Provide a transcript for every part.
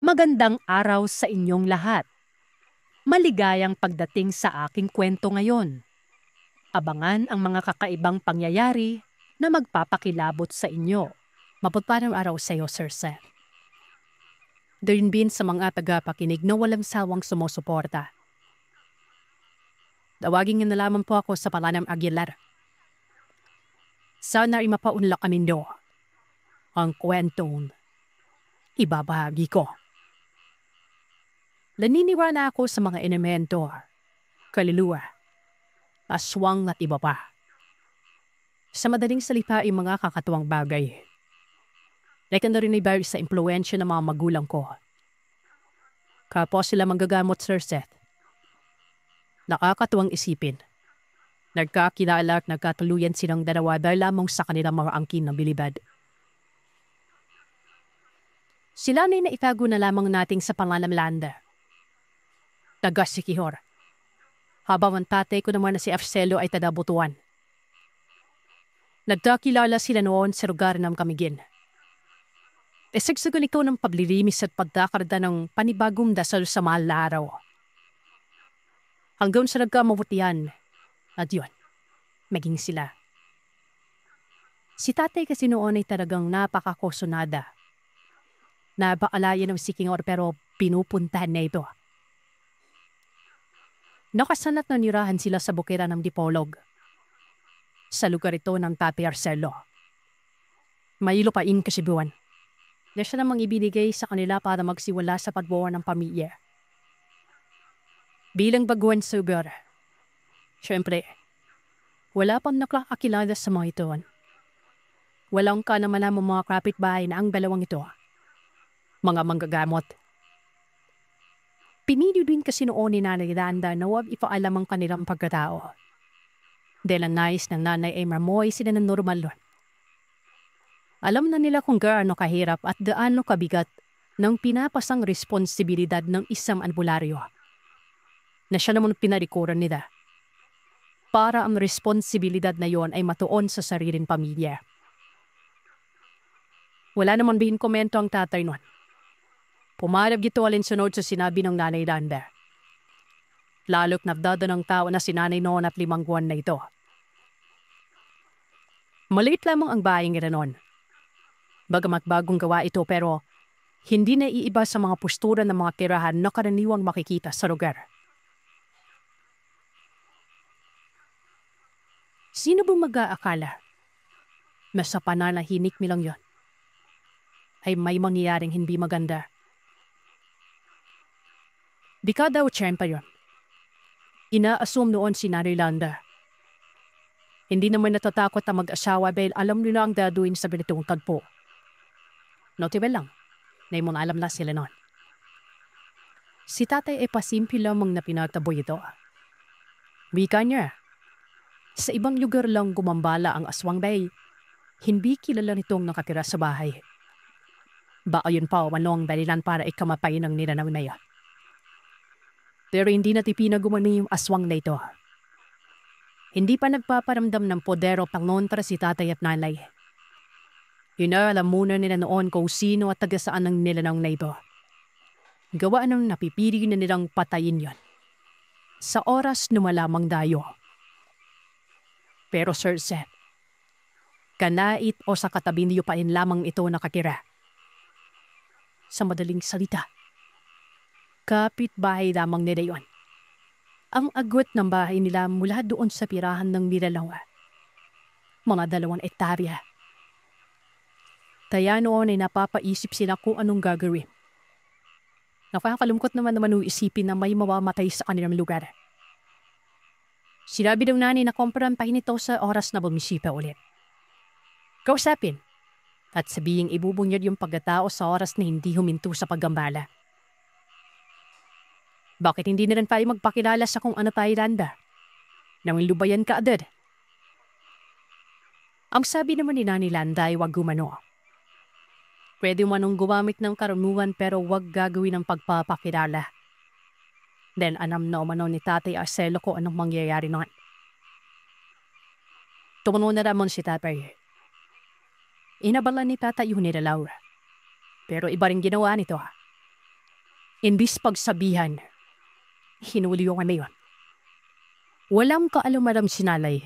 Magandang araw sa inyong lahat. Maligayang pagdating sa aking kwento ngayon. Abangan ang mga kakaibang pangyayari na magpapakilabot sa inyo. Mapagpalang araw sa iyo, Sir Seth. Din sa mga tagapakinig na walang sawang sumusuporta. Tawagin niyo na lamang po ako sa pangalang Aguilar. Sana ay mapaunlak kami nyo ang kwentong ibabahagi ko. Naniniwala ako sa mga elemento, kaluluwa, aswang at iba pa. Sa madaling salita ay mga kakatuwang bagay. Like na rin ay sa impluensya ng mga magulang ko. Kapwa sila manggagamot, Sir Seth. Nakakatuwang isipin. Nagkakilala at nagkatuluyan silang dalawa dahil lamang sa kanilang mga angkin ng bilibad. Sila na naitago na lamang nating sa pangalang Landa. Taga Sikihor. Habang ang tatay ko naman na si Afcelo ay tadabutuan. Nagkakilala sila noon sa lugar ng Kamigin. Isagsagan ito ng paglilimis at pagkakarda ng panibagong dasal sa mahal na araw. Hanggang sa nagkamabutihan, at yun, maging sila. Si tatay kasi noon ay talagang napakakusonada. Napakalaya ng Sikihor pero pinupuntahan na ito. Nakasanat na nirahan sila sa bukira ng Dipolog. Sa lugar ito ng Tatay Arcelo. May lupain kasibuan. Na siya namang ibinigay sa kanila para magsiwala sa pagbuo ng pamilya. Bilang baguhan sugar, syempre, wala pang nakakakilala sa mga ito. Walang ka naman ang mga kapitbahay na ang dalawang ito. Mga manggagamot. Pinili din kasi noon ni Nanay Landa na huwag ipaalam ang kanilang pagkatao. Dahil ang nais ng nanay ay mamoy sila ng normal doon. Alam na nila kung gaano kahirap at gaano kabigat ng pinapasang responsibilidad ng isang albularyo. Na siya naman pinarikuran nila. Para ang responsibilidad na yon ay matuon sa sariling pamilya. Wala naman bihin komento ang tatay nun. Pumalab gito alinsunod sa sinabi ng Nanay Landa. Lalo't nabdada ng tao na si nanay noon at 5 buwan na ito. Maliit lamang ang bahay nila noon. Bagamat bagong gawa ito pero hindi na iiba sa mga postura ng mga tirahan na karaniwang makikita sa lugar. Sino bang mag-aakala na sa pananahinik nilang yon ay may mangyayaring hindi maganda? Dekada 80 yun. Ina-assume noon si Nanay Landa. Hindi naman natatakot ang mag-asawa dahil alam nila ang daduin sa binitong tagpo. Notable lang, na yung mga alam na sila noon. Si tatay ay pasimple lamang na pinagtaboy ito. Wika niya, sa ibang lugar lang gumambala ang aswang bay, hindi kilala nitong nakatira sa bahay. Baka yun pa o anong dalilan para ikamapay ng ninanaw na yan. Pero hindi natipina gumani yung aswang na ito. Hindi pa nagpaparamdam ng poder o pangontra si tatay at nanay. Inaalam muna nila noon kung sino at taga saan ang nilanaw na ito. Gawa ng napipili na nilang patayin yon. Sa oras na malamang dayo. Pero Sir Seth, kanait o sa katabi niyo pa rin lamang ito nakatira. Sa madaling salita, kapitbahay lamang nila yon. Ang agwat ng bahay nila mula doon sa pirahan ng nilalawa. Mga 2 ektarya. Kaya noon ay napapaisip sila kung anong gagawin. Nakakalungkot naman isipin na may mamamatay sa kanilang lugar. Sinabi ng nanay na komprampahin ito sa oras na bumisita ulit. Kausapin at sabihing ibubunyad yung pagkatao sa oras na hindi huminto sa paggambala. Bakit hindi na rin tayo magpakilala sa kung ano tayo Landa? Nang lubayan ka agad. Ang sabi naman ni Nanay Landa ay wag gumano. Pwede manong gumamit ng karunungan pero wag gagawin ng pagpapakilala. Then anam na umano ni Tatay Arcelo ko anong mangyayari noon. Tumuno na ramon si Tatay. Inabala ni Tatay yung nilalaw. Pero iba rin ginawa nito. Imbis pagsabihan, hinuli yung ano yun. Walang kaalam-alam si nanay.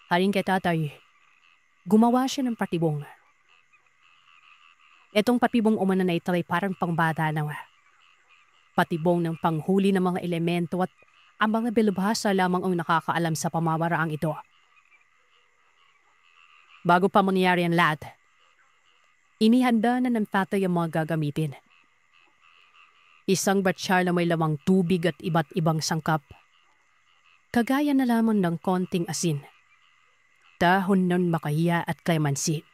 Haring kay tatay, gumawa siya ng patibong. Etong patibong umano na ito ay parang pangbata na. Patibong ng panghuli ng mga elemento at ang mga bilubhasa lamang ang nakakaalam sa pamamaraang ito. Bago pa mangyari ang lahat, inihanda na ng tatay ang mga gagamitin. Isang batsyar na may lamang tubig at iba't ibang sangkap. Kagaya na lamang ng konting asin, dahon ng makahiya at clemency.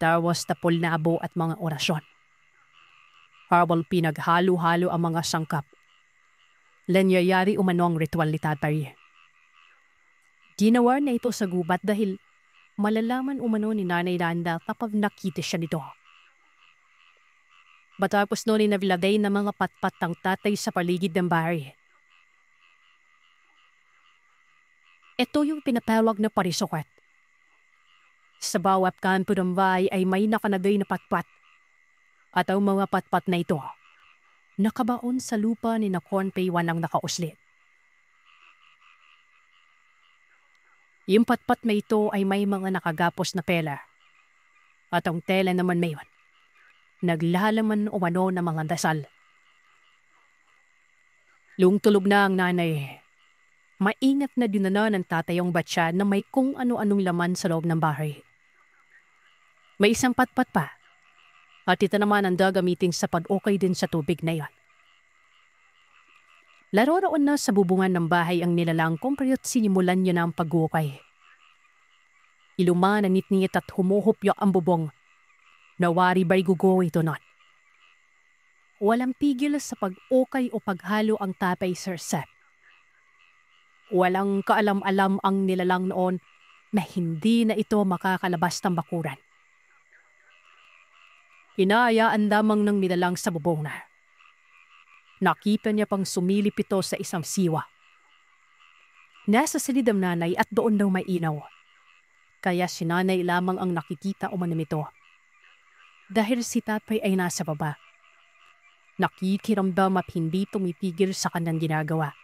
Tawas tapol na abo at mga orasyon. Habang pinaghalo-halo ang mga sangkap, lanyayari umano ang ritual ni tatay. Ginawa na ito sa gubat dahil malalaman umano ni Nanay Landa kapag nakita siya nito. Matapos noon ay nabilagay ng mga patpat ng tatay sa paligid ng bahay. Ito yung pinapawag na parisukat. Sa bawat kanto ng bahay ay may nakalagay na patpat. At ang mga patpat na ito, nakabaon sa lupa ni na Cornpaywan ang nakauslit. Yung patpat na ito ay may mga nakagapos na pela. At ang tela naman mayon, naglalaman umano ng mga dasal. Lungtulog na ang nanay. Maingat na dinana ng tatay ang batya na may kung ano-anong laman sa loob ng bahay. May isang patpat pa. At ito naman ang gagamitin sa pag-ukay din sa tubig na yon. Laro-roon na sa bubungan ng bahay ang nilalang kung kaya't sinimulan niya na ang pag-ukay. Iluma na nitnit at humuhupyak ang bubong. Nawari ba'y gugo ito not. Walang pigil sa pag-ukay o paghalo ang tatay Sir Seth. Walang kaalam-alam ang nilalang noon na hindi na ito makakalabas ng bakuran. Inaayaan lamang ng nilalang sa bubong na. Nakita niya pang sumilip ito sa isang siwa. Nasa silid ang nanay at doon daw may inaw. Kaya si nanay lamang ang nakikita umano nito. Dahil si tatay ay nasa baba. Nakikiramdam at hindi tumipigil sa kanyang ginagawa.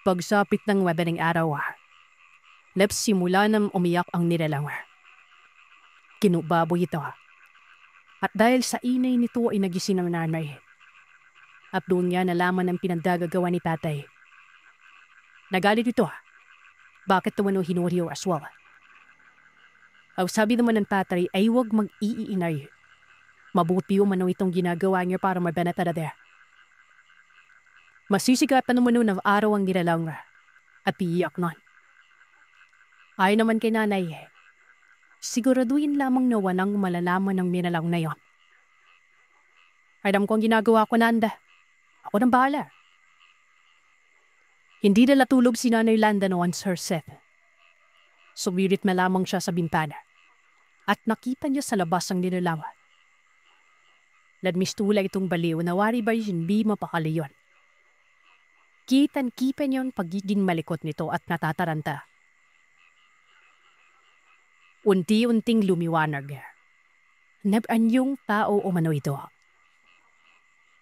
Pagsapit ng madaling araw, simula nang umiyak ang nilalang. Kinubaboy ito. At dahil sa inay nito ay nagising ang nanay. At doon niya nalaman ang pinagdagagawa ni tatay. Nagalit ito. Bakit naman o hinuri o aswal? Ang sabi naman ng tatay ay huwag mag-iinay. Mabuti umano itong ginagawa niya para mabenatadada. Masisigatan naman ng araw ang nilalang at iiyak nun. Ay naman kay nanay, siguraduhin lamang na walang malalaman ng nilalang na yon. Alam ko ang ginagawa ko, Nanda. Ako nang bahala. Hindi na natulog si Nanay Landa noon, Sir Seth. Sumirit na lamang siya sa bintana at nakita niya sa labas ang nilalang. Ladmistula itong baliw na wari ba'y hindi mapakali yon. Kitan-kipan yon pagiging malikot nito at natataranta. Unti-unting lumiwanag. Nabanyong tao umano ito.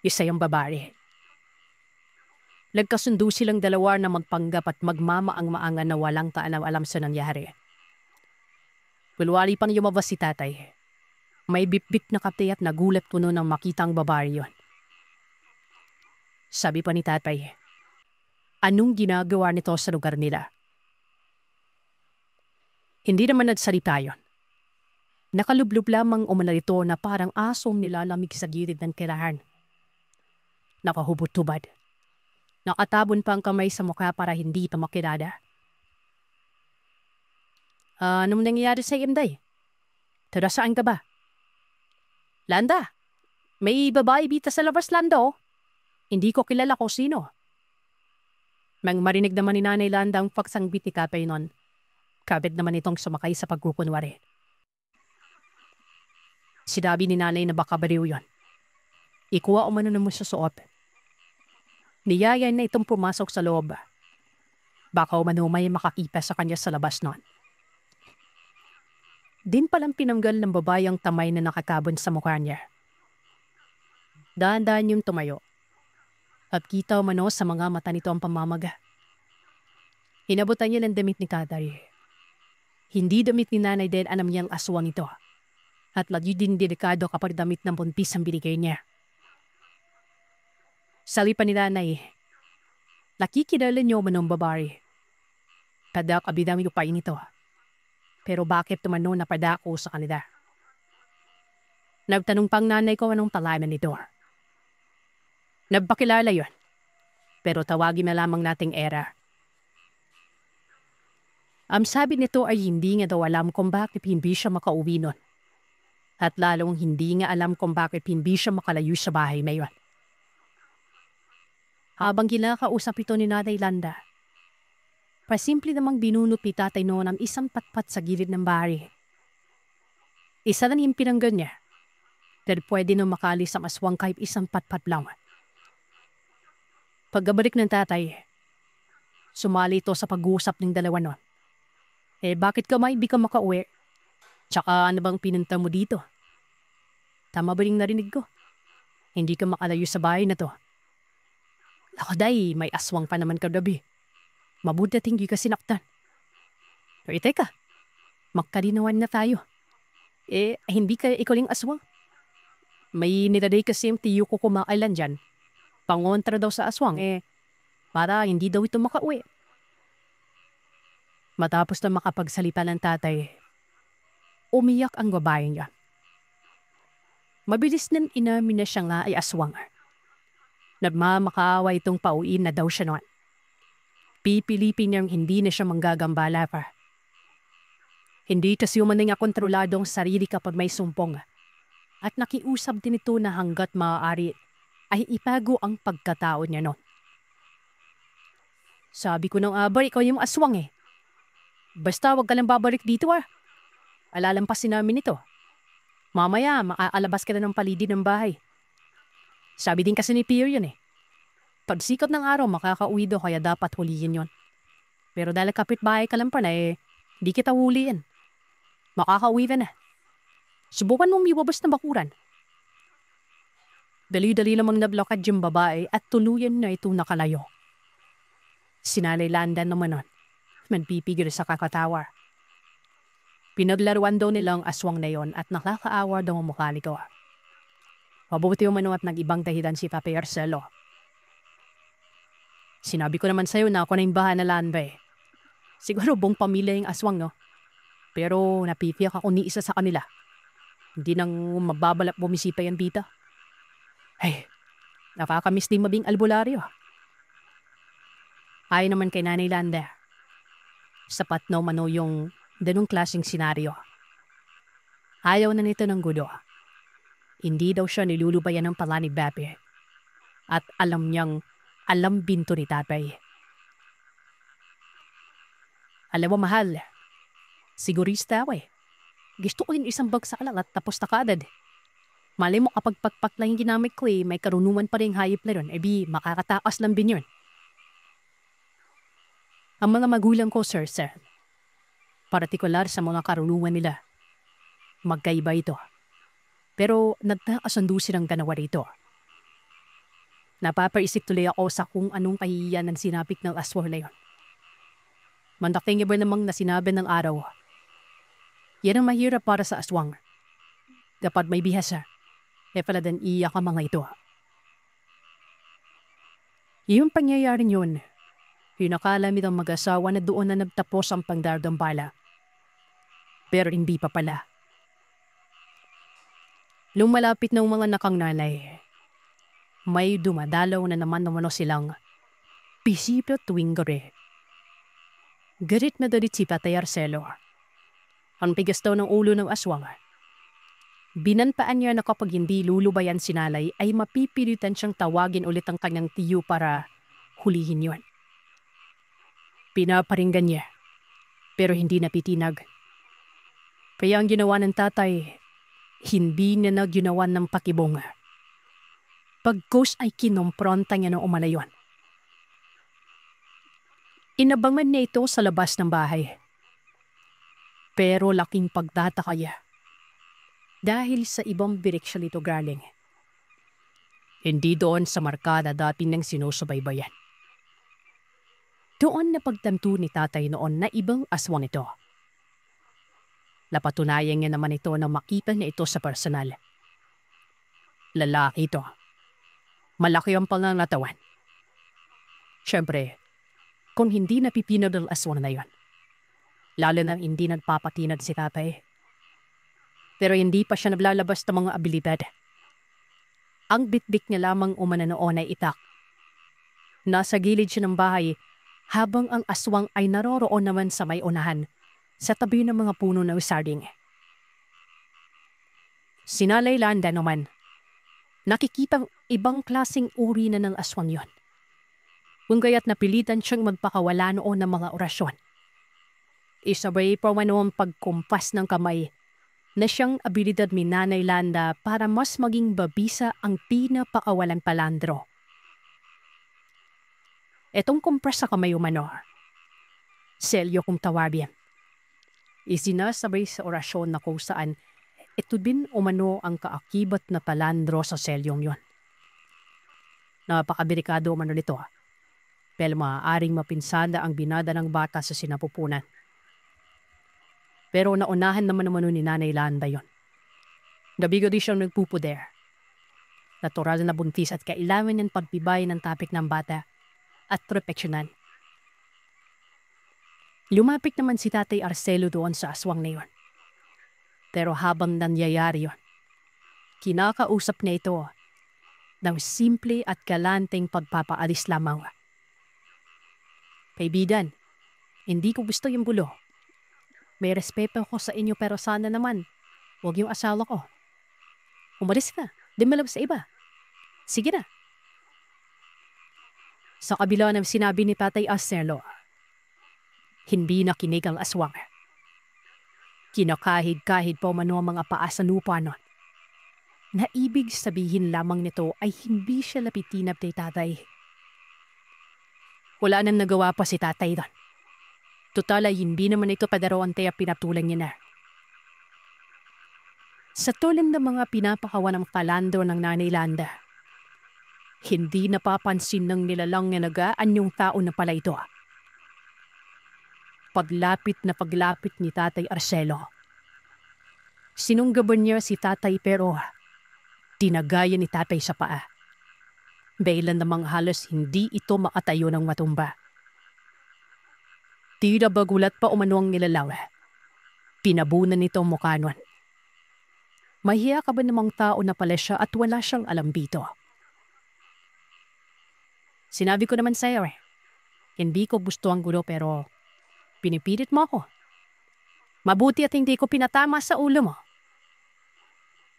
Isa yung babae. Nagkasundo silang dalawa na magpanggap at magmamaang-maangan na walang kaalam-alam sa nangyari. Kulwari pang lumabas si tatay. May bip-bip na kapte at nagulat puno ng makitang babae yon. Sabi pa ni tatay, anong ginagawa nito sa lugar nila? Hindi naman nagsalita yon. Nakalublob lamang umano ito na parang asong nilalamig sa gilid ng tirahan. Nakahubot-tubad. Nakatabon pa ang kamay sa mukha para hindi ito makilala. Anong nangyayari sa Inday? Tara saan ka ba? Landa, may babae bita sa labas, Lando. Hindi ko kilala kung sino. Mang marinig naman ni Nanay Landa ang pagsangbit ni Kapay nun. Kabit naman itong sumakay sa pagkukunwari. Sinabi ni nanay na baka baliw yon. Ikuha umano na mo sa suot. Niyaya na itong pumasok sa loob. Baka umano may makakipa sa kanya sa labas nun. Din palang pinanggal ng babae ang tamay na nakakabon sa mukha niya. Daan-daan yung tumayo. At kita umano sa mga mata nito ang pamamaga. Hinabutan niya ng damit ni Katay. Hindi damit ni nanay din alam niyang aswang ito. At lagi din delikado kapag damit ng buntis ang binigay niya. Salipan ni nanay, nakikilala niyo man ang babae. Padak abidang lupain ito. Pero bakit tumano na padako sa kanila? Nagtanong pang nanay ko anong palaman nito. Nagpakilala yon. Pero tawagin na lamang nating era. Ang sabi nito ay hindi nga daw alam kung bakit hindi siya makauwi nun. At lalong hindi nga alam kung bakit hindi siya makalayo sa bahay na yon. Habang kinakausap ito ni Nanay Landa, pasimple namang binunot ni Tatay noon ang isang patpat sa gilid ng bahay. Isa lang yung pinanggan niya, dahil pwede nang makalis ang aswang kahit isang patpat lang. Pagkabalik ng Tatay, sumali ito sa pag-uusap ng dalawa nun. Bakit ka hindi ka makauwi? Tsaka ano bang pinunta mo dito? Tama ba rin narinig ko? Hindi ka makalayo sa bahay na to. Ako day, may aswang pa naman kagabi. Mabuti at hindi ka sinaktan. Pero teka, magkalinawan na tayo. Hindi ka ikaw ling aswang. May niladay kasi yung tiyo ko kumakailan dyan. Pangontra daw sa aswang, para hindi daw ito makauwi. Matapos na makapagsalita ng Tatay, umiyak ang babae niya. Mabilis nang inamin na siya nga ay aswang. Nagmamakaawa itong pauwiin na daw siya noon. Pipilipin niyang hindi na siya manggagambala pa. Hindi kasi umaning kontrolado ang sarili kapag may sumpong. At nakiusap din ito na hanggat maaari ay ipago ang pagkatao niya noon. Sabi ko ng abay, ikaw yung aswang Basta wag ka lang babalik dito Alalampasin namin ito. Mamaya, makaalabas ka na ng paligid ng bahay. Sabi din kasi ni Pio yun Pag sikat ng araw, makakauwi daw kaya dapat hulihin yon. Pero dahil kapitbahay ka lang pa na di kita huliin. Makakauwi ka na. Subukan mong miwabas na bakuran. Dali-dali lamang nablakad yung babae at tuluyan na ito nakalayo. Sinalay Landa naman nun. Magpipigil sa kakatawa. Pinaglaruan daw nilang aswang na yon at nakakaawa daw ang mukha nito. Mabuti umano at nag-ibang dahilan si Papa Arcelo. Sinabi ko naman sa'yo na ako na yung bahala Landa Siguro buong pamilya yung aswang Pero napipiyak ako ni isa sa kanila. Hindi nang mababalap bumisipa yan bita. Nakakamiss din mabing albularyo. Ay naman kay Nanay Landa. Sapat na umano yung ganung klaseng senaryo. Ayaw na nito ng gulo. Hindi daw siya nilulubayan ng pala ni Babe. At alam binto ni Tatay. Alam mo mahal, sigurista ako Gusto ko yung isang bagsak lang at tapos na kaagad. Malay mo kapag pagpak lang yung ginamit ko may karunungan pa rin hayop na ron, makakatakas lang din yun. Ang mga magulang ko, sir, partikular sa mga karunungan nila, magkaiba ito. Pero nagkakasundo silang dalawa rito. Napapaisip tuloy ako sa kung anong kahihiyan ng sinapit ng aswang na yun. Mandaking iba namang nasinabi ng araw. Yan ang mahirap para sa aswang. Dapat may bihasa. Pala din iyak ang mga ito. Yung pangyayari yun, pinakalamit ang mag-asawa na doon na nagtapos ang pangdardambala. Pero hindi pa pala. Lumalapit ng mga nakang nanay, may dumadalaw na naman silang pisipyo tuwing gabi. Garit na dalit si Tatay Arcelo. Ang tigas daw ng ulo ng aswang. Binantaan niya na kapag hindi lulubayan si Nanay ay mapipilitan siyang tawagin ulit ang kanyang tiyo para hulihin yon. Pinaparinggan niya, pero hindi napitinag. Kaya ang ginawa ng Tatay, hindi niya na ginawa ng pakibong. Pagkos ay kinompronta niya ng umalayon. Inabangan niya ito sa labas ng bahay. Pero laking pagtataka niya. Dahil sa ibang direksyon ito galing. Hindi doon sa markada dati nang sinusubaybayan. Doon na pagtanto ni tatay noon na ibang aswang ito. Napatunayan niya naman ito na makita niya ito sa personal. Lalaki ito. Malaki ang pangangatawan. Siyempre, kung hindi napipinod ang aswang na yon. Lalo nang hindi nagpapatinad si tatay. Pero hindi pa siya naglalabas ng mga abilidad. Ang bitbit niya lamang umana noon ay itak. Nasa gilid siya ng bahay habang ang aswang ay naroroon naman sa may unahan sa tabi ng mga puno ng sarding. Sinalay Landa naman. Nakikitang ibang klaseng uri na ng aswang yon. Kung gaya't napilitan siyang magpakawala noon ng mga orasyon. Isabay pa man noong pagkumpas ng kamay na siyang abilidad ni Nanay Landa para mas maging babisa ang pinapakawalan palandro. Etong kumpas sa kamay umano, selyo kong tawagin. Isinasabay sa orasyon na kung saan ito din umano ang kaakibat na palandro sa selyong yon. Napakadelikado umano nito. Pero maaaring mapinsada ang binada ng bata sa sinapupunan. Pero naunahan naman ni Nanay Landa yon. Gabi-gabi siyang nagpupuder. Natural na buntis at kailangan niyang pagpibay ng tapik ng bata at proteksyonan. Lumapit naman si Tatay Arcelo doon sa aswang na yon. Pero habang nangyayari yon, kinakausap niya ito ng simple at galanteng pagpapaalis lamang. Kaibigan, hindi ko gusto yung gulo. May respeto ko sa inyo pero sana naman, huwag yung asawa ko. Umalis ka, di malab sa iba. Sige na. Sa kabila ng sinabi ni Tatay Arcelo, hindi nakinig ang aswang. Kinakahid-kahid po man ang mga paa sa lupa nun. Na ibig sabihin lamang nito ay hindi siya lapitinap kay tatay. Wala nang nagawa pa si tatay doon. Total ay hindi naman ito padaroan kaya pinatulan niya na. Sa tulad ng mga pinapakawan ng palandro ng Nanay Landa, hindi napapansin ng nilalang na nagaan yung tao na pala ito. Paglapit ni Tatay Arcelo. Sinunggaban niya si tatay pero tinagaya ni tatay sa paa. Bailan namang halos hindi ito makatayo ng matumba. Tira bagulat pa umano ang nilalaw. Pinabunan nito ang mukha nun. Mahiya ka ba namang tao na pala siya at wala siyang alam dito? Sinabi ko naman sa'yo hindi ko gusto ang gulo pero pinipilit mo ako. Mabuti at hindi ko pinatama sa ulo mo.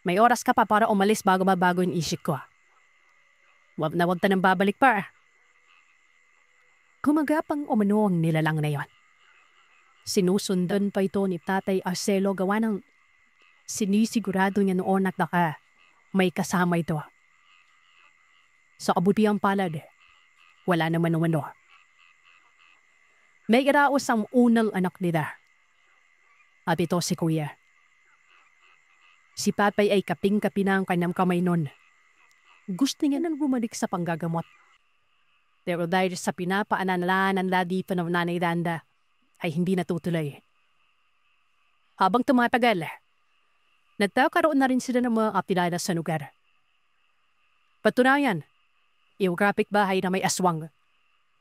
May oras ka pa para umalis bago mabago yung isip ko. Wag na wag ta nang babalik pa. Kumagapang umano ang nilalang na yon. Sinusundan pa ito ni Tatay Arcelo gawa ng sinisigurado niya noon at may kasama ito. Sa kabutihang palad, wala naman umano. May iraos ang unang anak nila. At ito si Kuya. Si Papay ay kaping-kapi na ang kanyang kamay nun. Gusto niya nang bumalik sa panggagamot. Pero dahil sa pinapaanalaan ng ladi pa ng Nanay Landa, ay hindi natutuloy. Habang tumatagal, nagkakaroon na rin sila ng mga kapilala sa lugar. Patunayan, yung kapitbahay na may aswang,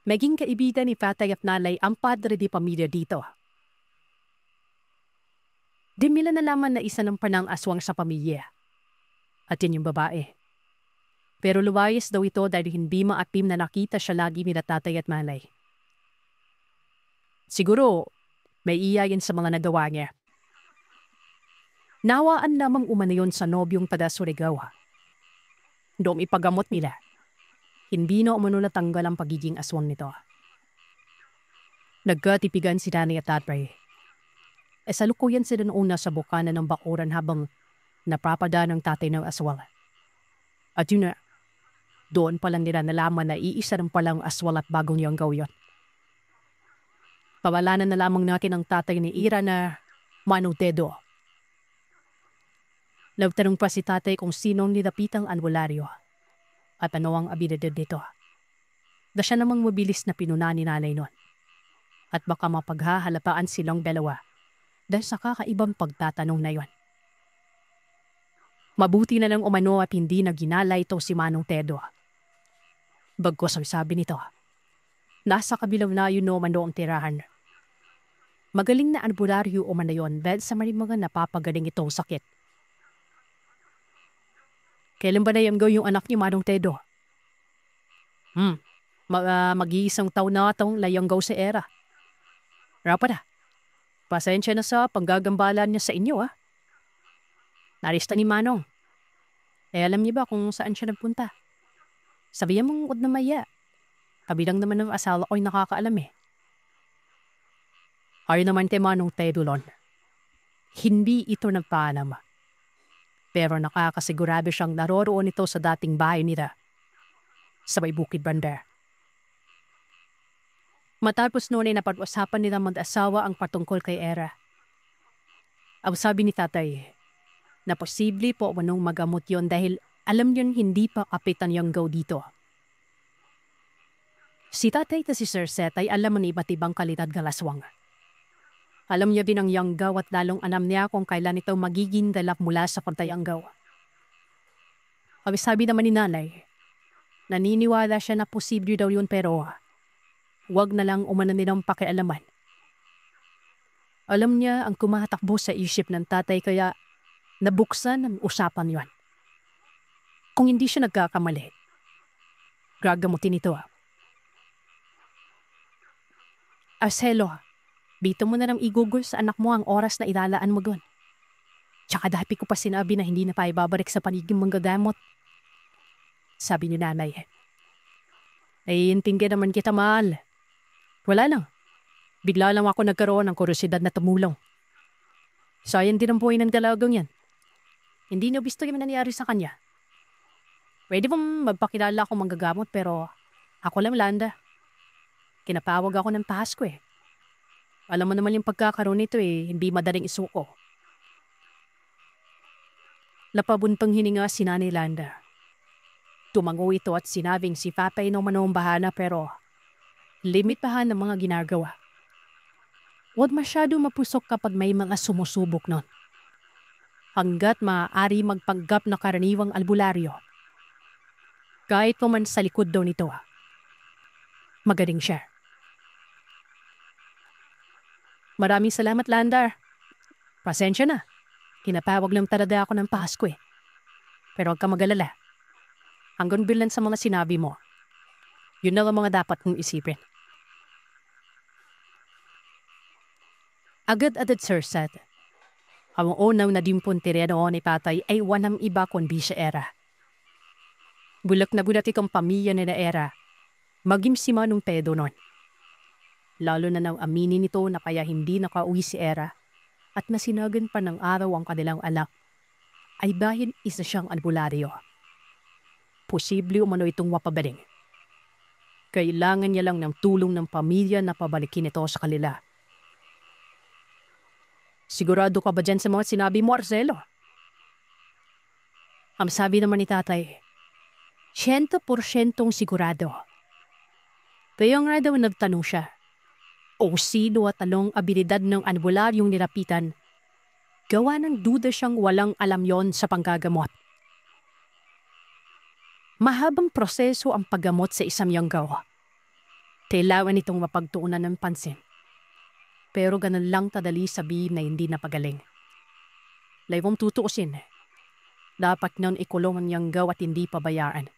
maging kaibigan ni Patay at Nalay ang padre di pamilya dito. Di nila nalaman na isa ng panang aswang sa pamilya. At yun yung babae. Pero luwayas daw ito dahil hindi maatim na nakita siya lagi nila Tatay at Nalay. Siguro, may iyayan sa mga nagawa niya. Nawaan lamang umano yun sa nobyong Padasurigaw. Doon ipagamot nila. Hindi na umano natanggal ang pagiging aswang nito. Nagkatipigan si Nanay at Tatay. Salukuyan sila noong nasa bukana ng bakuran habang napapada ng tatay ng aswang. At yun na, doon pa lang nila nalaman na iisa ng palang aswang at bagong niyang gawin. Pawalanan na lamang natin ang tatay ni Ira na Manong Tedo. Nagtanong pa si tatay kung sinong nilapitang albularyo at ano ang abilidad nito. Da siya namang mabilis na pinuna ni nanay nun at baka mapaghahalapaan silang dalawa dahil sa kakaibang pagtatanong na yon. Mabuti na lang umano at hindi na ginala ito si Manong Tedo. Bagkos ang sabi nito, nasa kabilang layo no umano ang tirahan. Magaling na albularyo umano yon dahil sa mga napapagaling itong sakit. Kailan ba na yung anak ni Manong Tedo? Mag-iisang taon na itong layanggaw sa era. Rapa na. Pasensya na sa panggagambalan niya sa inyo Narista ni Manong. Alam niyo ba kung saan siya nagpunta? Sabihan mong ud na maya. Kabilang naman ng asawa ko'y nakakaalam Ayon naman kay Manong Tedulon, hindi ito nagpaalam. Pero nakakasigurado siyang naroroon ito sa dating bahay nila sa may Bukid Banda. Matapos noon ay napag-usapan nila mag-asawa ang patungkol kay Era. Ang sabi ni tatay na posible po manong magamot yon dahil alam niyon hindi pa kapitan yung gaw dito. Si tatay at si Sir Seth ay alam ng iba't ibang kalidad galaswang. Alam niya din ang yanggaw at lalong alam niya kung kailan ito magiging dalap mula sa pantayanggaw. Ang sabi naman ni nanay, naniniwala siya na posible daw yun pero wag na lang umano nilang pakialaman. Alam niya ang kumatakbo sa isip ng tatay kaya nabuksan ang usapan yon. Kung hindi siya nagkakamali, gagamutin ito. Arcelo, bito mo na lang igugol sa anak mo ang oras na ilalaan mo doon. Tsaka dahil ko pa sinabi na hindi na pa ibabalik sa paniging manggagamot. Sabi ni nanay. Naiintindihan naman kita, mahal. Wala lang. Bigla lang ako nagkaroon ng kuryosidad na tumulong. Sayang din ang buhay ng dalagang yan. Hindi na gusto yung nangyari sa kanya. Pwede bang magpakilala ako manggagamot pero ako lang Landa. Kinapawag ako ng Pasko Alam mo naman yung pagkakaroon nito hindi madaling isuko. Lapabuntang hininga si Nanay Landa. Tumango ito at sinabing si Papay no manong bahana pero limitahan ng mga ginagawa. Huwag masyado mapusok kapag may mga sumusubok nun. Hanggat maaari magpanggap na karaniwang albularyo. Kahit pa man sa likod daw nito magaling siya. Maraming salamat, Landar. Pasensya na. Kinapawag lang talaga ako ng Pasko Pero huwag ka mag-alala. Hanggang bilan sa mga sinabi mo. Yun na ang mga dapat mong isipin. Agad-agad Sir Seth. Ang unaw na dimpuntirya noon ni Patay ay walang iba kundi si Era. Bulak na bulak ikang pamilya ni na Era. Maging si Manong Tedo noon. Lalo na nang aminin nito na kaya hindi nakauwi si Era at nasinagan pa ng araw ang kanilang anak ay dahil isa siyang albularyo. Posible umano itong mapabaling. Kailangan niya lang ng tulong ng pamilya na pabalikin ito sa kanila. Sigurado ka ba dyan sa mga sinabi mo, Arcelo? Ang sabi naman ni tatay, 100% sigurado. Kaya nga daw nagtanong siya, o sino at anong abilidad ng albularyong nilapitan, gawa ng duda siyang walang alam yon sa panggagamot. Mahabang proseso ang paggamot sa isang yanggaw. Kailangan itong mapagtuunan ng pansin. Pero ganun lang kadali sabihin na hindi napagaling. Laywang tutuusin. Dapat nang ikulong ang yanggaw at hindi pabayaan.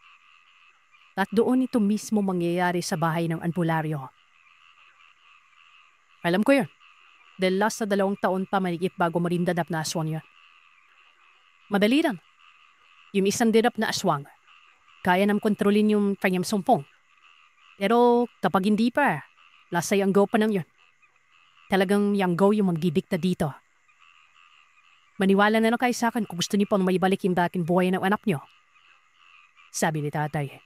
At doon ito mismo mangyayari sa bahay ng albularyo. Alam ko yun. Dahil last sa 2 taon pa maligit bago marindadap na aswang yun. Madali lang. Yung isang dirap na aswang, kaya nam kontrolin yung kanyang sumpong. Pero kapag hindi pa, last sa yanggaw pa nang yun. Talagang yanggaw yung magdidikta dito. Maniwala na lang kayo sa akin kung gusto niyo pang maibalik yung dating buhay ng anak niyo. Sabi ni tatay.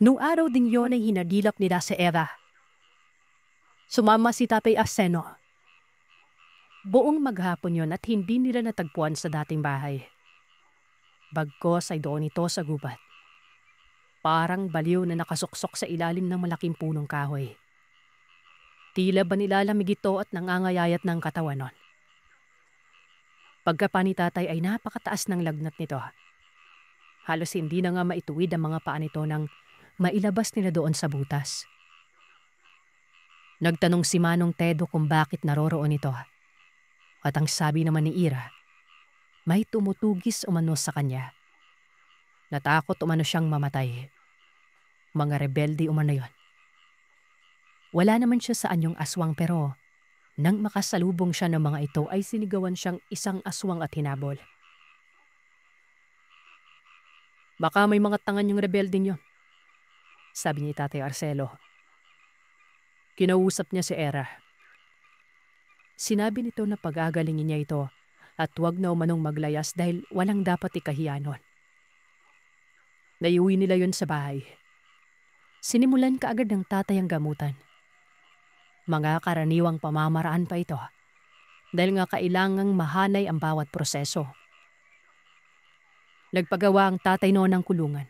Noong araw din yon ay hinadilak nila sa Era. Sumama si Tatay Aseno Buong maghapon yon at hindi nila natagpuan sa dating bahay. Bagkos ay doon ito sa gubat. Parang baliw na nakasuksok sa ilalim ng malaking punong kahoy. Tila ba nilalamig ito at nangangayayat ng katawan nun. Pagkapa ni tatay ay napakataas ng lagnat nito. Halos hindi na nga maituwid ang mga paa nito nang mailabas nila doon sa butas. Nagtanong si Manong Tedo kung bakit naroroon ito. At ang sabi naman ni Ira, may tumutugis umano sa kanya. Natakot umano siyang mamatay. Mga rebelde umano yon. Wala naman siya sa anyong aswang pero nang makasalubong siya ng mga ito ay sinigawan siyang isang aswang at hinabol. Baka may mga tangan yung rebelde niyo, sabi ni Tatay Arcelo. Kinausap niya si Era. Sinabi nito na pag-agalingin niya ito at huwag na umanong maglayas dahil walang dapat ikahiya nun. Naiuwi nila yon sa bahay. Sinimulan kaagad ng tatay ang gamutan. Mga karaniwang pamamaraan pa ito dahil nga kailangang mahanay ang bawat proseso. Nagpagawa ang tatay noon ng kulungan.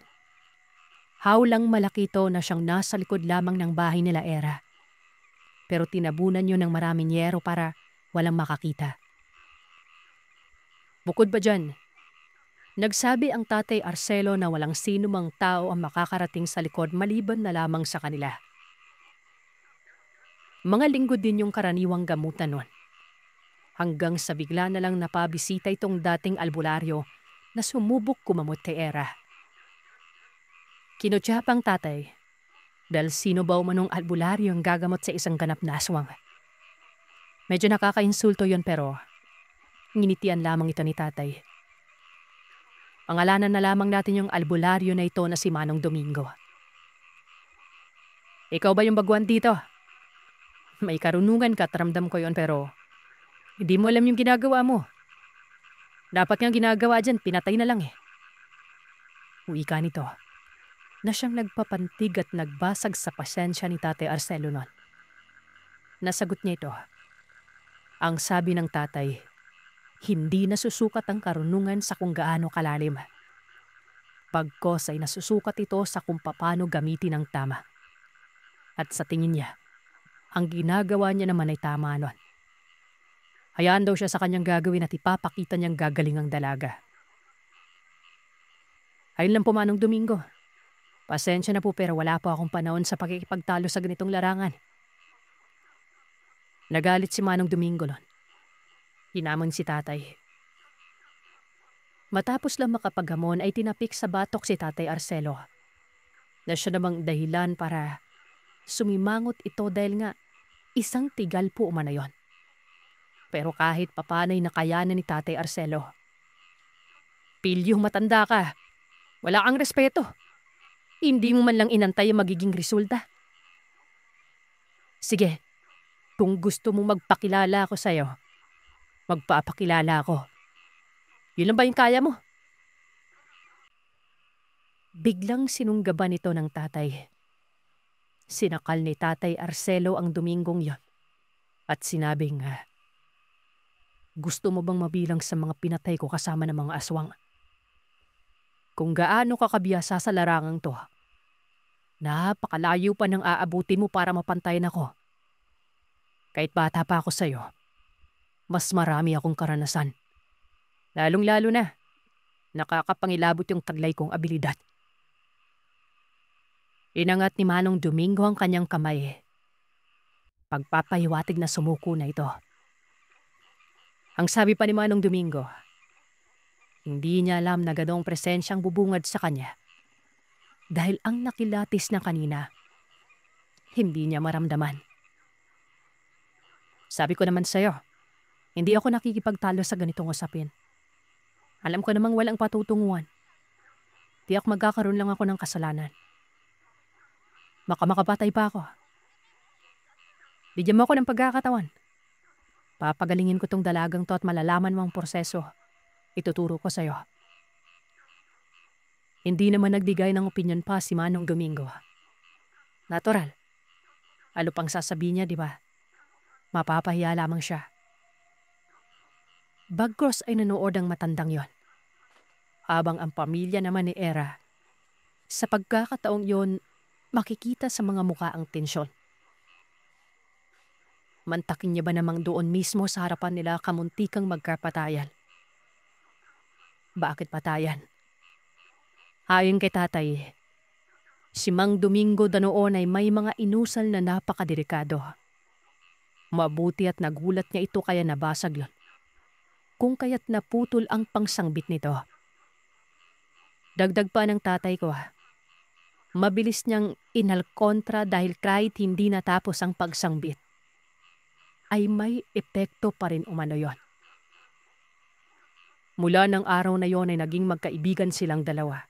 Hawlang malaki ito na siyang nasa likod lamang ng bahay nila Era. Pero tinabunan yun ng maraming yero para walang makakita. Bukod ba dyan, nagsabi ang tatay Arcelo na walang sino mang tao ang makakarating sa likod maliban na lamang sa kanila. Mga linggo din yung karaniwang gamutan nun. Hanggang sa bigla na lang napabisita itong dating albularyo na sumubok kumamot kay Era. Kinutsapang tatay, dahil sino ba umanong albularyo ang gagamot sa isang ganap na aswang. Medyo nakakainsulto yon pero nginitian lamang ito ni tatay. Pangalanan na lamang natin yung albularyo na ito na si Manong Domingo. Ikaw ba yung baguhan dito? May karunungan ka at ramdam ko yon pero hindi mo alam yung ginagawa mo. Dapat nga ginagawa dyan, pinatay na lang eh. Uwi ka nito na siyang nagpapantig at nagbasag sa pasensya ni Tatay Arcelo nun. Nasagot niya ito. Ang sabi ng tatay, hindi nasusukat ang karunungan sa kung gaano kalalim. Pagkos ay nasusukat ito sa kung paano gamitin ang tama. At sa tingin niya, ang ginagawa niya naman ay tama nun. Hayaan daw siya sa kanyang gagawin at ipapakita niyang gagaling ang dalaga. Ayun lang po Manong Domingo. Pasensya na po pero wala po akong panahon sa pakikipagtalo sa ganitong larangan. Nagalit si Manong Domingo nun. Hinamon si tatay. Matapos lang makapaghamon ay tinapik sa batok si Tatay Arcelo. Na siya namang dahilan para sumimangot ito dahil nga isang tigal po umano yon. Pero kahit papanay nakayanan ni Tatay Arcelo. Pilyong matanda ka. Wala kang respeto. Hindi mo man lang inantay ang magiging resulta. Sige, kung gusto mong magpakilala ako sa'yo, magpapakilala ako. Yun lang ba yung kaya mo? Biglang sinunggaban ito ng tatay. Sinakal ni Tatay Arcelo ang Domingong yon at sinabing, gusto mo bang mabilang sa mga pinatay ko kasama ng mga aswang? Kung gaano ka kabiyasa sa larangang to, napakalayo pa ng aabutin mo para mapantayan ako. Kahit bata pa ako sa'yo, mas marami akong karanasan. Lalong-lalo na, nakakapangilabot yung taglay kong abilidad. Inangat ni Manong Domingo ang kanyang kamay. Pagpapahiwatig na sumuko na ito. Ang sabi pa ni Manong Domingo, hindi niya alam na ganong presensyang bubungad sa kanya. Dahil ang nakilatis na kanina, hindi niya maramdaman. Sabi ko naman sa'yo, hindi ako nakikipagtalo sa ganitong usapin. Alam ko namang walang patutunguhan. Di ako magkakaroon lang ako ng kasalanan. Baka makapatay pa ako. Bigyan mo ako ng pagkakatawan. Papagalingin ko tong dalagang to at malalaman mo ang proseso. Ituturo ko sa'yo. Hindi naman nagbigay ng opinyon pa si Manong Domingo. Natural. Ano pang sasabihin niya, di ba? Mapapahiya lamang siya. Bagkos ay nanood ang matandang yon. Habang ang pamilya naman ni Era, sa pagkakataong yon, makikita sa mga mukha ang tensyon. Mantakin niya ba namang doon mismo sa harapan nila kamuntikang magkapatayan? Bakit patayan? Ayon kay tatay, si Mang Domingo Danoon ay may mga inusal na napakadelikado. Mabuti at nagulat niya ito kaya nabasag yon. Kung kaya't naputol ang pangsangbit nito. Dagdag pa ng tatay ko, mabilis niyang inalkontra dahil kahit hindi natapos ang pagsangbit, ay may epekto pa rin umano yon. Mula ng araw na yon ay naging magkaibigan silang dalawa.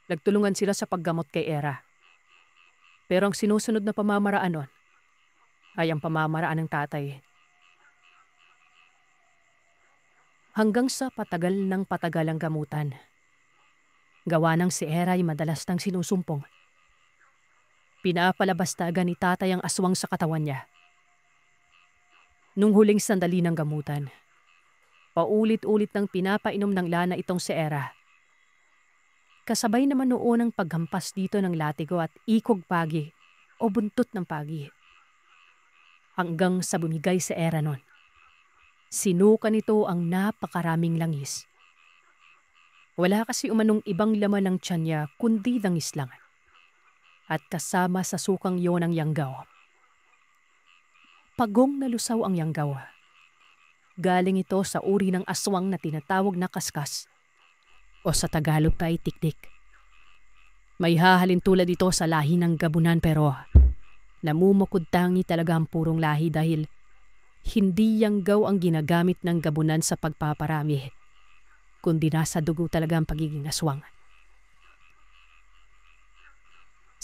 Nagtulungan sila sa paggamot kay Era. Pero ang sinusunod na pamamaraan nun ay ang pamamaraan ng tatay. Hanggang sa patagal ng patagal ang gamutan. Gawa ng si Era ay madalas nang sinusumpong. Pinapalabastagan ni tatay ang aswang sa katawan niya. Nung huling sandali ng gamutan, paulit-ulit nang pinapainom ng lana itong si Era. Kasabay naman noon ang paghampas dito ng latigo at ikog pagi o buntot ng pagi. Hanggang sa bumigay si Era nun. Sinuka nito ang napakaraming langis. Wala kasi umanong ibang laman ng tiyan niya kundi langis lang. At kasama sa sukang yon ang yanggaw. Pagong nalusaw ang yanggaw. Galing ito sa uri ng aswang na tinatawag na kaskas o sa Tagalog pa ay tiktik. May hahalin tulad ito sa lahi ng gabunan pero namumukod tangi talaga ang purong lahi dahil hindi yanggaw ang ginagamit ng gabunan sa pagpaparami, kundi nasa dugo talaga ang pagiging aswang.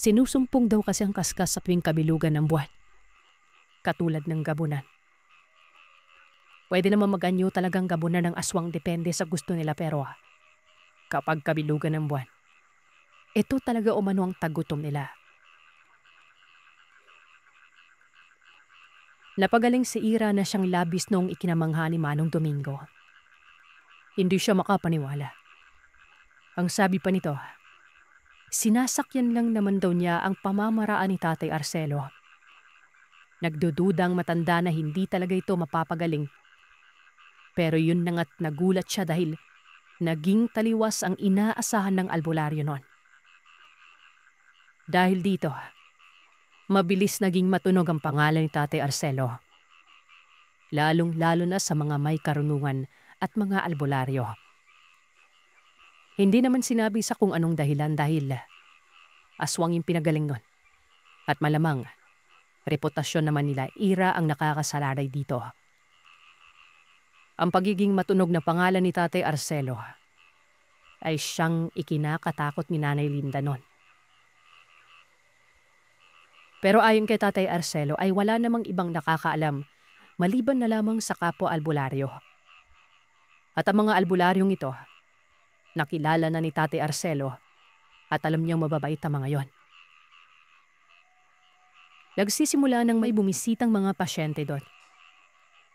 Sinusumpong daw kasi ang kaskas sa tuwing kabilugan ng buwan, katulad ng gabunan. Pwede naman mag-anyo talagang gabunan ng aswang depende sa gusto nila pero kapag kabilugan ng buwan, ito talaga umano ang tagutom nila. Napagaling si Ira na siyang labis noong ikinamangha ni Manong Domingo. Hindi siya makapaniwala. Ang sabi pa nito, sinasakyan lang naman daw niya ang pamamaraan ni Tatay Arcelo. Nagdududa ang matanda na hindi talaga ito mapapagaling. Pero yun na nga't nagulat siya dahil naging taliwas ang inaasahan ng albularyo noon. Dahil dito, mabilis naging matunog ang pangalan ni Tatay Arcelo. Lalong-lalo na sa mga may karunungan at mga albularyo. Hindi naman sinabi sa kung anong dahilan dahil aswang yung pinagaling nun. At malamang, reputasyon naman nila Ira ang nakakasalalay dito. Ang pagiging matunog na pangalan ni Tatay Arcelo ay siyang ikinakatakot ni Nanay Linda nun. Pero ayon kay Tatay Arcelo ay wala namang ibang nakakaalam maliban na lamang sa kapwa albularyo. At ang mga albularyong ito, nakilala na ni Tatay Arcelo at alam niyang mababait ang mga yon. Nagsisimula nang may bumisitang mga pasyente doon.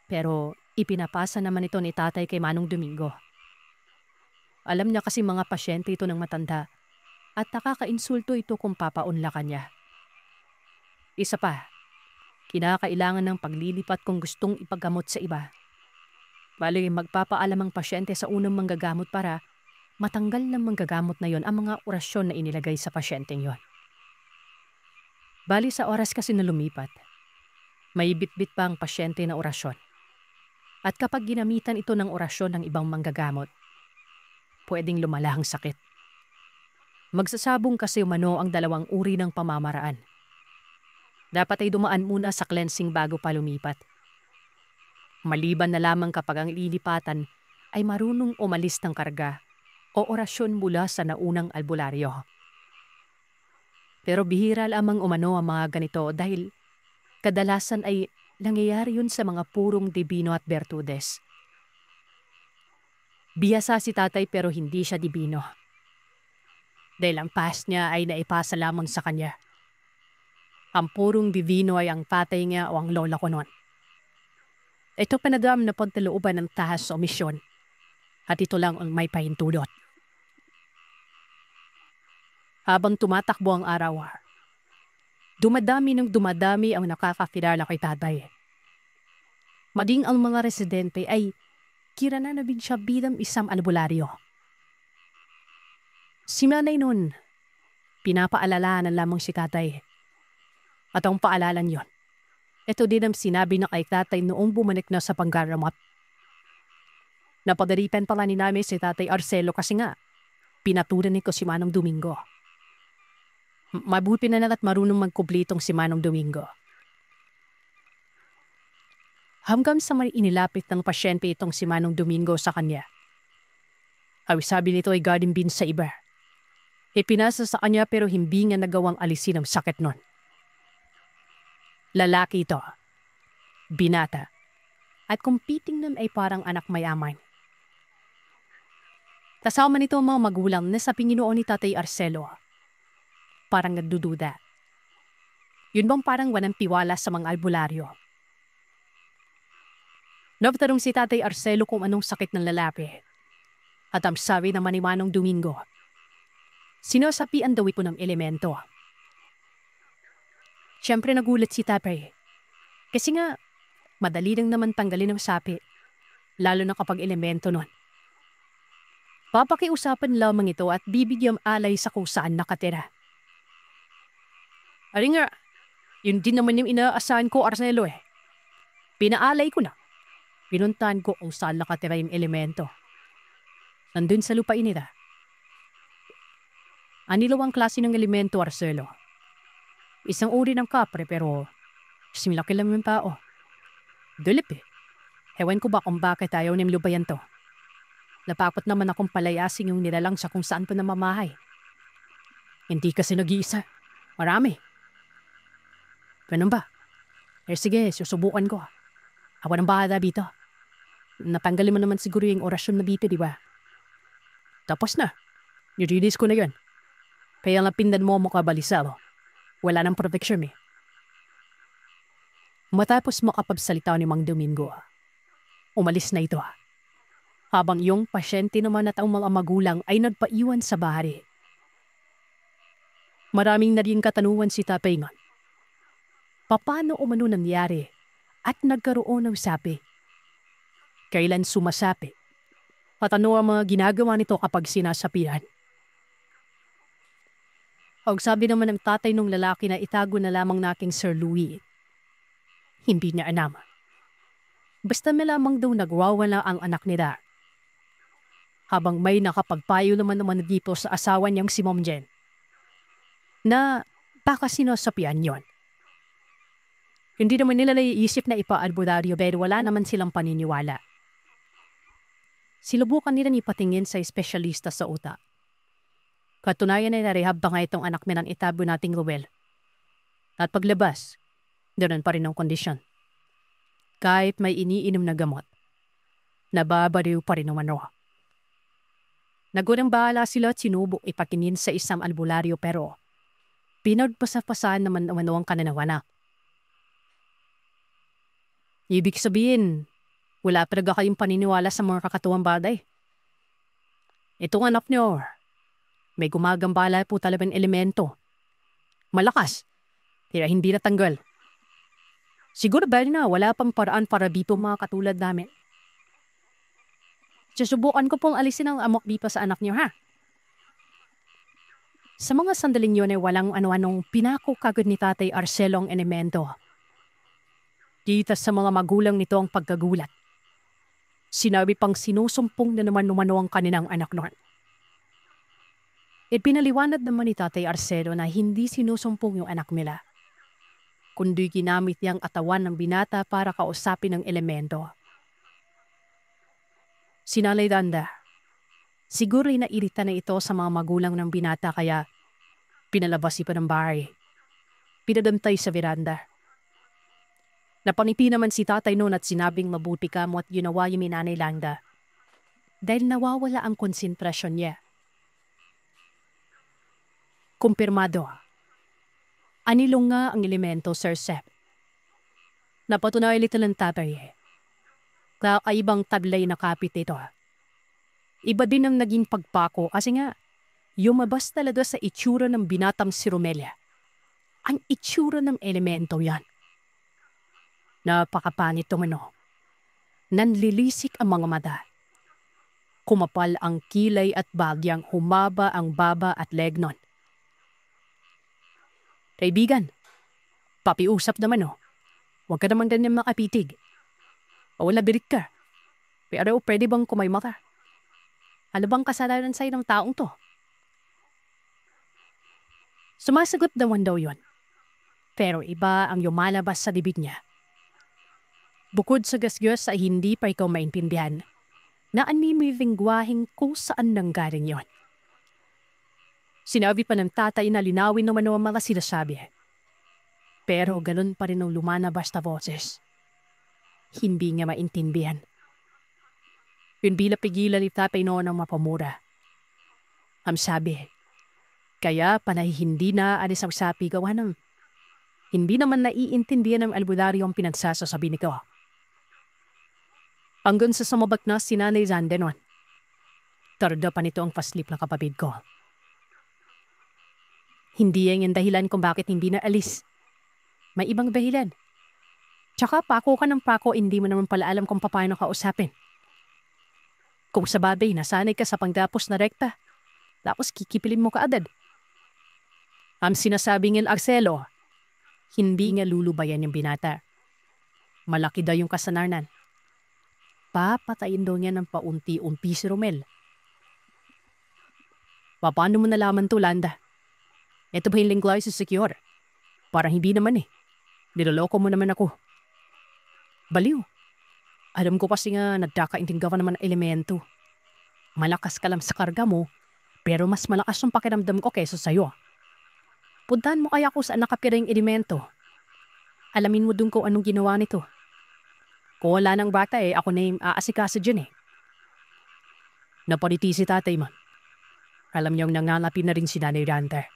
Pero ipinapasa naman ito ni Tatay kay Manong Domingo. Alam niya kasi mga pasyente ito ng matanda at nakakainsulto ito kung papaunlakan niya. Isa pa, kinakailangan ng paglilipat kung gustong ipaggamot sa iba. Bali, magpapaalam ang pasyente sa unang manggagamot para matanggal ng manggagamot na yon ang mga orasyon na inilagay sa pasyenteng yon. Bali sa oras kasi na lumipat, may bitbit pa ang pasyente na orasyon. At kapag ginamitan ito ng orasyon ng ibang manggagamot, pwedeng lumala ang sakit. Magsasabong kasi umano ang dalawang uri ng pamamaraan. Dapat ay dumaan muna sa cleansing bago pa lumipat. Maliban na lamang kapag ang lilipatan ay marunong umalis ng karga o orasyon mula sa naunang albularyo. Pero bihira lamang umano ang mga ganito dahil kadalasan ay nangyayari yun sa mga purong dibino at bertudes. Biyasa si Tatay pero hindi siya dibino. Dahil ang past niya ay naipasa lamang sa kanya. Ang purong divino ay ang tatay niya o ang lola ko noon. Ito panadam na pagtalooban ng tahas sa omisyon at ito lang ang may pahintulot. Habang tumatakbo ang araw, dumadami ang nakakakilala kay tatay. Maging ang mga residente ay kirananabig siya bilang isang albularyo. Si nanay nun, pinapaalalahanan lamang si tatay. At ang paalalan yon, ito din ang sinabi na kay tatay noong bumalik na sa panggaramot. Napadalipan pala ni namin si tatay Arcelo kasi nga, pinatulan ko si Manong Domingo. Mabuti na lang at marunong magkumplitong si Manong Domingo. Hanggang sa may inilapit ng pasyente itong si Manong Domingo sa kanya. Ay sabi nito ay garden bean sa iba. Ipinasa sa kanya pero hindi nga nagawang alisin ang sakit nun. Lalaki ito, binata, at kung titingnan ay parang anak mayaman. Kasama nito ang mga magulang na sa Panginoon ni Tatay Arcelo. Parang nagdududa. Yun bang parang walang tiwala sa mga albularyo? Nagtanong si Tatay Arcelo kung anong sakit ng lalaki. At ang sabi naman ni Manong Domingo, sinasapian daw ito ng elemento. Siyempre nagulat si Tatay. Kasi nga, madali lang naman tanggalin ang sapi, lalo na kapag elemento nun. Papakiusapan lamang ito at bibigyang alay sa kung saan nakatira. Ari nga, yun din naman yung inaasahan ko, Arcelo eh. Pinaalay ko na. Pinuntahan ko kung saan nakatira yung elemento. Nandun sa lupain nila. Anilaw ang klase ng elemento, Arcelo. Isang uri ng kapre pero similaki lang yung tao. Dulip eh. Ewan ko ba kung bakit ayaw niyang lubayan to. Napakot naman akong palayasin yung nilalang sa kung saan to namamahay. Hindi kasi nag-iisa. Marami. Ganun ba? Eh sige, susubukan ko. Ako nang bahala dito. Natanggalin mo naman siguro yung orasyon na dito, di ba? Tapos na. Nirelease ko na yun. Kaya napindan mo makabalisa mo. Wala nang protection eh. Matapos makapagsalita ni Mang Domingo, umalis na ito. Habang yung pasyente naman at ang mga magulang ay nagpaiwan sa bahay. Maraming naging katanungan si Tatay ngon. Paano umano nangyari at nagkaroon ng sapi? Kailan sumasapi? At ano ang mga ginagawa nito kapag sinasapihan? Ang sabi naman ng tatay ng lalaki na itago na lamang nating Sir Louis. Hindi niya alam. Basta may lamang daw nagwawala ang anak nila. Habang may nakapagpayo naman dito sa asawa niyang si Mom Jen. Na baka sinasapian yon. Hindi naman nila naiisip na ipa-albularyo pero wala naman silang paniniwala. Silubukan nila ipatingin sa espesyalista sa utak. Katunayan ay narehab pa nga itong anak ng itabo nating Ruel. At paglabas, ganoon pa rin ang kondisyon. Kahit may iniinom na gamot, nababaliw pa rin naman raw. Nagurang bahala sila at sinubok ipakinin sa isang albularyo pero pinagpasapasaan naman ang kananawana. Ibig sabihin, wala talaga kayong paniniwala sa mga kakatuwang bagay. Itong anak niyo, may gumagambala po talagang elemento. Malakas, kaya hindi natanggal. Siguro ba na wala pang paraan para dito mga katulad namin. Susubukan ko pong alisin ang amok dito sa anak niyo, ha? Sa mga sandaling yun ay walang ano-anong pinako kagad ni Tatay Arcelo ang elemento. Kita sa mga magulang nito ang pagkagulat. Sinabi pang sinusumpong na naman umano ang kanilang anak noon. Ipinaliwanag naman ni Tatay Arcelo na hindi sinusumpong yung anak nila, kundi ginamit niyang atawan ng binata para kausapin ng elemento. Sinalay Danda, siguro ay nairita na ito sa mga magulang ng binata kaya pinalabas pa ng bahay. Pinadantay sa veranda. Napanipi naman si tatay noon at sinabing mabuti ka mo at ginawa yung Nanay Landa dahil nawawala ang konsentrasyon niya. Kumpirmado. Anilong nga ang elemento, Sir Sep. Napatunayan ito ng tatay. Kakaibang taglay na kapit ito. Iba din ang naging pagpako kasi nga, lumabas talaga sa itsura ng binatang si Romelia. Ang itsura ng elemento yan. Napakapanit tumano. Nanlilisik ang mga mata. Kumapal ang kilay at bagyang humaba ang baba at legnon. Kaibigan, papiusap naman oh. Huwag ka naman ganyan makapitig. O wala birik ka. Pero pwede bang kumayma ka? Ano bang kasalanan sa'yo ng taong to? Sumasagot naman daw yon. Pero iba ang lumalabas sa bibig niya. Bukod sa gasgas ay hindi pa ikaw maintindihan na anime lingwaheng kung saan nanggaling yon. Sinabi pa ng tatay na linawin naman ang mga sinasabi. Pero ganun pa rin ang lumalabas na boses. Hindi niya maintindihan. Yun bila pigilan ni tatay noon ang mapamura. Ang sabi, kaya panay hindi na alis ang sapi gawa ng hindi naman naiintindihan ng albularyo ang pinagsasasabi ni ko. Hanggang sa sumabak na si Nanay Zande noon. Tarda pa nito ang paslip na kapatid ko. Hindi yan yung dahilan kung bakit hindi na alis. May ibang dahilan. Tsaka pako ka ng pako, hindi mo naman pala alam kung paano kausapin. Kung sa babay, nasanay ka sa pangdapos na rekta. Tapos kikipilin mo kaagad. Ang sinasabi ng Arcelo, hindi nga lulubayan yung binata. Malaki daw yung kasananan. Papatayin daw niya ng paunti-unti si Romel. Paano mo nalaman to, Landa? Ito ba yung lingway sa secure? Parang hindi naman eh. Niloloko mo naman ako. Baliw. Alam ko kasi nga nagkakaintindihan ka naman ng elemento. Malakas ka lang sa karga mo, pero mas malakas yung pakiramdam ko kaysa sa'yo. Puntahan mo kaya ako saan nakapira yung elemento. Alamin mo dun kung anong ginawa nito. Kung wala ng bata ako na yung aasikaso dyan eh. Napariti si tatay man. Alam niyang nangangapi na rin si Nanay Ranta.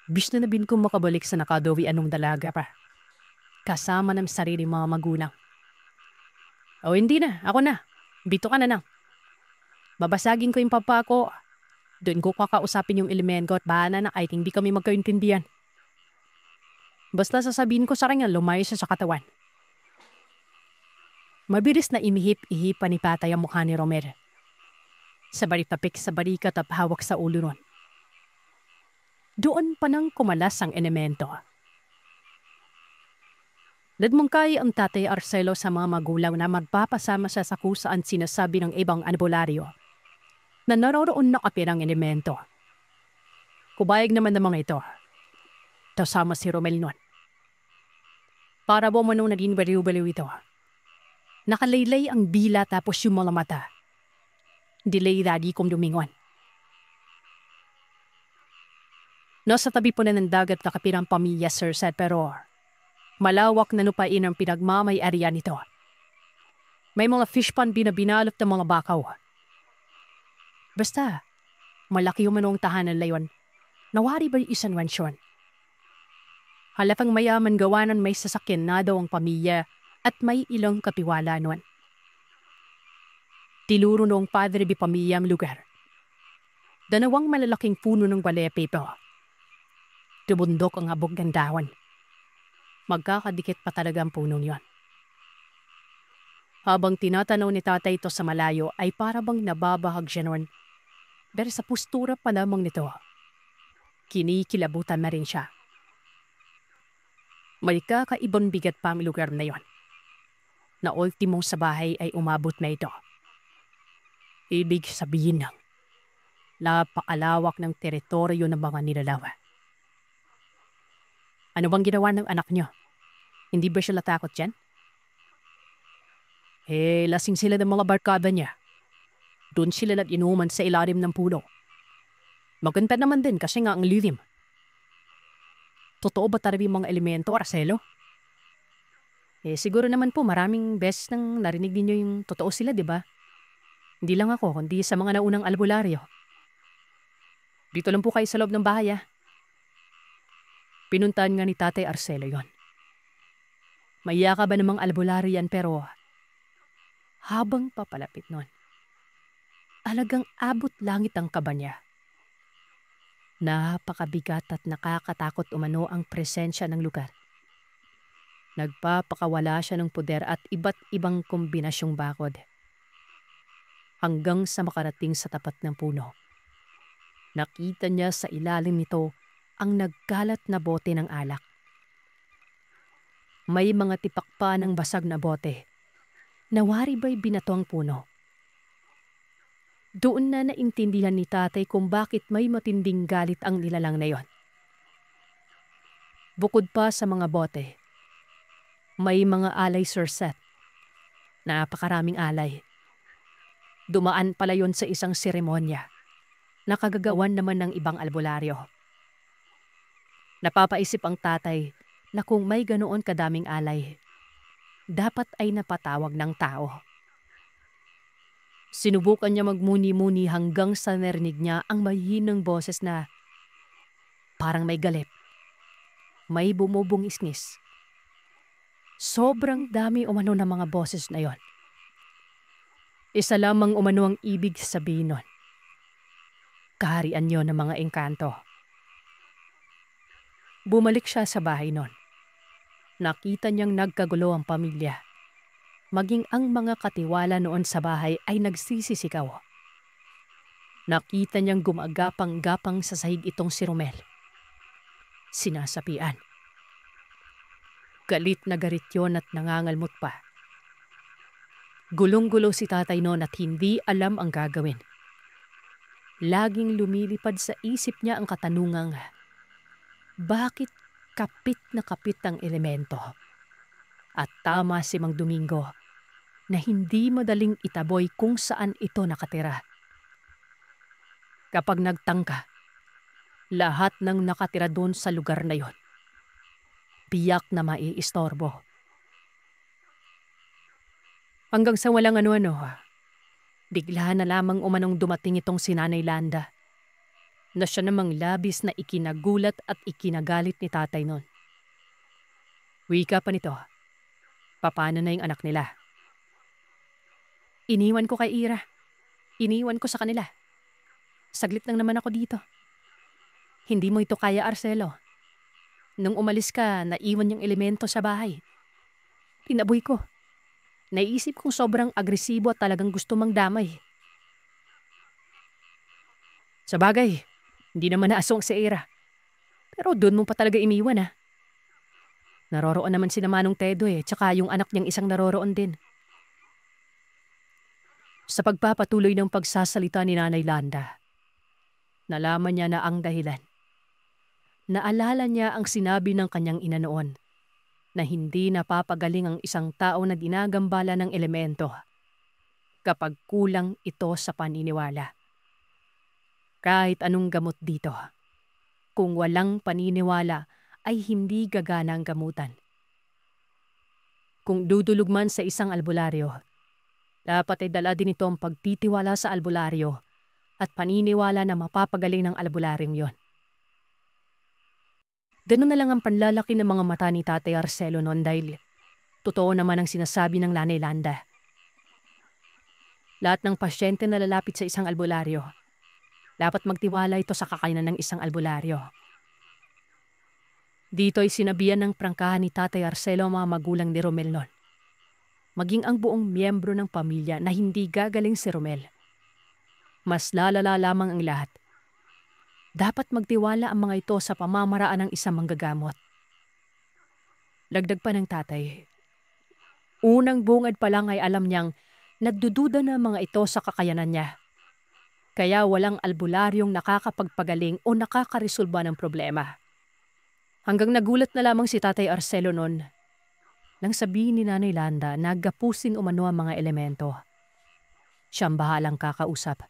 Bis na nabin kong makabalik sa nakadowi anong dalaga pa. Kasama ng sarili mga magulang. O hindi na, ako na. Bito ka na lang. Babasagin ko yung papa ko. Doon ko kakausapin yung elemento at bahala na kahit hindi kami magkaintindihan. Basta sasabihin ko sa kanya lumayo siya sa katawan. Mabilis na imihip-ihipan ni Patay ang mukha ni Romer. Sabay tapik sa balikat at hawak sa ulo nun. Doon pa nang kumalas ang elemento. Ladmangkay ang tatay Arcelo sa mga magulang na magpapasama siya sa kusaan sinasabi ng ibang albularyo na naroroon na kapirang elemento. Kubayag naman ng mga ito. Kasama si Romel nun. Para mo manong naging baliw-baliw ito. Nakalaylay ang dila tapos yung mga mata. Delay lagi kong lumingon. Nasa tabi po na ng dagat na kapirang pamilya, Sir Seth, pero malawak na lupain ang pinagmamay-arian nito. May mga fish pond binabinalot ng mga bakaw. Basta, malaki yung manong tahanan layon. Nawari ba yung isang mansyon? Halapang mayaman gawanan may sasakyan na daw ang pamilya at may ilang kapiwala nun. Tiluro noong padre di pamilya ang lugar. Dalawang malalaking puno ng balepe ito. Tubundok ang abog ng dahon. Magkakadikit pa talaga ang punong yon. Habang tinatanaw ni tatay ito sa malayo ay parabang nababahag siya noon. Pero sa postura pa lamang nito, kinikilabutan na rin siya. May kakaibang bigat pa ang lugar na yon. Na ultimo sa bahay ay umabot na ito. Ibig sabihin ng napakalawak ng teritoryo ng mga nilalawa. Ano bang ginawa ng anak niyo? Hindi ba siya natakot dyan? Lasing sila ng mga barkada niya. Doon sila nag-inuman sa ilalim ng puno. Maganda naman din kasi nga ang lilim. Totoo ba talaga yung mga elemento, Arcelo? Siguro naman po maraming beses nang narinig ninyo yung totoo sila, di ba? Hindi lang ako, kundi sa mga naunang albularyo. Dito lang po kayo sa loob ng bahay, ah. Pinuntahan nga ni Tatay Arcelo yon. Maiya ka ba namang albularyo yan pero Habang papalapit nun, alagang abot langit ang kaba niya. Napakabigat at nakakatakot umano ang presensya ng lugar. Nagpapakawala siya ng puder at iba't ibang kombinasyong bakod. Hanggang sa makarating sa tapat ng puno. Nakita niya sa ilalim nito ang nagkalat na bote ng alak. May mga tipak pa ng basag na bote. Nawari ba'y binato ang puno? Doon na naintindihan ni tatay kung bakit may matinding galit ang nilalang na yon. Bukod pa sa mga bote, may mga alay surset. Napakaraming alay. Dumaan pala yon sa isang seremonya. Nakagagawan naman ng ibang albularyo. Napapaisip ang tatay na kung may ganoon kadaming alay, dapat ay napatawag ng tao. Sinubukan niya magmuni-muni hanggang sa narinig niya ang mahinang boses na parang may galip. May bumubungis-ngis. Sobrang dami umano ng mga boses na yon. Isa lamang umano ang ibig sabihin nun. Kaharian yon ng mga engkanto. Bumalik siya sa bahay nun. Nakita niyang nagkagulo ang pamilya. Maging ang mga katiwala noon sa bahay ay nagsisisigaw. Nakita niyang gumagapang-gapang sa sahig itong si Romel. Sinasapian. Galit na galit yon at nangangalmot pa. Gulong-gulo si tatay noon at hindi alam ang gagawin. Laging lumilipad sa isip niya ang katanungang, bakit kapit na kapit ang elemento? At tama si Mang Domingo na hindi madaling itaboy kung saan ito nakatira. Kapag nagtangka, lahat ng nakatira doon sa lugar na yon, biyak na maiistorbo. Hanggang sa walang ano-ano, bigla na lamang umanong dumating itong si Nanay Landa, na siya namang labis na ikinagulat at ikinagalit ni tatay noon. Wika pa nito, papaano na yung anak nila? Iniwan ko kay Ira. Iniwan ko sa kanila. Saglit lang naman ako dito. Hindi mo ito kaya, Arcelo. Nung umalis ka, naiwan yung elemento sa bahay. Tinaboy ko. Naisip kong sobrang agresibo at talagang gusto mang damay. Sa bagay, hindi naman naasong si Ira. Pero doon mo pa talaga iniwan Naroroon naman si Manong Tedo tsaka yung anak niyang isang naroroon din. Sa pagpapatuloy ng pagsasalita ni Nanay Landa, nalaman niya na ang dahilan. Naalala niya ang sinabi ng kanyang ina noon na hindi napapagaling ang isang tao na dinagambala ng elemento kapag kulang ito sa paniniwala. Kahit anong gamot dito, kung walang paniniwala ay hindi gagana ang gamutan. Kung dudulog man sa isang albularyo, dapat ay dala din ito ang pagtitiwala sa albularyo at paniniwala na mapapagaling ng albularyong yon. Ganun na lang ang panlalaki ng mga mata ni Tatay Arcelo noon dahil totoo naman ang sinasabi ng Nanay Landa. Lahat ng pasyente na lalapit sa isang albularyo, dapat magtiwala ito sa kakayanan ng isang albularyo. Dito ay sinabihan ng prangkahan ni Tatay Arcelo ang mga magulang ni Romel noon. Maging ang buong miyembro ng pamilya na hindi gagaling si Romel. Mas lalala lamang ang lahat. Dapat magtiwala ang mga ito sa pamamaraan ng isang manggagamot. Dagdag pa ng tatay. Unang bungad pa lang ay alam niyang nagdududa na mga ito sa kakayanan niya. Kaya walang albularyong nakakapagpagaling o nakakaresolba ng problema. Hanggang nagulat na lamang si Tatay Arcelo noon nang sabihin ni Nanay Landa na gapusin umano ang mga elemento. Siyang bahalang kakausap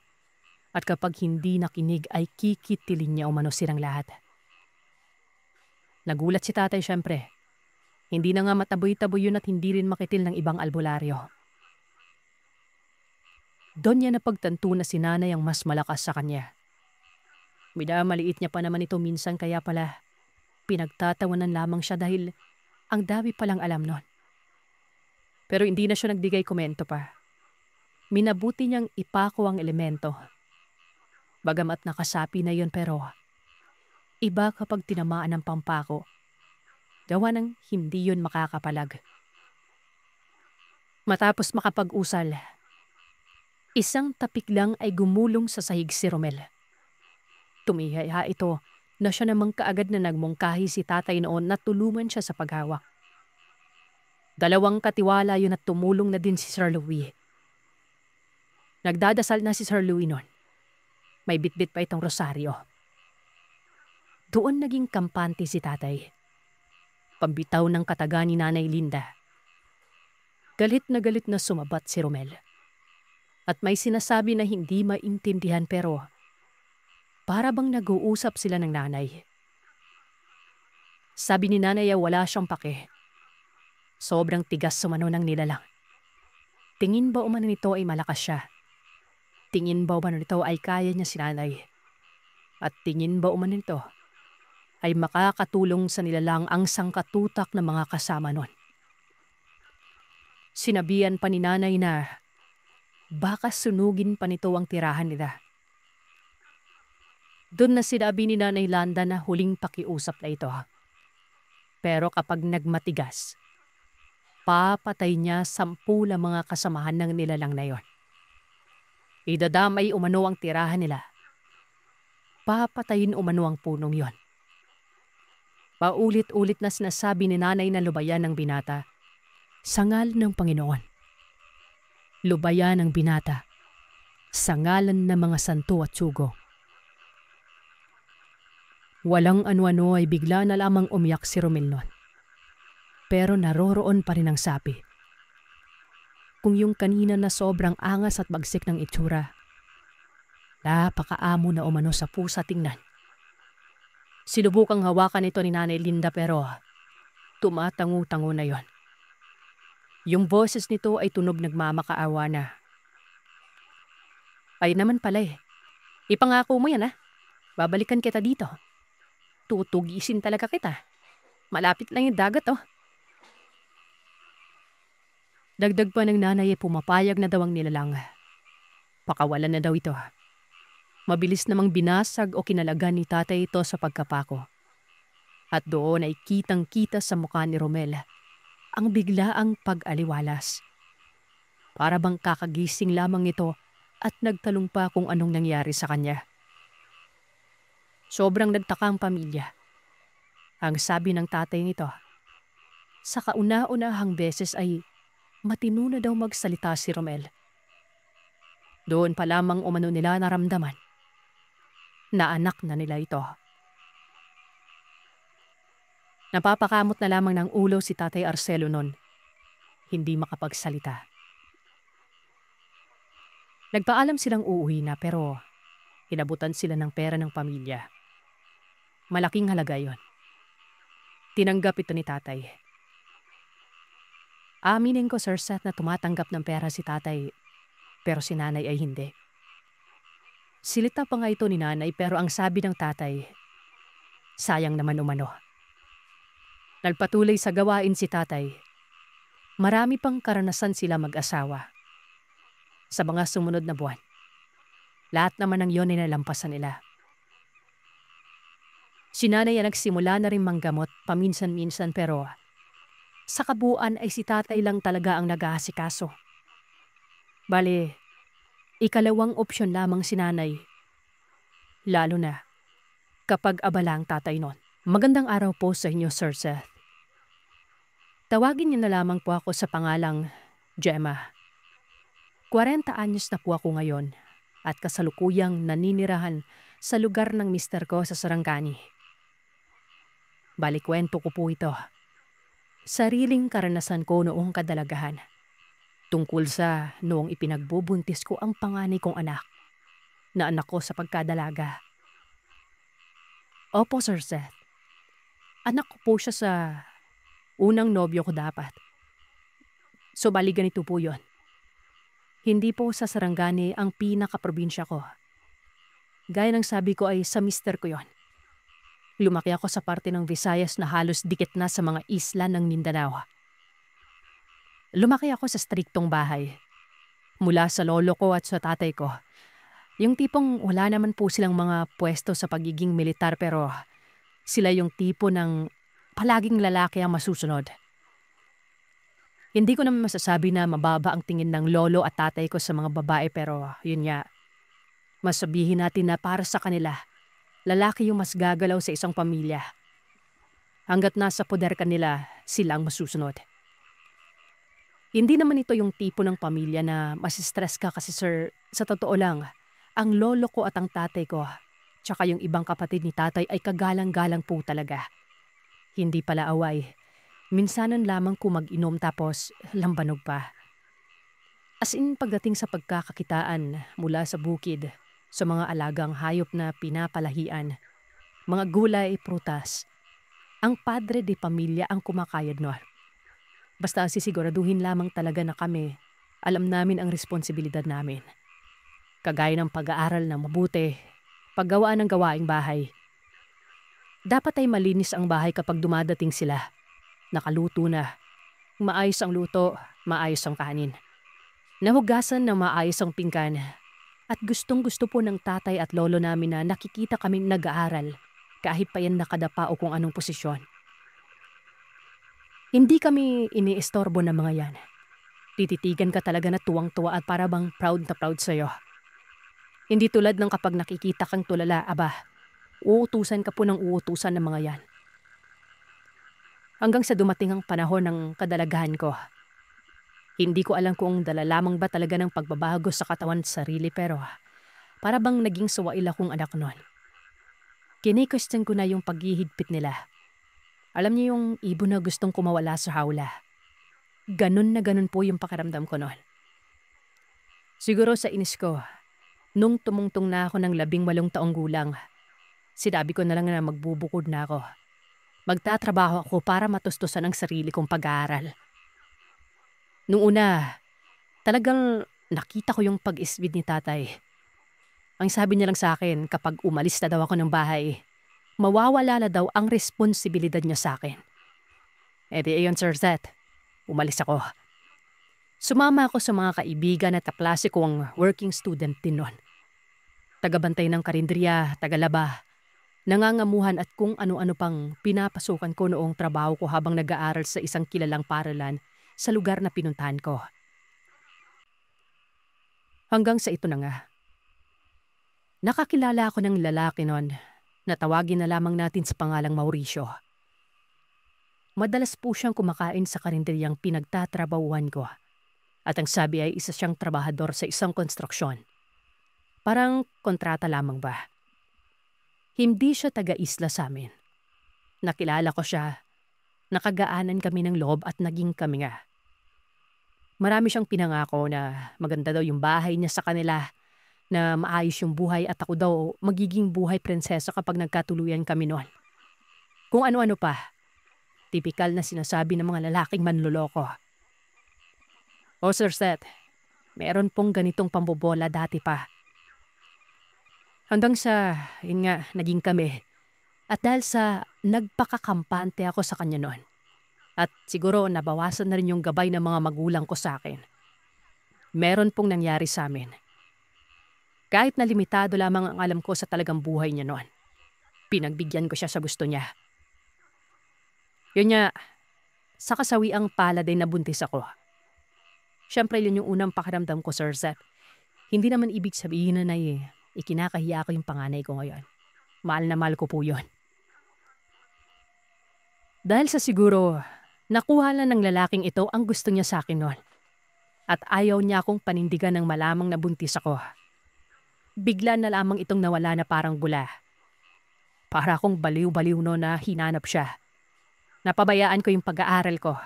at kapag hindi nakinig ay kikitilin niya umano silang lahat. Nagulat si tatay siyempre. Hindi na nga mataboy-taboy yun at hindi rin makitil ng ibang albularyo. Doon niya napagtanto na si nanay ang mas malakas sa kanya. Maliit niya pa naman ito minsan kaya pala pinagtatawanan lamang siya dahil ang dami palang alam nun. Pero hindi na siya nagbigay komento pa. Minabuti niyang ipako ang elemento. Bagamat nakasapi na yon pero iba kapag tinamaan ng pampako. Gawa ng hindi yun makakapalag. Matapos makapag-usal, isang tapik lang ay gumulong sa sahig si Romel. Tumihaya ito na siya namang kaagad na nagmungkahi si tatay noon na tulungan siya sa paghawak. Dalawang katiwala yun at tumulong na din si Sir Louis. Nagdadasal na si Sir Louis noon. May bitbit pa itong rosaryo. Doon naging kampante si tatay. Pambitaw ng kataga ni Nanay Linda. Galit na sumabat si Romel. At may sinasabi na hindi maintindihan pero para bang nag-uusap sila ng nanay. Sabi ni nanay ay wala siyang pake. Sobrang tigas sumano ng nilalang. Tingin ba umano nito ay malakas siya? Tingin ba umano nito ay kaya niya si nanay? At tingin ba umano nito ay makakatulong sa nilalang ang sangkatutak ng mga kasama nun? Sinabihan pa ni nanay na baka sunugin pa nito ang tirahan nila. Doon na sinabi ni Nanay Landa na huling pakiusap na ito. Pero kapag nagmatigas, papatay niya 10 mga kasamahan ng nilalang na yon. Idadamay umano ang tirahan nila. Papatayin umano ang punong yon. Paulit-ulit na sinasabi ni nanay na lubayan ng binata sa ngalan ng Panginoon. Lubayan ng binata sa ngalan ng mga santo at sugo. Walang ano-ano ay bigla na lamang umiyak si Romel noon. Pero naroroon pa rin ang sapi. Kung yung kanina na sobrang angas at bagsik ng itsura, napakaamo na umano sa pusa tingnan. Sinubukang hawakan ito ni Nanay Linda pero tumatango-tango na yon. Yung boses nito ay tunog nagmamakaawa na. Ay naman pala Ipangako mo yan Babalikan kita dito. Tutugisin talaga kita. Malapit lang yung dagat Dagdag pa ng nanay ay pumapayag na daw ang nilalang. Pakawalan na daw ito. Mabilis namang binasag o kinalagan ni tatay ito sa pagkapako. At doon ay kitang-kita sa mukha ni Romel ang biglaang pag-aliwalas. Para bang kakagising lamang ito at nagtalong pa kung anong nangyari sa kanya. Sobrang nagtaka ang pamilya. Ang sabi ng tatay nito, sa kauna-unahang beses ay matino na daw magsalita si Romel. Doon pa lamang umano nila naramdaman na anak na nila ito. Napapakamot na lamang ng ulo si Tatay Arcelo noon. Hindi makapagsalita. Nagpaalam silang uuwi na pero inabutan sila ng pera ng pamilya. Malaking halaga yon. Tinanggap ito ni tatay. Aminin ko, Sir Seth, na tumatanggap ng pera si tatay pero si nanay ay hindi. Silita pa nga ito ni nanay pero ang sabi ng tatay, sayang naman umano. Nagpatuloy sa gawain si tatay. Marami pang karanasan sila mag-asawa. Sa mga sumunod na buwan, lahat naman ng yon ay nalampasan nila. Si nanay ay nagsimula na rin manggamot paminsan-minsan pero sa kabuuan ay si tatay lang talaga ang nag-aasikaso. Bale, ikalawang opsyon lamang si nanay. Lalo na kapag abala ang tatay nun. Magandang araw po sa inyo, Sir Seth. Tawagin niyo na lamang po ako sa pangalang Gemma. 40 anyos na po ako ngayon at kasalukuyang naninirahan sa lugar ng mister ko sa Sarangani. Balikwento ko po ito. Sariling karanasan ko noong kadalagahan. Tungkol sa noong ipinagbubuntis ko ang panganay kong anak, na anak ko sa pagkadalaga. Opo, Sir Seth. Anak ko po siya sa unang nobyo ko dapat. So bali ganito po yun. Hindi po sa Sarangani ang pinaka-probinsya ko. Gaya ng sabi ko ay sa mister ko yon. Lumaki ako sa parte ng Visayas na halos dikit na sa mga isla ng Mindanao. Lumaki ako sa striktong bahay. mula sa lolo ko at sa tatay ko. Yung tipong wala naman po silang mga pwesto sa pagiging militar pero sila yung tipo ng palaging lalaki ang masusunod. Hindi ko naman masasabi na mababa ang tingin ng lolo at tatay ko sa mga babae pero yun nga, masabihin natin na para sa kanila, lalaki yung mas gagalaw sa isang pamilya. Hanggat nasa poder kanila, sila ang masusunod. Hindi naman ito yung tipo ng pamilya na masistress ka kasi sir, sa totoo lang, ang lolo ko at ang tatay ko, tsaka yung ibang kapatid ni tatay ay kagalang-galang po talaga. Hindi pala away. Minsanan lamang ko mag-inom tapos lambanog pa. As in pagdating sa pagkakakitaan mula sa bukid, sa mga alagang hayop na pinapalahian, mga gulay, prutas, ang padre de pamilya ang kumakayod nun. Basta sisiguraduhin lamang talaga na kami, alam namin ang responsibilidad namin. Kagaya ng pag-aaral na mabuti, paggawa ng gawaing bahay. Dapat ay malinis ang bahay kapag dumadating sila. Nakaluto na. Maayos ang luto, maayos ang kanin. Nahugasan na maayos ang pinggan. At gustong-gusto po ng tatay at lolo namin na nakikita kaming nag-aaral kahit pa yan nakadapa o kung anong posisyon. Hindi kami iniistorbo ng mga yan. Tititigan ka talaga na tuwang-tuwa at para bang proud na proud sa'yo. Hindi tulad ng kapag nakikita kang tulala, aba, uutusan ka po ng uutusan ng mga yan. Hanggang sa dumating ang panahon ng kadalagahan ko. Hindi ko alam kung dala lamang ba talaga ng pagbabago sa katawan at sarili pero para bang naging suwail akong anak nun. Kini-question ko na yung paghihigpit nila. Alam niyo yung ibon na gustong kumawala sa hawla. Ganun na ganun po yung pakiramdam ko nun. Siguro sa inis ko, nung tumungtong na ako ng 18 taong gulang, sinabi ko na lang na magbubukod na ako. Magtatrabaho ako para matustusan ang sarili kong pag-aaral. Nung una, talagang nakita ko yung pag-isbid ni tatay. Ang sabi niya lang sa akin kapag umalis na daw ako ng bahay, mawawala na daw ang responsibilidad niya sa akin. E di ayon Sir Zet, umalis ako. Sumama ako sa mga kaibigan at kaklase kong working student din nun. Tagabantay ng karinderiya, tagalaba, nangangamuhan at kung ano-ano pang pinapasukan ko noong trabaho ko habang nag-aaral sa isang kilalang paaralan sa lugar na pinuntahan ko. Hanggang sa ito na nga. Nakakilala ako ng lalaki nun na tawagin na lamang natin sa pangalang Mauricio. Madalas po siyang kumakain sa karinderyang pinagtatrabahuhan ko. At ang sabi ay isa siyang trabahador sa isang konstruksyon. Parang kontrata lamang ba? Hindi siya taga-isla sa amin. Nakilala ko siya. Nakagaanan kami ng loob at naging kami nga. Marami siyang pinangako na maganda daw yung bahay niya sa kanila, na maayos yung buhay at ako daw magiging buhay prinsesa kapag nagkatuluyan kami noon. Kung ano-ano pa. Tipikal na sinasabi ng mga lalaking manloloko. O Sir Seth, meron pong ganitong pambobola dati pa. Hanggang sa, yun nga, naging kami. At dahil sa nagpakakampante ako sa kanya noon. At siguro nabawasan na rin yung gabay ng mga magulang ko sa akin. Meron pong nangyari sa amin. Kahit na limitado lamang ang alam ko sa talagang buhay niya noon. Pinagbigyan ko siya sa gusto niya. Yun nga, sa kasawiang palad ay nabuntis ako. Siyempre yun yung unang pakiramdam ko, Sir Zep. Hindi naman ibig sabihin na ikinakahiya ko yung panganay ko ngayon. Mahal na mahal ko po yun. Dahil sa siguro, nakuha lang ng lalaking ito ang gusto niya sa akin noon. At ayaw niya akong panindigan ng malamang nabuntis ako. Bigla na lamang itong nawala na parang bula. Para akong baliw-baliw no na hinanap siya. Napabayaan ko yung pag-aaral ko.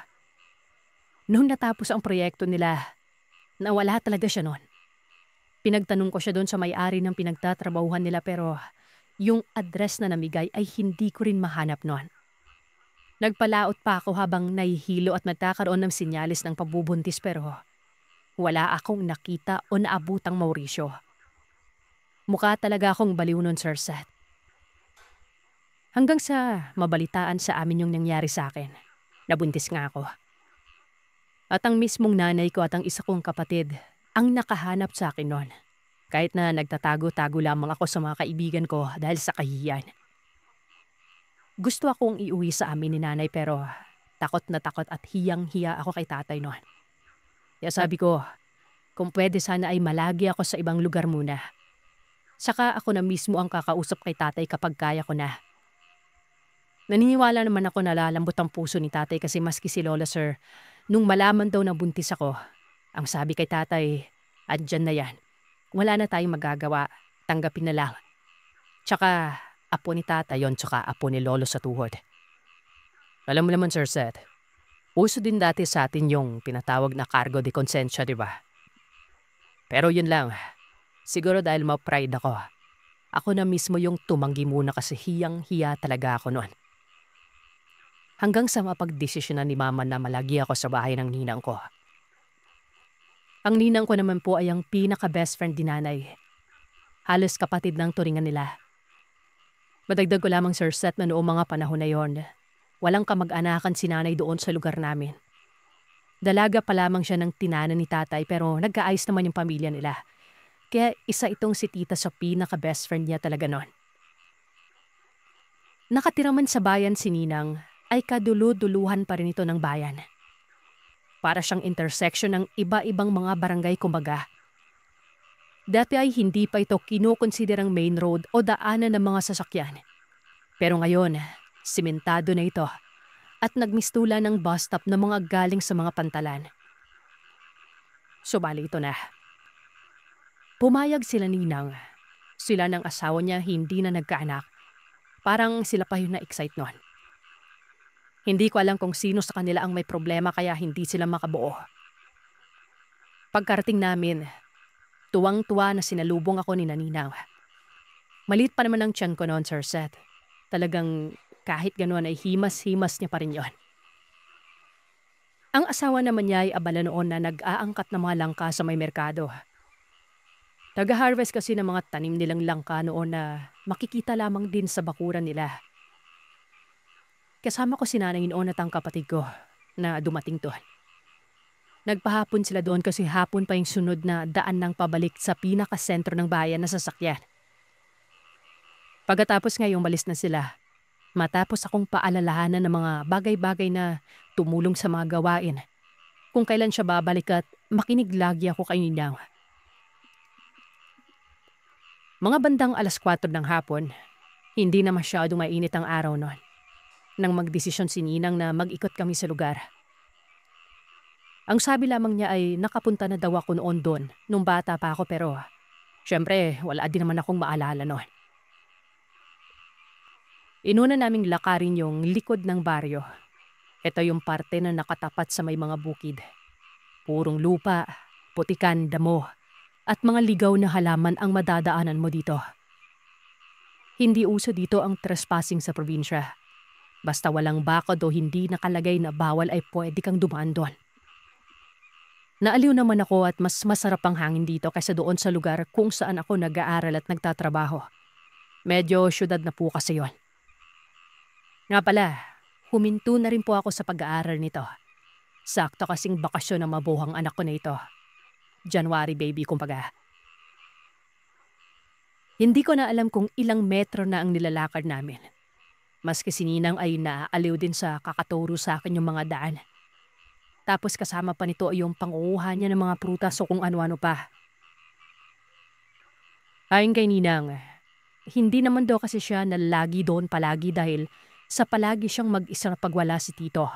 Noong natapos ang proyekto nila, nawala talaga siya noon. Pinagtanong ko siya doon sa may-ari ng pinagtatrabahuhan nila pero yung address na namigay ay hindi ko rin mahanap noon. Nagpalaot pa ako habang nahihilo at nagkakaroon ng sinyalis ng pabubuntis pero wala akong nakita o naabutang Mauricio. Mukha talaga akong baliw nun, Sir Seth. Hanggang sa mabalitaan sa amin yung nangyari sa akin. Nabuntis nga ako. At ang mismong nanay ko at ang isa kong kapatid, ang nakahanap sa akin noon. Kahit na nagtatago-tago lamang ako sa mga kaibigan ko dahil sa kahihiyan. Gusto akong iuwi sa amin ni nanay pero takot na takot at hiyang-hiya ako kay tatay noon. Kaya sabi ko, kung pwede sana ay malagi ako sa ibang lugar muna. Saka ako na mismo ang kakausap kay tatay kapag kaya ko na. Naniniwala naman ako na lalambot ang puso ni tatay kasi maski si Lola Sir, nung malaman daw na buntis ako, ang sabi kay tatay, andyan na yan. Wala na tayong magagawa, tanggapin na lang. Tsaka apo ni tatay yon tsaka apo ni Lolo sa tuhod. Alam mo naman Sir Seth, uso din dati sa atin yung pinatawag na cargo de consensya, di ba? Pero yun lang, siguro dahil ma-pride ako. Ako na mismo yung tumanggi muna kasi hiyang-hiya talaga ako noon. Hanggang sa mapagdesisyonan ni Mama na malagi ako sa bahay ng ninang ko. Ang ninang ko naman po ay ang pinaka-best friend ni nanay. Halos kapatid ng turingan nila. Madagdag ko lamang Sir Seth na noong mga panahon na yon, walang kamag-anakan si nanay doon sa lugar namin. Dalaga pa lamang siya ng tinana ni tatay pero nagkaayos naman yung pamilya nila. Kaya isa itong si tita sa pinaka-best friend niya talaga noon. Nakatira man sa bayan si Ninang ay kadulu-duluhan pa rin ito ng bayan. Para siyang intersection ng iba-ibang mga barangay kumbaga. Dati ay hindi pa ito kinukonsiderang main road o daanan ng mga sasakyan. Pero ngayon, simentado na ito at nagmistula ng bus stop na mga galing sa mga pantalan. Subali ito na. Pumayag sila Ninang. Sila ng asawa niya hindi na nagkaanak. Parang sila pa yung na-excite noon. Hindi ko alam kung sino sa kanila ang may problema kaya hindi sila makabuo. Pagkarating namin, tuwang-tuwa na sinalubong ako ni Ninang. Maliit pa naman ang tiyan ko noon, Sir Seth. Talagang kahit ganoon ay himas-himas niya pa rin yon. Ang asawa naman niya ay abala noon na nag-aangkat ng mga langka sa may merkado. Taga-harvest kasi ng mga tanim nilang langka noon na makikita lamang din sa bakuran nila. Kasama ko si nanay noon at ang kapatid ko na dumating doon. Nagpahapon sila doon kasi hapon pa yung sunod na daan ng pabalik sa pinakasentro ng bayan na sasakyan. Pagkatapos ngayong malis na sila, matapos akong paalalahanan ng mga bagay-bagay na tumulong sa mga gawain, kung kailan siya babalik at makinig lagi ako kay Ninang. Mga bandang 4:00 ng hapon, hindi na masyadong mainit ang araw noon. Nang magdesisyon si Ninang na mag-ikot kami sa lugar. Ang sabi lamang niya ay nakapunta na daw ako noon doon nung bata pa ako pero syempre wala din naman akong maalala noon. Inuna naming lakarin yung likod ng baryo. Ito yung parte na nakatapat sa may mga bukid. Purong lupa, putikan, damo, at mga ligaw na halaman ang madadaanan mo dito. Hindi uso dito ang trespassing sa probinsya. Basta walang bakod o hindi nakalagay na bawal ay pwede kang dumaan doon. Naaliw naman ako at mas masarap ang hangin dito kaysa doon sa lugar kung saan ako nag-aaral at nagtatrabaho. Medyo syudad na po kasi yon. Nga pala, huminto na rin po ako sa pag-aaral nito. Sakto kasing bakasyon ng mabuhang anak ko na ito. January baby kumbaga. Hindi ko na alam kung ilang metro na ang nilalakad namin. Maski si Ninang ay naaaliw din sa kakaturo sa akin yung mga daan. Tapos kasama pa nito ay yung panguuha niya ng mga prutas o kung ano-ano pa. Ayon kay Ninang, hindi naman daw kasi siya na lagi doon palagi dahil sa palagi siyang mag-isa na pagwala si Tito.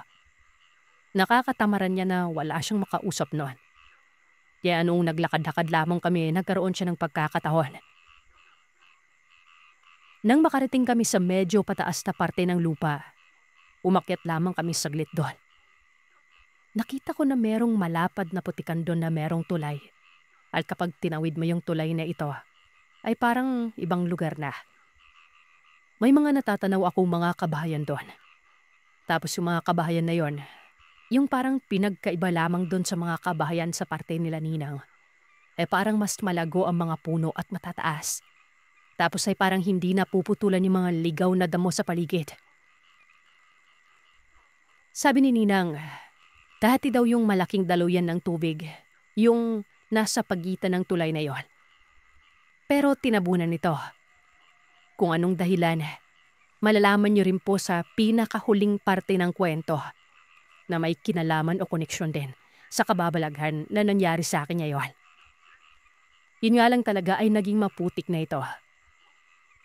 Nakakatamaran niya na wala siyang makausap noon. Kaya anong naglakad-lakad lamang kami, nagkaroon siya ng pagkakataon. Nang makarating kami sa medyo pataas na parte ng lupa, umakyat lamang kami saglit doon. Nakita ko na merong malapad na putikan doon na merong tulay. At kapag tinawid mo yung tulay na ito, ay parang ibang lugar na. May mga natatanaw akong mga kabahayan doon. Tapos yung mga kabahayan na yon, yung parang pinagkaiba lamang doon sa mga kabahayan sa parte nila Ninang, ay parang mas malago ang mga puno at matataas. Tapos ay parang hindi napuputulan yung mga ligaw na damo sa paligid. Sabi ni Ninang, dati daw yung malaking daluyan ng tubig, yung nasa pagitan ng tulay na yon. Pero tinabunan nito. Kung anong dahilan, malalaman niyo rin po sa pinakahuling parte ng kwento na may kinalaman o koneksyon din sa kababalaghan na nangyari sa akin ngayon. Yun nga lang talaga ay naging maputik na ito.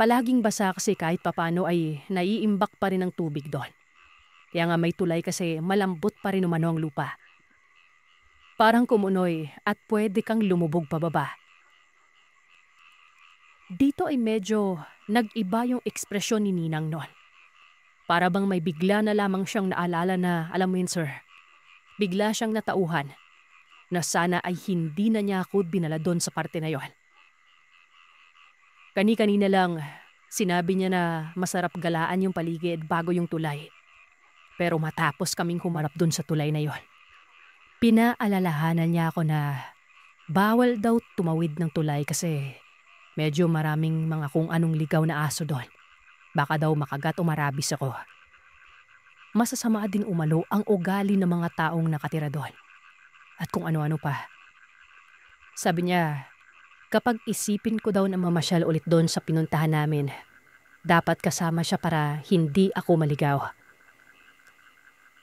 Palaging basa kasi kahit papano ay naiimbak pa rin ang tubig doon. Kaya nga may tulay kasi malambot pa rin umano ang lupa. Parang kumunoy at pwede kang lumubog pababa. Dito ay medyo nag-iba yung ekspresyon ni Ninang noon. Para bang may bigla na lamang siyang naalala na, alam mo yun sir, bigla siyang natauhan na sana ay hindi na niya ako binala doon sa parte na yon. Kani-kanina lang, sinabi niya na masarap galaan yung paligid bago yung tulay. Pero matapos kaming humarap doon sa tulay na yon, pinaalalahanan niya ako na bawal daw tumawid ng tulay kasi medyo maraming mga kung anong ligaw na aso doon. Baka daw makagat o marabis ako. Masasama din umano ang ugali ng mga taong nakatira doon. At kung ano-ano pa. Sabi niya, kapag isipin ko daw na mamasyal ulit doon sa pinuntahan namin, dapat kasama siya para hindi ako maligaw.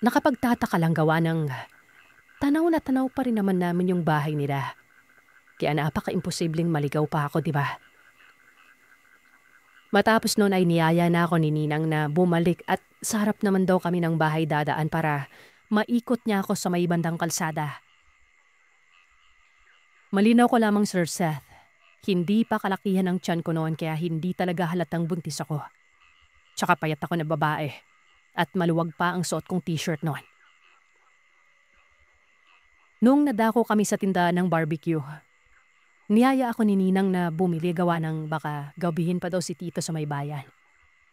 Nakapagtataka lang gawa ng tanaw na tanaw pa rin naman namin yung bahay nila. Kaya napaka-imposibleng maligaw pa ako, di ba? Matapos noon ay niyaya na ako ni Ninang na bumalik at sa harap naman daw kami ng bahay dadaan para maikot niya ako sa may bandang kalsada. Malinaw ko lamang Sir Seth, hindi pa kalakihan ang tiyan ko noon kaya hindi talaga halatang buntis ako. Tsaka payat ako na babae at maluwag pa ang suot kong t-shirt noon. Noong nadako kami sa tindahan ng barbecue, niyaya ako ni Ninang na bumili gawa ng baka gabihin pa daw si Tito sa may bayan.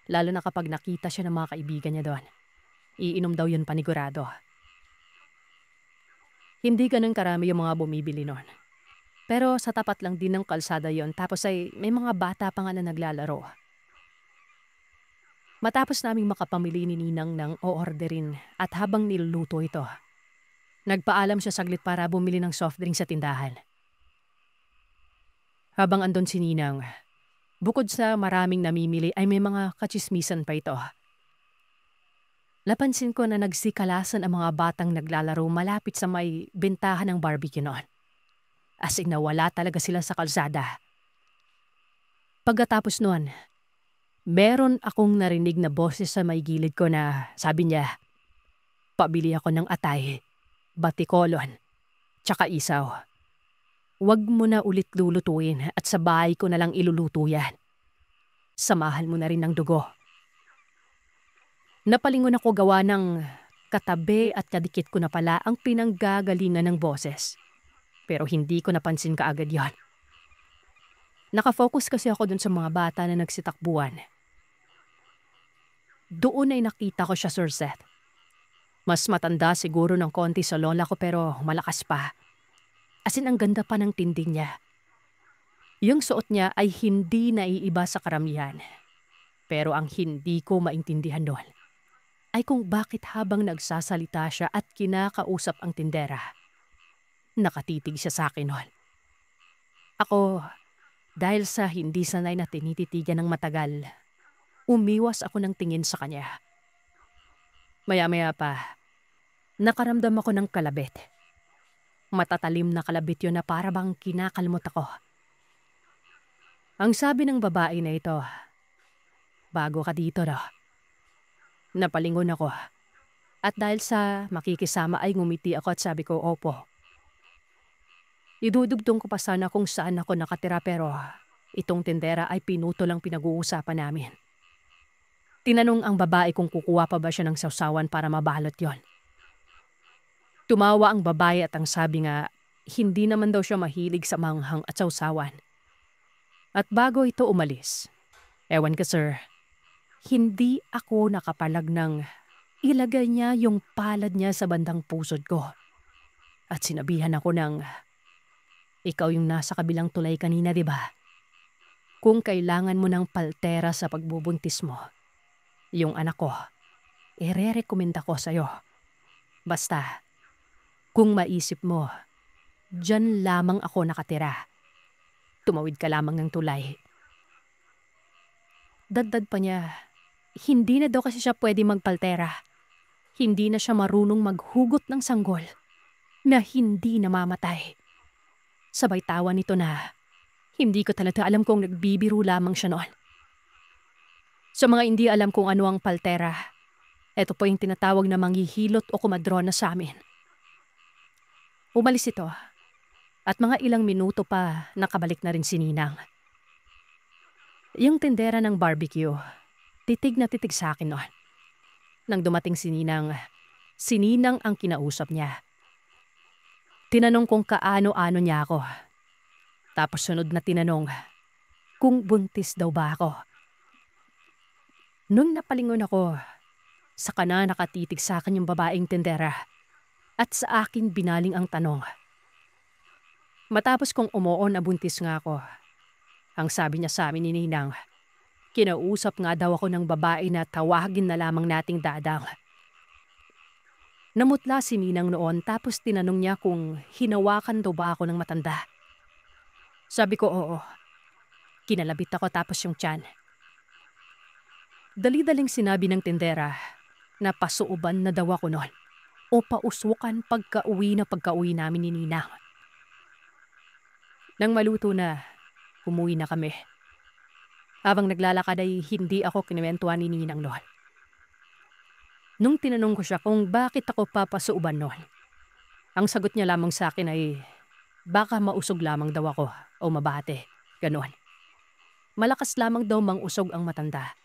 Lalo na kapag nakita siya ng mga kaibigan niya doon. Iinom daw yun panigurado. Hindi ganun karami yung mga bumibili noon. Pero sa tapat lang din ng kalsada yon tapos ay may mga bata pa nga na naglalaro. Matapos naming makapamili ni Ninang ng o-orderin at habang niluluto ito, nagpaalam siya saglit para bumili ng soft drink sa tindahan. Habang andon si Ninang, bukod sa maraming namimili ay may mga katsismisan pa ito. Napansin ko na nagsikalasan ang mga batang naglalaro malapit sa may bentahan ng barbecue noon. As in nawala talaga sila sa kalsada. Pagkatapos noon, meron akong narinig na boses sa may gilid ko na sabi niya, pabili ako ng atay, batikolon, tsaka isaw. Huwag mo na ulit lulutuin at sa bahay ko na lang iluluto yan. Samahan mo na rin ng dugo. Napalingon ako gawa ng katabi at kadikit ko na pala ang pinanggagalingan ng boses. Pero hindi ko napansin kaagad yon. Nakafocus kasi ako dun sa mga bata na nagsitakbuhan. Doon ay nakita ko siya, Sir Seth. Mas matanda siguro ng konti sa lola ko pero malakas pa. As in ang ganda pa ng tinding niya. Yung suot niya ay hindi naiiba sa karamihan. Pero ang hindi ko maintindihan doon ay kung bakit habang nagsasalita siya at kinakausap ang tindera, nakatitig siya sa akin noon. Ako, dahil sa hindi sanay na tinititigan ng matagal, umiwas ako ng tingin sa kanya. Maya-maya pa, nakaramdam ako ng kalabit. Matatalim na kalabit yun na para bang kinakalmot ako. Ang sabi ng babae na ito, bago ka dito no? Napalingon ako. At dahil sa makikisama ay ngumiti ako at sabi ko, opo. Idudugtong ko pa sana kung saan ako nakatira pero itong tindera ay pinuto lang pinag-uusapan namin. Tinanong ang babae kung kukuha pa ba siya ng sawsawan para mabalot yon. Tumawa ang babae at ang sabi nga, hindi naman daw siya mahilig sa manghang at sawsawan. At bago ito umalis, ewan ka sir, hindi ako nakapalag ng ilagay niya yung palad niya sa bandang pusod ko. At sinabihan ako ng, ikaw yung nasa kabilang tulay kanina, di ba? Kung kailangan mo ng paltera sa pagbubuntis mo, yung anak ko, ire-rekomenda ko sa'yo. Basta, kung maisip mo, Diyan lamang ako nakatira. Tumawid ka lamang ng tulay. Dagdag pa niya, hindi na daw kasi siya pwede magpaltera. Hindi na siya marunong maghugot ng sanggol na hindi namamatay. Sabay tawa nito na hindi ko talaga alam kung nagbibiro lamang siya noon. Sa mga hindi alam kung ano ang paltera, ito po yung tinatawag na manghihilot o kumadrona sa amin. Umalis ito at mga ilang minuto pa nakabalik na rin si Ninang. Yung tindera ng barbecue, titig na titig sa akin noon. Nang dumating si Ninang ang kinausap niya. Tinanong kung kaano-ano niya ako. Tapos sunod na tinanong kung buntis daw ba ako. Nung napalingon ako, saka na nakatitig sa akin yung babaeng tindera at sa akin binaling ang tanong. Matapos kong umuo na buntis nga ako, ang sabi niya sa amin ni Ninang, kinausap nga daw ako ng babae na tawagin na lamang nating Dadang. Namutla si Ninang noon tapos tinanong niya kung hinawakan daw ba ako ng matanda. Sabi ko oo. Kinalabit ako tapos yung tiyan. Dali-daling sinabi ng tindera na pasuuban na daw ako noon o pausukan pagka-uwi namin ni Ninang. Nang maluto na, umuwi na kami. Habang naglalakad ay hindi ako kinuwentuhan ni Ninang noon. Nung tinanong ko siya kung bakit ako papasuuban noon, ang sagot niya lamang sa akin ay baka mausog lamang daw ako o mabate, ganoon. Malakas lamang daw mang-usog ang matanda.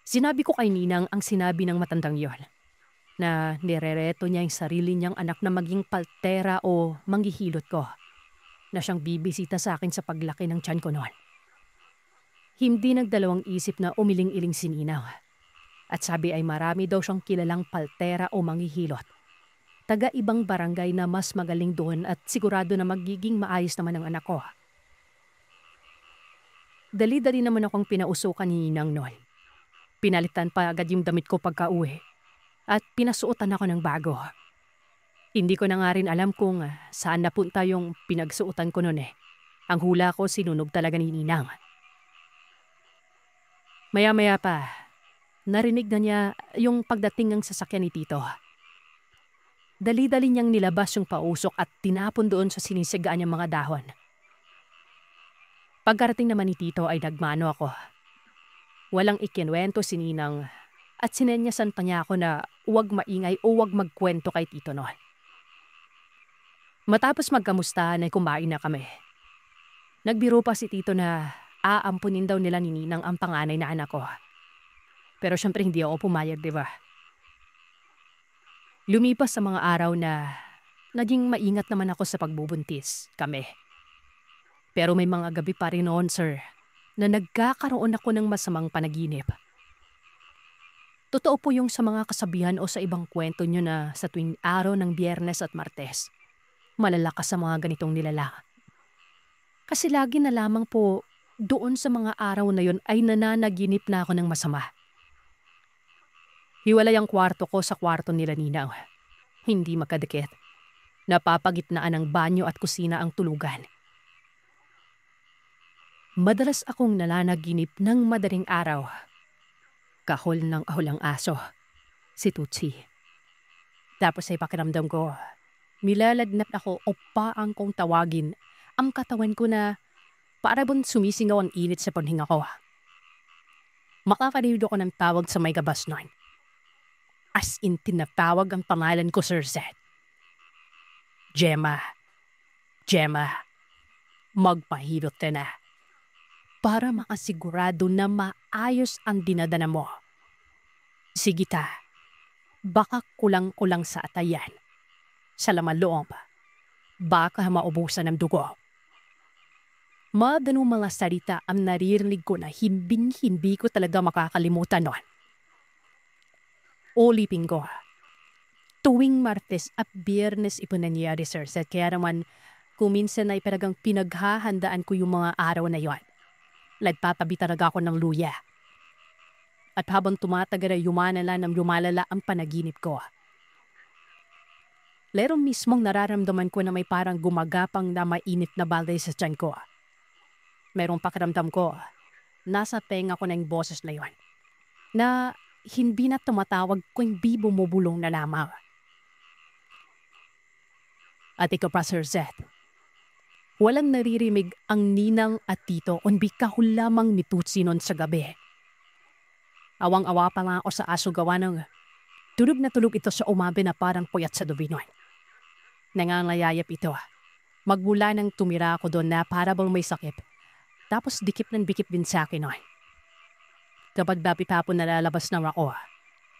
Sinabi ko kay Ninang ang sinabi ng matandang yon, na nirereto niya yung sarili niyang anak na maging paltera o manghihilot ko, na siyang bibisita sa akin sa paglaki ng tiyan ko noon. Hindi nagdalawang isip na umiling-iling si Ninang. At sabi ay marami daw siyang kilalang paltera o manghihilot. Taga ibang barangay na mas magaling doon at sigurado na magiging maayos naman ang anak ko. Dali-dali naman akong pinausukan ni Ninang noon. Pinalitan pa agad yung damit ko pagka-uwi at pinasuotan ako ng bago. Hindi ko na nga rin alam kung saan napunta yung pinagsuotan ko noon . Ang hula ko sinunog talaga ni Ninang. Maya-maya pa, narinig na niya yung pagdating ng sasakyan ni Tito. Dali-dali niyang nilabas yung pausok at tinapon doon sa sinisigaan niyang mga dahon. Pagkarating naman ni Tito ay nagmano ako. Walang ikinuwento si Ninang at sinenyasan pa niya ako na huwag maingay o huwag magkwento kay Tito noon. Matapos magkamustahan ay kumain na kami. Nagbiro pa si Tito na aampunin daw nila ni Ninang ang panganay na anak ko. Pero syempre hindi ako pumayag, di ba? Lumipas sa mga araw na naging maingat naman ako sa pagbubuntis, kami. Pero may mga gabi pa rin noon, sir, na nagkakaroon ako ng masamang panaginip. Totoo po yung sa mga kasabihan o sa ibang kwento nyo na sa tuwing araw ng Biyernes at Martes, malalakas sa mga ganitong nilala. Kasi lagi na lamang po doon sa mga araw na yon ay nananaginip na ako ng masama. Hiwalay ang kwarto ko sa kwarto nila Ninang. Hindi magkadikit. Napapagitnaan ng banyo at kusina ang tulugan. Madalas akong nananaginip ng madaling araw. Kahol ng ahol ang aso, si Tutsi. Tapos ay pakiramdam ko, milalagnat ako o paang kong tawagin ang katawan ko na para bang sumisingaw ang init sa panhinga ko. Makakarinig ako ng tawag sa may gabas noon. As in tinatawag ang pangalan ko, Sir Seth. Gemma, magpahilot ka na. Para makasigurado na maayos ang dinadana mo. Sige ta, baka kulang-kulang sa atayan. Sa laman loob, baka maubusan ng dugo. Madanong mga salita ang naririnig ko na himbing-himbi ko talaga makakalimutan noon. Ulipin ko. Tuwing Martes at Biyernes ito nangyari, Sir Seth. Kaya naman, kuminsan ay talagang pinaghahandaan ko yung mga araw na yon. Nagtatabi talaga ako ng luya. At habang tumatagal ay yumalala ang panaginip ko. Lero mismong nararamdaman ko na may parang gumagapang na mainit na balde sa tiyan ko. Merong pakiramdam ko, nasa tenga ko na yung boses na yun. Na hindi na tumatawag kundi bumubulong na lamang. At ikaw pa, Sir Zed, walang naririmig ang ninang at tito unbi kahul lamang ni Tutsi nun sa gabi. Awang-awa pa nga ako sa aso gawa ng tulog na tulog ito sa umabi na parang puyat sa dubinoy. Nanganlayayap ito. Magmula nang tumira ako doon na para bang may sakit. Tapos dikip ng bikip din sa akin oy. Kapag dapi pa po nalalabas na ako,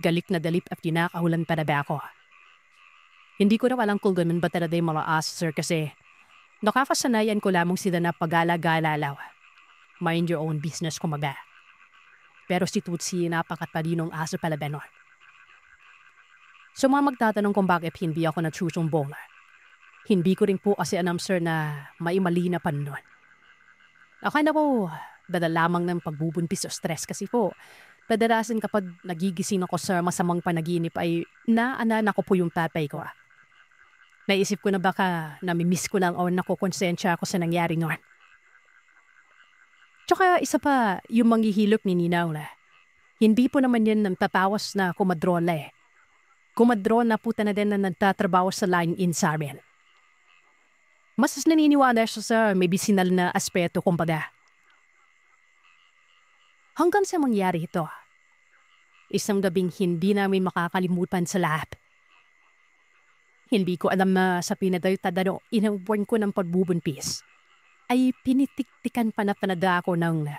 galik na dalip at kinakahulan pa na ba ako. Hindi ko na walang kulgaman ba talaga yung mga aso, sir, kasi nakakasanayan ko lamang sila na pagala-galalaw. Mind your own business kumaga. Pero si Tutsi napakatalinong aso pala ba nun. So mga magtatanong kung bakit hindi ako natsusumbong. Hindi ko rin po kasi alam, sir, na may mali na pa nun. Akala ko, dala lamang ng pagbubuntis o stress kasi po. Kadalasan kapag nagigising ako sa masamang panaginip ay naalala ko po yung tatay ko. Naisip ko na baka namimiss ko lang o nakukonsensya ako sa nangyari noon. Tsaka isa pa, yung manghihilok ni Ninaw na. Hindi po naman yan ng tatawas na kumadrona eh. Kumadrona po na din na nagtatrabaho sa line-in sa amin. Mas naniniwala siya sa may bisinal na aspeto kumbaga. Hanggang sa mangyari ito, isang gabing hindi namin makakalimutan sa lahat. Hindi ko alam na sa pinadayo-tadano inang buwan ko ng pagbubuntis, ay pinitiktikan pa na panada ako ng,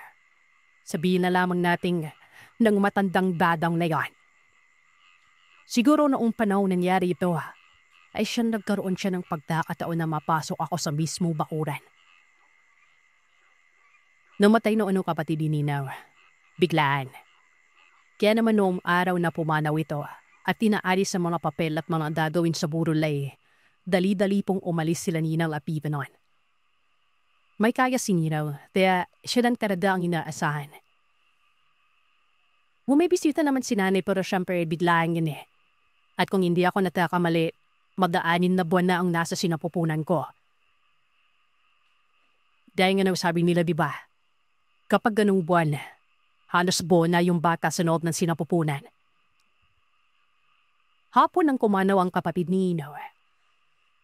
sabihin na lamang nating, ng matandang dadang na yan. Siguro noong panahon nangyari ito, ay nagkaroon siya ng pagkakataon na mapasok ako sa mismo bakuran. Namatay noon ang kapatid ni Ninaw. Biglaan. Kaya naman noong araw na pumanaw ito at tinaalis sa mga papel at mga gagawin sa burulay, dali-dali pong umalis sila Ninang at Pipa noon. May kaya si Ninaw, kaya siya lang talaga ang inaasahan. Bumibisita naman si nanay pero syempre biglaan yun eh. At kung hindi ako natakamali, magdaanin na buwan na ang nasa sinapupunan ko. Dahil nga sabi nila diba, kapag ganung buwan, halos buo na yung bata sa loob ng sinapupunan. Hapon nang kumanaw ang kapatid ni Inaw.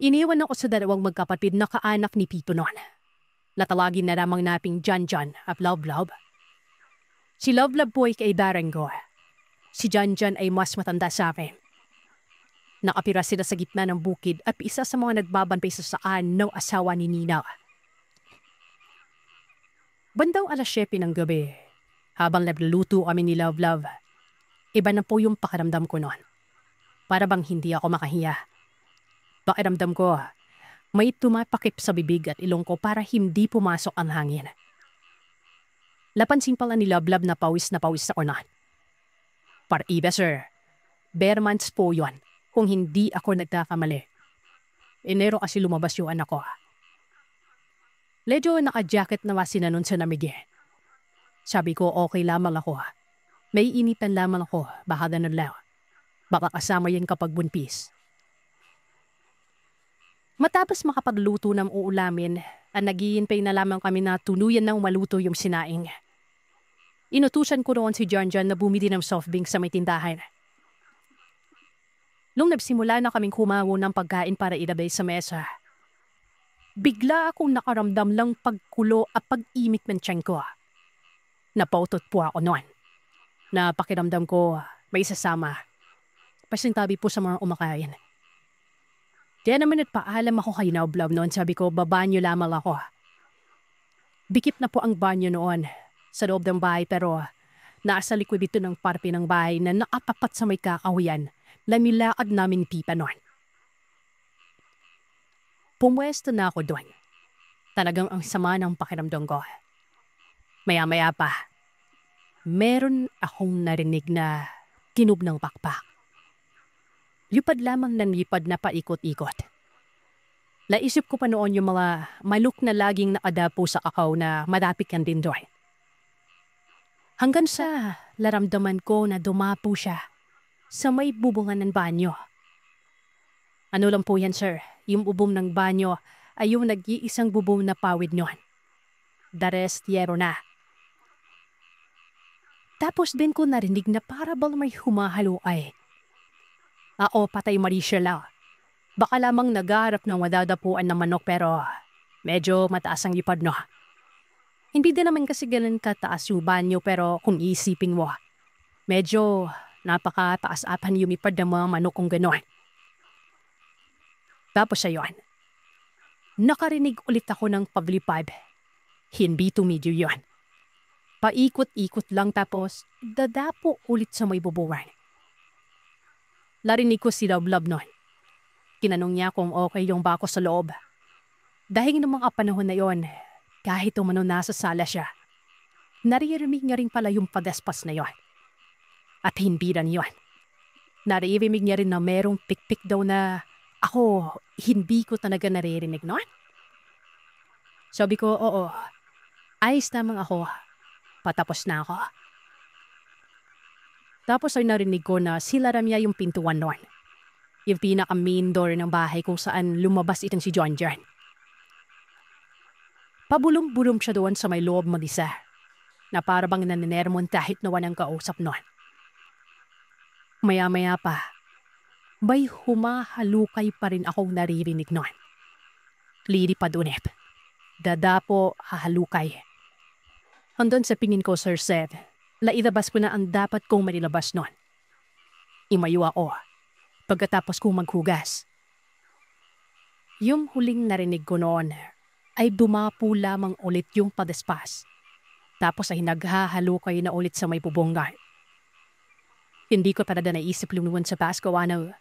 Iniwan ako sa dalawang magkapatid na kaanak ni Pito noon. Natawagin na lamang naping John at Love. Si Love po ay kaidaran ko. Si John ay mas matanda sa akin. Nakapira sila sa gitna ng bukid at isa sa mga nagbabantay sa saan ng asawa ni Nina. Bandang 7:00 ng gabi, habang nagluluto kami ni Love, iba na po yung pakiramdam ko noon. Para bang hindi ako makahiya. Pakiramdam ko, may tumapakip sa bibig at ilong ko para hindi pumasok ang hangin. Napansin pala ni Love na pawis ako noon. Para sir, bare months po yun. Kung hindi ako nagkakamali. Enero kasi lumabas yung anak ko. Medyo naka-jacket na sila nun sa namigi. Sabi ko okay lamang ako. May initan lamang ako, baka ganun lang. Baka kasama yan kapag bunpis. Matapos makapagluto ng uulamin, naghihintay na lamang kami na tuluyan ng maluto yung sinaing. Inutusan ko roon si John na bumili ng soft drink sa may tindahan. Nung nagsimula na kaming kumawo ng pagkain para ilabay sa mesa, bigla akong nakaramdam lang pagkulo at pag-imik ng tiyan ko. Napautot po ako noon. Napakiramdam ko may sasama. Pasintabi po sa mga umakain. Kaya naman nagpaalam ako kay Love noon. Sabi ko, babanyo lamang ako. Bikip na po ang banyo noon sa loob ng bahay pero nasa likod dito ng parpi ng bahay na nakapapat sa may kakahuyan. Lamilakad namin Pipa noon. Pumwesto na ako doon. Talagang ang sama ng pakiramdam ko. Maya-maya pa, meron akong narinig na kinub ng pakpak. Lipad lamang ng lipad na paikot-ikot. Naisip ko pa noon yung mga maluk na laging nakadapo sa akaw na madapikan din doon. Hanggang sa laramdaman ko na dumapo siya sa may bubungan ng banyo. Ano lang po yan, sir. Yung bubong ng banyo ay yung nag-iisang bubong na pawid nyon. The rest, yero na. Tapos din ko narinig na para bang may humahalo ay. Patay Marisha lang. Baka lamang nagharap ng wadadapuan ng manok pero medyo mataas ang lipad no. Hindi din naman kasi ganun kataas yung banyo pero kung isipin mo, medyo napakataas apan lumipad ng mga manok kung gano'n. Tapos ayun, nakarinig ulit ako ng paglipad. Hindi tumidyo yun. Paikot-ikot lang tapos dadapo ulit sa may bubuwan. Larinig ko si Love noon. Tinanong niya kung okay yung bako sa loob. Dahil ng mga panahon na yon, kahit umano nasa sala siya, naririnig niya rin pala yung padespas na yon. At hindi rin yon. Naririnig niya rin na merong pikpik daw na ako, hindi ko talaga naririnig noon. Sabi ko, oo, ayos namang ako. Patapos na ako. Tapos ay narinig ko na silaram niya yung pintuan noon. Yung pinaka-main door ng bahay kung saan lumabas itong si John John. Pabulong-bulong siya doon sa may loob mag-isa na parabang naninermon kahit na walang kausap noon. Maya-maya pa, may humahalukay pa rin akong naririnig noon. Lilipad unip. Dadapo hahalukay. Hanggang sa pingin ko, Sir Seth, lailabas ko na ang dapat kong mailabas noon. Imayo ako pagkatapos kong maghugas. Yung huling narinig ko noon ay dumapo lamang ulit yung padespas. Tapos ay naghahalukay na ulit sa may bubonggan. Hindi ko talaga naisip lumuwan sa Pasko na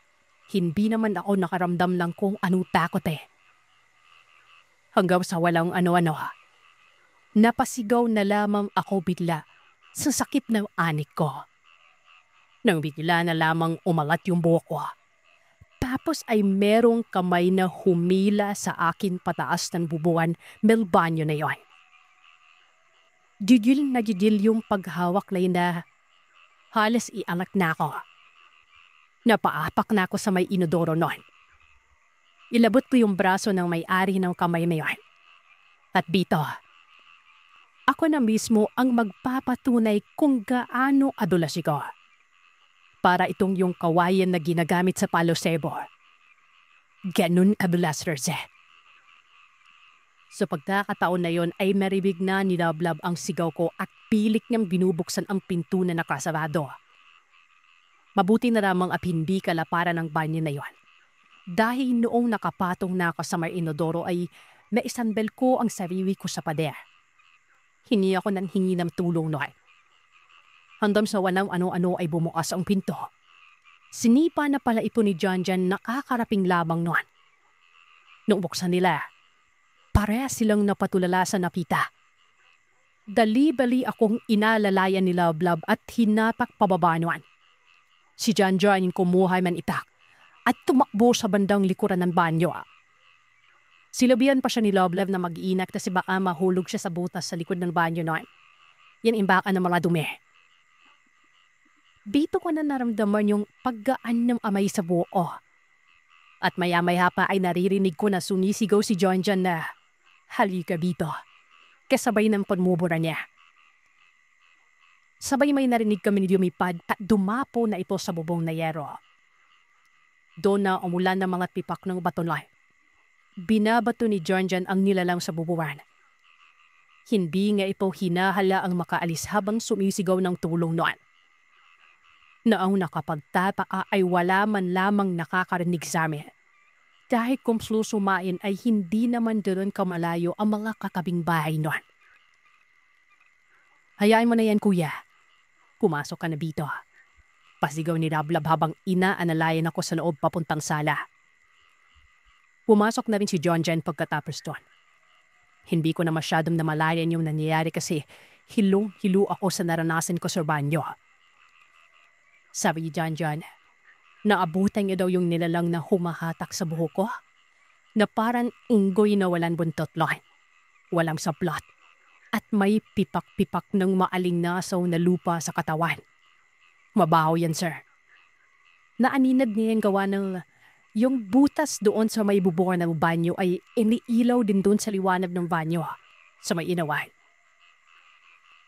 hindi naman ako nakaramdam lang kung anong takot eh. Hanggang sa walang ano-ano. Napasigaw na lamang ako bigla sa sakit ng anik ko. Nang bigla na lamang umalat yung buhok ko. Tapos ay merong kamay na humila sa akin pataas ng bubuan melbanyo na yon. Gigil na gigil yung paghawak na yun na halos ialak na ako. Napaapak na ako sa may inodoro noon. Ilabot ko yung braso ng may-ari ng kamay na yon. At dito, ako na mismo ang magpapatunay kung gaano adulas ko. Para itong yung kawayan na ginagamit sa Palo Sebo. Ganun adulas, Rose. Sa pagkakataon na yon ay maribig na nilablab ang sigaw ko at pilik niyang binubuksan ang pinto na nakasarado. Mabuti na lamang at hindi kalaparan ng banyo na yon. Dahil noong nakapatong na ako sa may inodoro ay naisanbel ko ang sarili ko sa pader. Hingi ako ng hingi ng tulong noon. Hanggang sa walang ano-ano ay bumukas ang pinto. Sinipa na pala ito ni John John nakakaraping lamang noon. Nung buksan nila, parehas silang napatulala sa napita. Dali-bali akong inalalayan ni Love at hinatak pababa noon. Si John John kumuha man itak at tumakbo sa bandang likuran ng banyo. Silabihan pa siya ni Love na mag-iingat kasi baka mahulog siya sa butas sa likod ng banyo noon. Yan imbakan ng mga dumi. Dito ko na naramdaman yung paggaan ng amay sa buo. At maya-maya pa ay naririnig ko na sunisigaw si John John na, halika dito, kasabay ng pagmumura niya. Sabay may narinig kami ni lumipad at dumapo na ito sa bubong na yero. Doon na umulan ng mga pipak ng batonay. Binabato ni John John ang nilalang sa bubuan. Hindi nga ito hinahala ang makaalis habang sumisigaw ng tulong noon. Noong nakapagtataka ay wala man lamang nakakarinig sa amin. Dahil kung susumain ay hindi naman doon kamalayo ang mga katabing bahay noon. Hayaan mo na yan, kuya. Pumasok ka na dito. Pasigaw ni Lablab habang inaanalayan ako sa loob papuntang sala. Pumasok na rin si John John pagkatapos doon. Hindi ko na masyadong namalayan yung nangyayari kasi hilong-hilo ako sa naranasan ko sa banyo. Sabi ni John John, naabutan niya daw yung nilalang na humahatak sa buhok ko, na parang unggoy na walang buntot lang, walang saplot, at may pipak-pipak ng maalingasaw na lupa sa katawan. Mabaho yan, sir. Naaninag niya yung gawa ng Yung butas doon sa may bubong ng banyo ay iniilaw din doon sa liwanag ng banyo sa may inawan.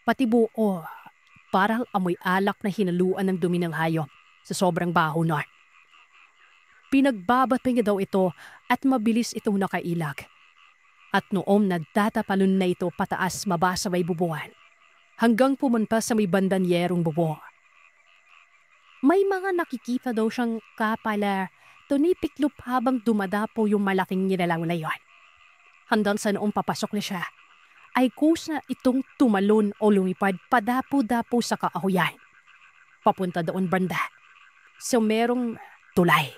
Pati buo, parang amoy alak na hinaluan ng dumi ng hayop sa sobrang baho na. Pinagbabat niya daw ito at mabilis itong nakailag. At noong nagtatapalon na ito pataas maba sa may bubungan, hanggang pumunta sa may bandanyerong bubong. May mga nakikita daw siyang kapala tunipiklop habang dumadapo yung malaking nilalang na yon. Hanggang sa noong papasok na siya, ay kusa itong tumalon o lumipad padapo-dapo sa kaahuyan. Papunta doon banda. So merong tulay.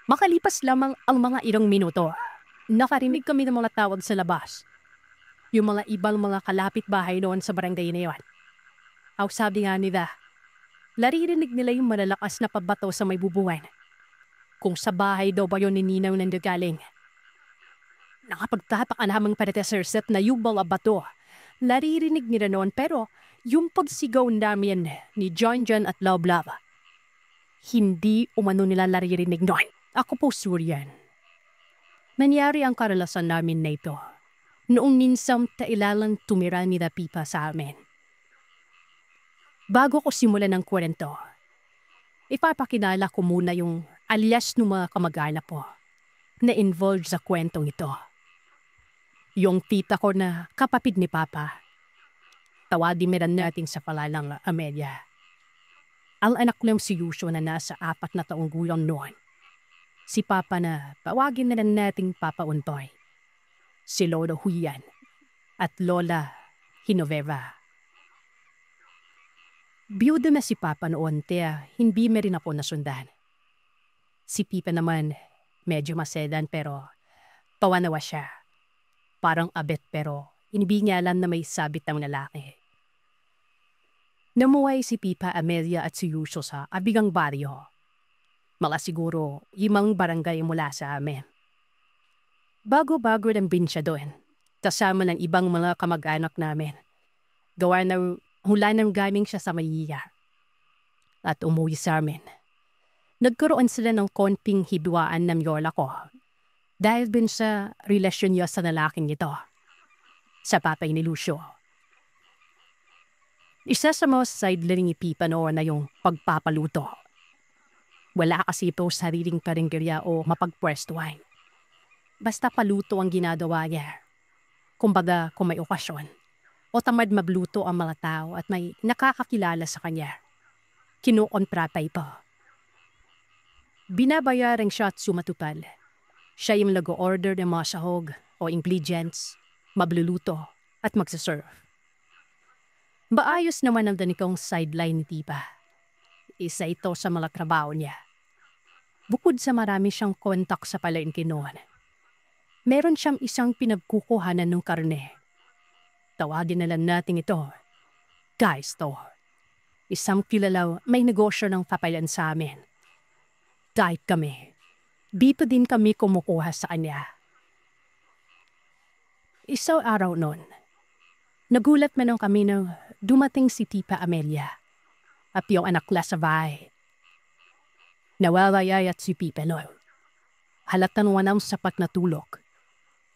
Makalipas lamang ang mga ilang minuto, nakarinig kami ng mga tawag sa labas. Yung mga ibang mga kalapit bahay doon sa barangay na yon. Ang sabi nga nila, naririnig nila yung malalakas na pabato sa may bubungan. Kung sa bahay daw ba yun ni Ninaw nanggagaling. Nakapagtapak ang hamang parete Sir Seth na yung mga bato. Naririnig nila noon pero yung pagsigaw namin ni John at Love Love, hindi umano nila naririnig noon. Ako po sure yan. Nangyari ang karalasan namin na ito noong ninsam tailalang tumira ni Pipa sa amin. Bago ko simulan ng kwento, ipapakilala ko muna yung alias ng mga kamag-anak ko na involved sa kwentong ito. Yung tita ko na kapatid ni Papa. Tawagin meron natin sa palalang Amelia. Ang anak lang si Yusho na nasa 4 na taong gulang noon. Si Papa na tawagin na nating Papa Untoy. Si Lolo Huyan at Lola Hinoveva. Biyuda na si Papa noon, kaya hindi me rin ako nasundan. Si Pipa naman, medyo masedan pero pawanawa siya. Parang abet pero hindi niya alam na may sabit ang lalaki. Namuhay si Pipa, Amelia at si Yusho sa abigang baryo. Mga siguro 5 barangay mula sa amin. Bago-bago ng binsya doon, kasama ng ibang mga kamag-anak namin. Gawa na hula ng gaming siya sa Mayiya. At umuwi sa amin. Nagkaroon sila ng konting hidwaan ng yola ko dahil din sa relasyon niya sa lalaking ito, sa papay ni Lucio. Isa sa mga sideline ni Pipa noon na yung pagpapaluto. Wala kasi ito sariling karinderya o mapagpwestuhan. Basta paluto ang ginagawa niya. Kumbaga kung may okasyon o tamad magluto ang mga tao at may nakakakilala sa kanya, kinukontratay pa. Binabayaran siya at sumatupal. Siya yung nag-order ng mga sahog o ingredients, magluluto at magsaserve. Maayos naman ang danikong sideline ni Tipa. Isa ito sa mga trabaho niya. Bukod sa marami siyang kontak sa palengke noon, meron siyang isang pinagkukuhanan ng karne. Tawagin na lang natin ito, Guy Store. Isang kilalaw may negosyo ng papayan sa amin. Kahit kami, dito din kami kumukuha sa kanya. Isang araw noon, nagulat man kami na dumating si Tipa Amelia at yung anak la sa bahay. Nawawayay at si Pipa noon. Halatan wanang sapat na tulog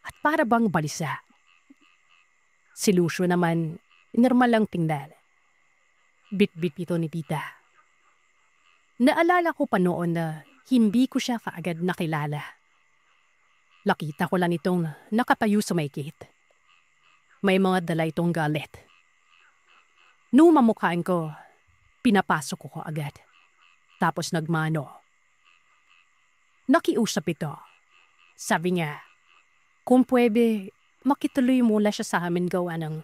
at para bang balisa. Si Lucio naman, normal lang tingnan. Bit-bit ito ni Tita. Naalala ko pa noon na hindi ko siya kaagad nakilala. Nakita ko lang itong nakatayo sa may gate. May mga dala itong galit. Noong mamukhaan ko, pinapasok ko agad. Tapos nagmano. Nakiusap ito. Sabi niya, kung pwede, makituloy mula siya sa amin gawa ng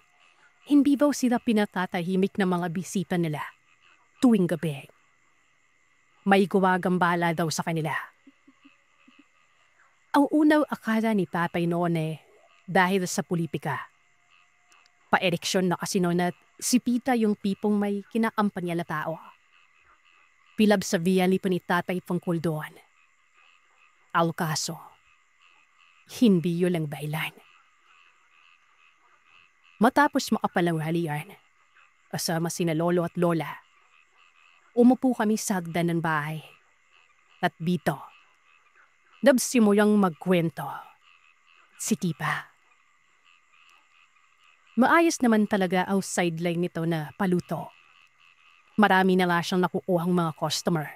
hindi ba sila pinatatahimik ng mga bisita nila tuwing gabi. May gumagambala daw sa kanila. Ang unaw akala ni Papay noon dahil sa politika. Pa-eleksyon na kasi noon at si Pita yung tipong may kinakampanya na tao. Pilab sa viyali pa ni Tatay tungkol doon. Al kaso, hindi yun lang bailan. Matapos makapalanghalian, kasama sina Lolo at Lola, umupo kami sa hagdan ng bahay. At Bito, nagsimulang magkwento. Si Tipa. Maayos naman talaga ang sideline nito na paluto. Marami na nga siyang nakukuhang mga customer.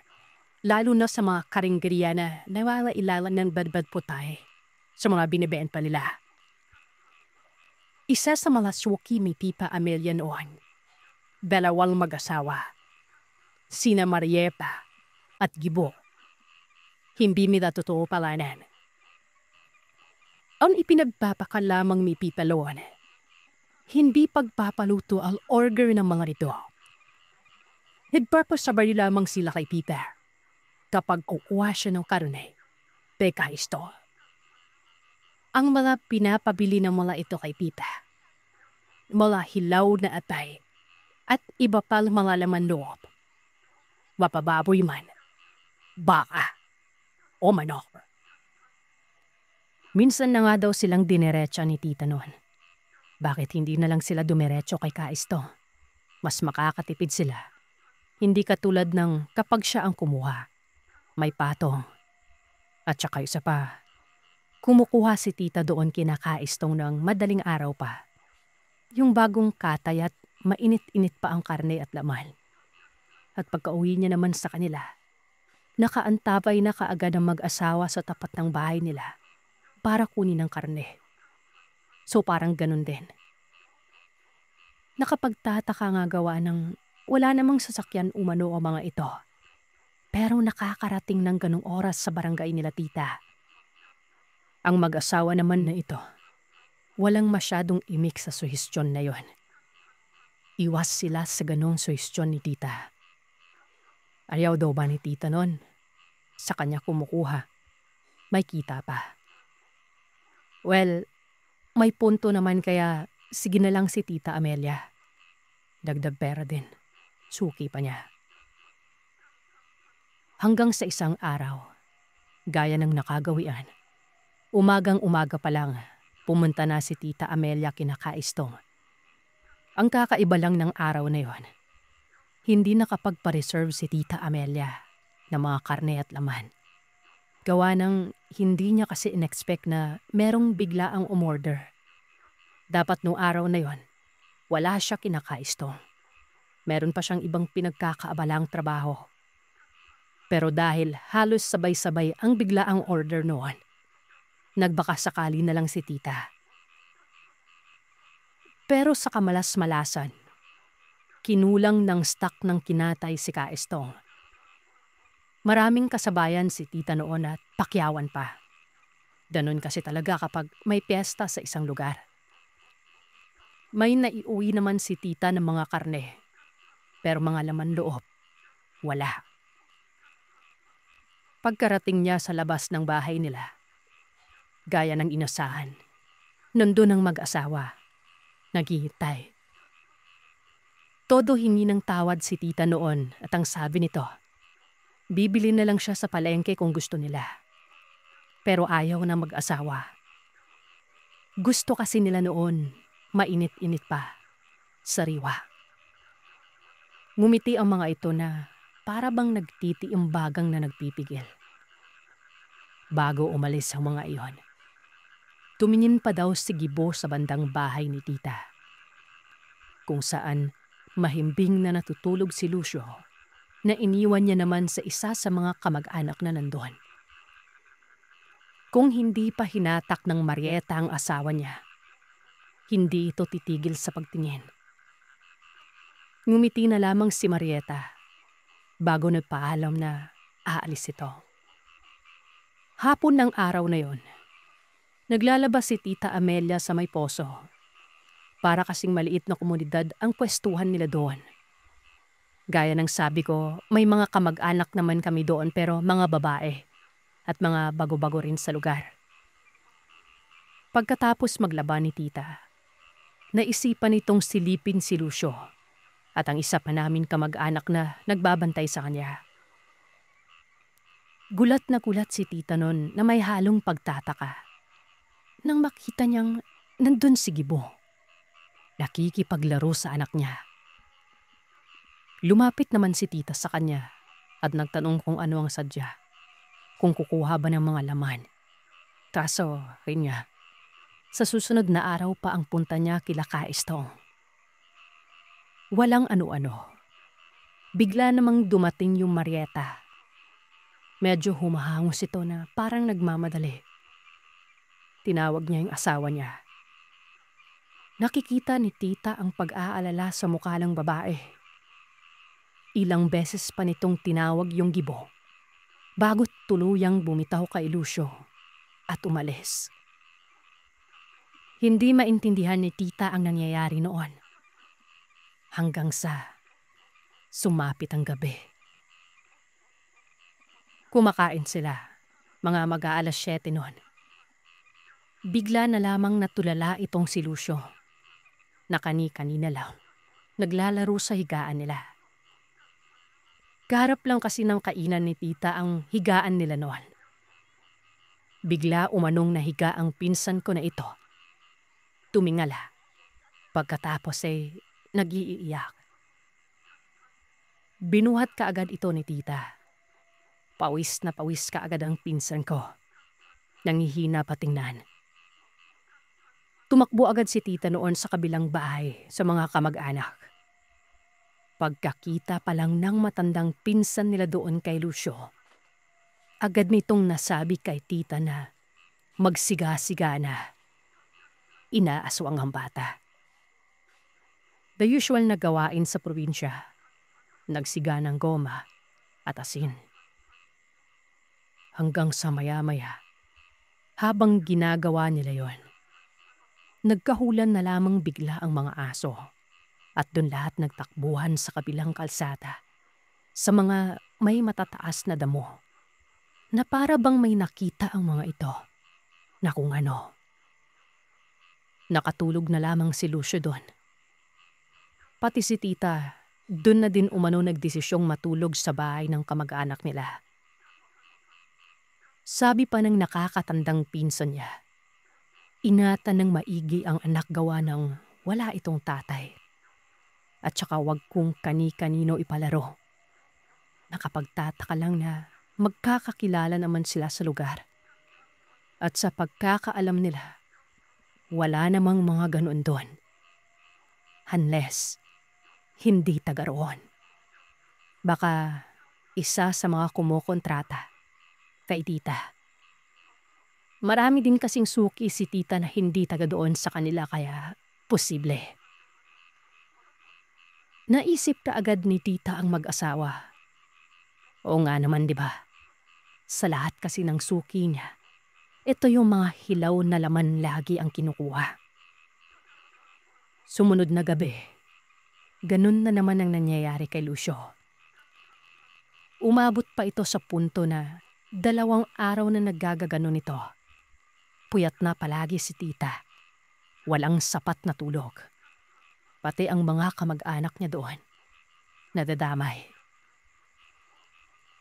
Lalo na sa mga karinggeriya na nawawailalan ng badbad putay sa mga binibenta nila. Isa sa mga suki ni Tita Amelia noon. Dalawang mag-asawa. Sina Marieta at Gibo. Hindi nila totoo palanan. Ang ipinagpapaka lamang ni Tita Loan, hindi pagpapaluto ang order ng mga rito. Nagpapasabay lamang sila kay Tita kapag kukuha siya ng karne, teka isto. Ang mga pinapabili ng mga ito kay Tita, mga hilaw na atay at iba pang mga laman loob. Mapababoy man, baka o manok. Minsan na nga daw silang dinerecha ni Tita noon. Bakit hindi na lang sila dumiretso kay Kaisto? Mas makakatipid sila. Hindi katulad ng kapag siya ang kumuha. May patong. At saka isa pa, kumukuha si Tita doon kina Kaistong ng madaling araw pa. Yung bagong katay at mainit-init pa ang karne at laman. At pagka-uwi niya naman sa kanila, nakaantabay na kaagad ang mag-asawa sa tapat ng bahay nila para kunin ang karne. So parang ganun din. Nakapagtataka nga gawa ng wala namang sasakyan umano ang mga ito. Pero nakakarating ng ganung oras sa barangay nila Tita. Ang mag-asawa naman na ito, walang masyadong imik sa suhestyon na yon. Iwas sila sa ganong suhestyon ni Tita. Ayaw daw ba ni Tita nun? Sa kanya kumukuha. May kita pa. Well, may punto naman kaya sige na lang si Tita Amelia. Dagdag pera din. Suki pa niya. Hanggang sa isang araw, gaya ng nakagawian, umagang-umaga pa lang, pumunta na si Tita Amelia kina Kaistong. Ang kakaiba lang ng araw na yon, hindi nakapagpa-reserve si Tita Amelia ng mga karne at laman. Gawa ng hindi niya kasi in-expect na merong bigla ang umorder. Dapat nung araw na yon, wala siya kina Kaistong. Meron pa siyang ibang pinagkakaabalang trabaho. Pero dahil halos sabay-sabay ang biglaang order noon, nagbaka sakali na lang si Tita. Pero sa kamalas-malasan, kinulang ng stock ng kinatay si Kaistong. Maraming kasabayan si Tita noon at pakyawan pa. Ganun kasi talaga kapag may piyesta sa isang lugar. May naiuwi naman si Tita ng mga karne, pero mga laman loob, wala. Pagkarating niya sa labas ng bahay nila, gaya ng inasahan, nandun ang mag-asawa, naghihintay. Todo hingi ng tawad si Tita noon at ang sabi nito, bibili na lang siya sa palengke kung gusto nila. Pero ayaw na mag-asawa. Gusto kasi nila noon, mainit-init pa, sariwa. Ngumiti ang mga ito na para bang nagtitiimbagang na nagpipigil. Bago umalis ang mga iyon, tumingin pa daw si Gibo sa bandang bahay ni Tita, kung saan mahimbing na natutulog si Lucio na iniwan niya naman sa isa sa mga kamag-anak na nandoon. Kung hindi pa hinatak ng Marieta ang asawa niya, hindi ito titigil sa pagtingin. Ngumiti na lamang si Marieta bago nagpaalam na aalis ito. Hapon ng araw na yon, naglalabas si Tita Amelia sa may poso. Para kasing maliit na komunidad ang pwestuhan nila doon. Gaya ng sabi ko, may mga kamag-anak naman kami doon pero mga babae at mga bago-bago rin sa lugar. Pagkatapos maglaba ni Tita, naisipan itong silipin si Lucio at ang isa pa namin kamag-anak na nagbabantay sa kanya. Gulat na gulat si Tita nun na may halong pagtataka nang makita niyang nandun si Gibo, nakikipaglaro sa anak niya. Lumapit naman si Tita sa kanya at nagtanong kung ano ang sadya. kung kukuha ba ng mga laman. Kaso, yun nga, sa susunod na araw pa ang punta niya kila Kaistong. Walang ano-ano. Bigla namang dumating yung Marieta. Medyo humahangos ito na parang nagmamadali. Tinawag niya yung asawa niya. Nakikita ni tita ang pag-aalala sa mukha ng babae. Ilang beses pa nitong tinawag yung gibo bago tuluyang bumitaw kay Lucio at umalis. Hindi maintindihan ni tita ang nangyayari noon. Hanggang sa sumapit ang gabi. Kumakain sila, mga mag-aalas 7 noon. Bigla na lamang natulala itong si Lucio. Nakani-kanina lang, naglalaro sa higaan nila. Kaharap lang kasi ng kainan ni tita ang higaan nila noon. Bigla umanong nahiga ang pinsan ko na ito. Tumingala. Pagkatapos ay nag-iiyak. Binuhat kaagad ito ni tita. Pawis na pawis kaagad ang pinsan ko. Nangihina patingnan. Tumakbo agad si tita noon sa kabilang bahay sa mga kamag-anak. Pagkakita pa lang ng matandang pinsan nila doon kay Lucio, agad nitong nasabi kay tita na magsiga-siga na. Inaaswang ang bata. The usual na gawain sa probinsya. Nagsiga ng goma at asin. Hanggang sa maya-maya, habang ginagawa nila yon, nagkahulan na lamang bigla ang mga aso at doon lahat nagtakbuhan sa kabilang kalsada sa mga may matataas na damo na para bang may nakita ang mga ito na kung ano. Nakatulog na lamang si Lucio doon. Pati si tita, doon na din umano nagdesisyong matulog sa bahay ng kamag-anak nila. Sabi pa ng nakakatandang pinsan niya, ingatan ng maigi ang anak gawa ng wala itong tatay. At saka wag kung kani-kanino ipalaro. Nakapagtataka lang na magkakakilala naman sila sa lugar. At sa pagkakaalam nila, wala namang mga ganoon doon. Unless, hindi taga roon. Baka isa sa mga kumukontrata kay tita. Marami din kasing suki si tita na hindi taga doon sa kanila kaya posible. Naisip na agad ni tita ang mag-asawa. Oo nga naman, di ba? Sa lahat kasi ng suki niya, ito yung mga hilaw na laman lagi ang kinukuha. Sumunod na gabi, ganun na naman ang nangyayari kay Lucio. Umabot pa ito sa punto na 2 araw na naggagaganon ito. Puyat na palagi si tita. Walang sapat na tulog. Pati ang mga kamag-anak niya doon, nadadamay.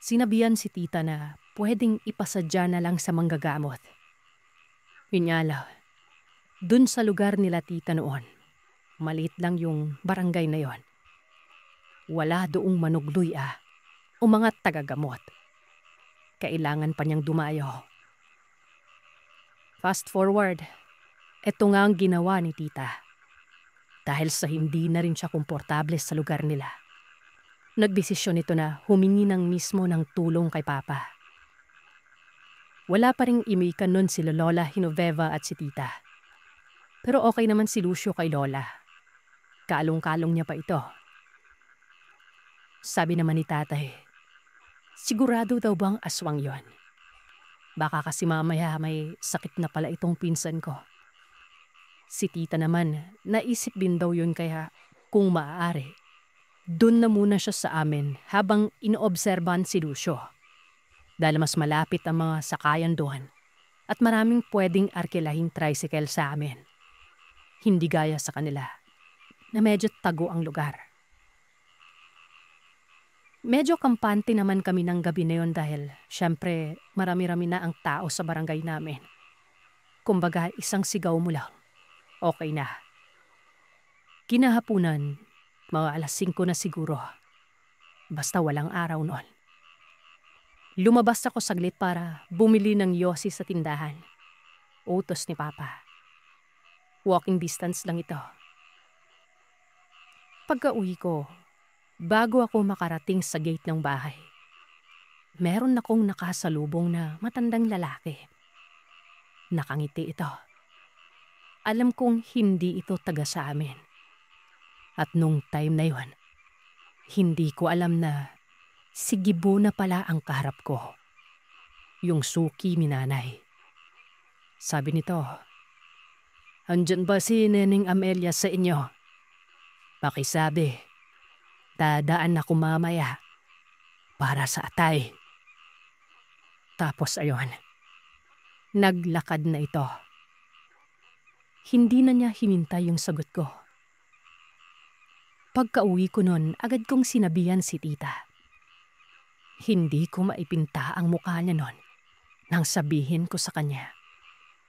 Sinabihan si tita na pwedeng ipasadya na lang sa manggagamot. Yun nga lang, dun sa lugar nila tita noon, maliit lang yung barangay na yon. Wala doong manugluy o mga tagagamot. Kailangan pa niyang dumayo. Fast forward, eto nga ang ginawa ni tita. Dahil sa hindi na rin siya komportable sa lugar nila, nagdesisyon ito na humingi ng mismo ng tulong kay papa. Wala pa ring imikan nun si Lola Genoveva at si tita. Pero okay naman si Lucio kay Lola. Kalong-kalong niya pa ito. Sabi naman ni tatay, sigurado daw bang aswang yon? Baka kasi mamaya may sakit na pala itong pinsan ko. Si tita naman, naisip din daw yun kaya kung maaari, dun na muna siya sa amin habang inoobserbahan si Lucio. Dahil mas malapit ang mga sakayan doon at maraming pwedeng arkilahing tricycle sa amin. Hindi gaya sa kanila na medyo tago ang lugar. Medyo kampante naman kami ng gabi na yon dahil syempre marami-rami na ang tao sa barangay namin. Kumbaga isang sigaw mo lang, okay na. Kinahapunan, mga 5:00 na siguro. Basta walang araw noon. Lumabas ako saglit para bumili ng yosi sa tindahan. Utos ni Papa. Walking distance lang ito. Pagka-uwi ko, bago ako makarating sa gate ng bahay, meron akong nakasalubong na matandang lalaki. Nakangiti ito. Alam kong hindi ito taga sa amin. At nung time na yon, hindi ko alam na si Gibo na pala ang kaharap ko. Yung suki ni nanay. Sabi nito, "Andyan ba si Neneng Amelia sa inyo? Pakisabi, dadaan ako mamaya para sa atay." Tapos ayon, naglakad na ito. Hindi na niya hinintay yung sagot ko. Pagka-uwi ko nun, agad kong sinabihan si tita. Hindi ko maipinta ang mukha niya nun nang sabihin ko sa kanya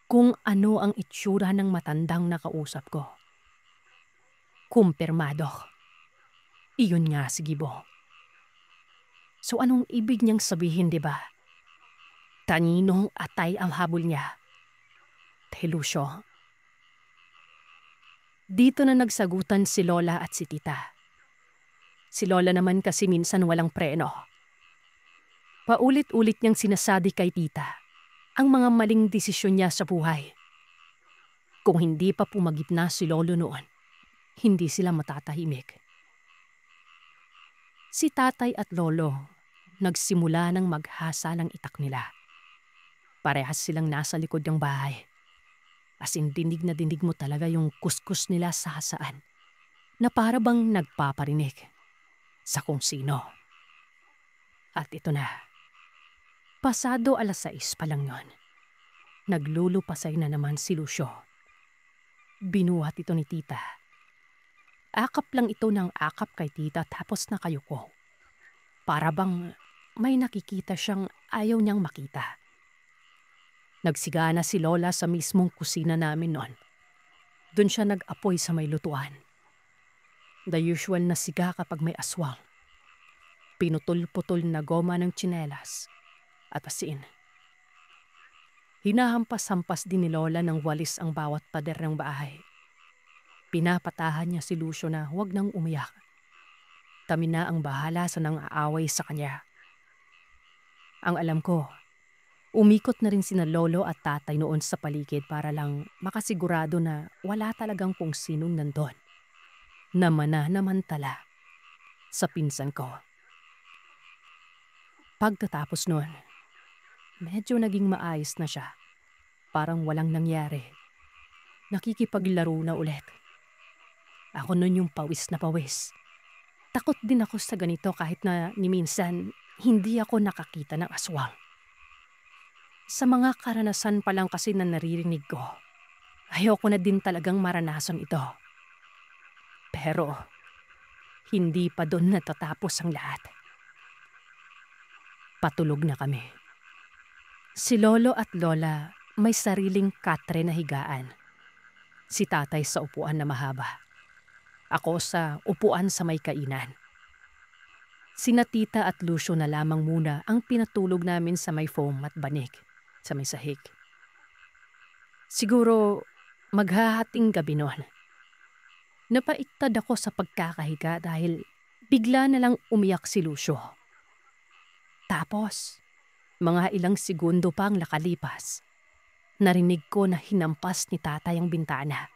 kung ano ang itsura ng matandang nakausap ko. Kumpirmado. Iyon nga si Gibo. So anong ibig niyang sabihin, di ba? Kaninong atay ang habol niya? Telusyo. Dito na nagsagutan si Lola at si tita. Si Lola naman kasi minsan walang preno. Paulit-ulit niyang sinasabi kay tita ang mga maling desisyon niya sa buhay. Kung hindi pa pumagitna si Lolo noon, hindi sila matatahimik. Si tatay at lolo nagsimula ng maghasa ng itak nila. Parehas silang nasa likod ng bahay. As in, dinig na dinig mo talaga yung kuskus nila sa hasaan na para bang nagpaparinig sa kung sino. At ito na. Pasado 6:00 pa lang yon. Naglulupasay na naman si Lucio. Binuhat ito ni tita. Akap lang ito ng akap kay tita tapos nakayuko. Para bang may nakikita siyang ayaw niyang makita. Nagsigana si Lola sa mismong kusina namin noon. Doon siya nag-apoy sa may lutuan. The usual na siga kapag may aswang. Pinutol-putol na goma ng tsinelas at asin. Hinahampas-hampas din ni Lola ng walis ang bawat pader ng bahay. Pinapatahan niya si Lucio na huwag nang umiyak. Kami na ang bahala sa nang aaway sa kanya. Ang alam ko, umikot na rin sina lolo at tatay noon sa paligid para lang makasigurado na wala talagang kung sinong nandun na mananamantala sa pinsan ko. Pagkatapos noon, medyo naging maayos na siya. Parang walang nangyari. Nakikipaglaro na ulit. Ako noon yung pawis na pawis. Takot din ako sa ganito kahit na ni minsan hindi ako nakakita ng aswang. Sa mga karanasan pa lang kasi na naririnig ko, ayoko na din talagang maranasan ito. Pero, hindi pa doon natatapos ang lahat. Patulog na kami. Si Lolo at Lola may sariling katre na higaan. Si tatay sa upuan na mahaba. Ako sa upuan sa may kainan. Sina tita at Lucio na lamang muna ang pinatulog namin sa may foam at banig. Sa may sahig. Siguro maghahating gabi noon. Napaiktad ako sa pagkakahiga dahil bigla na lang umiyak si Lucio. Tapos, mga ilang segundo pang nakalipas, narinig ko na hinampas ni tatay ang bintana.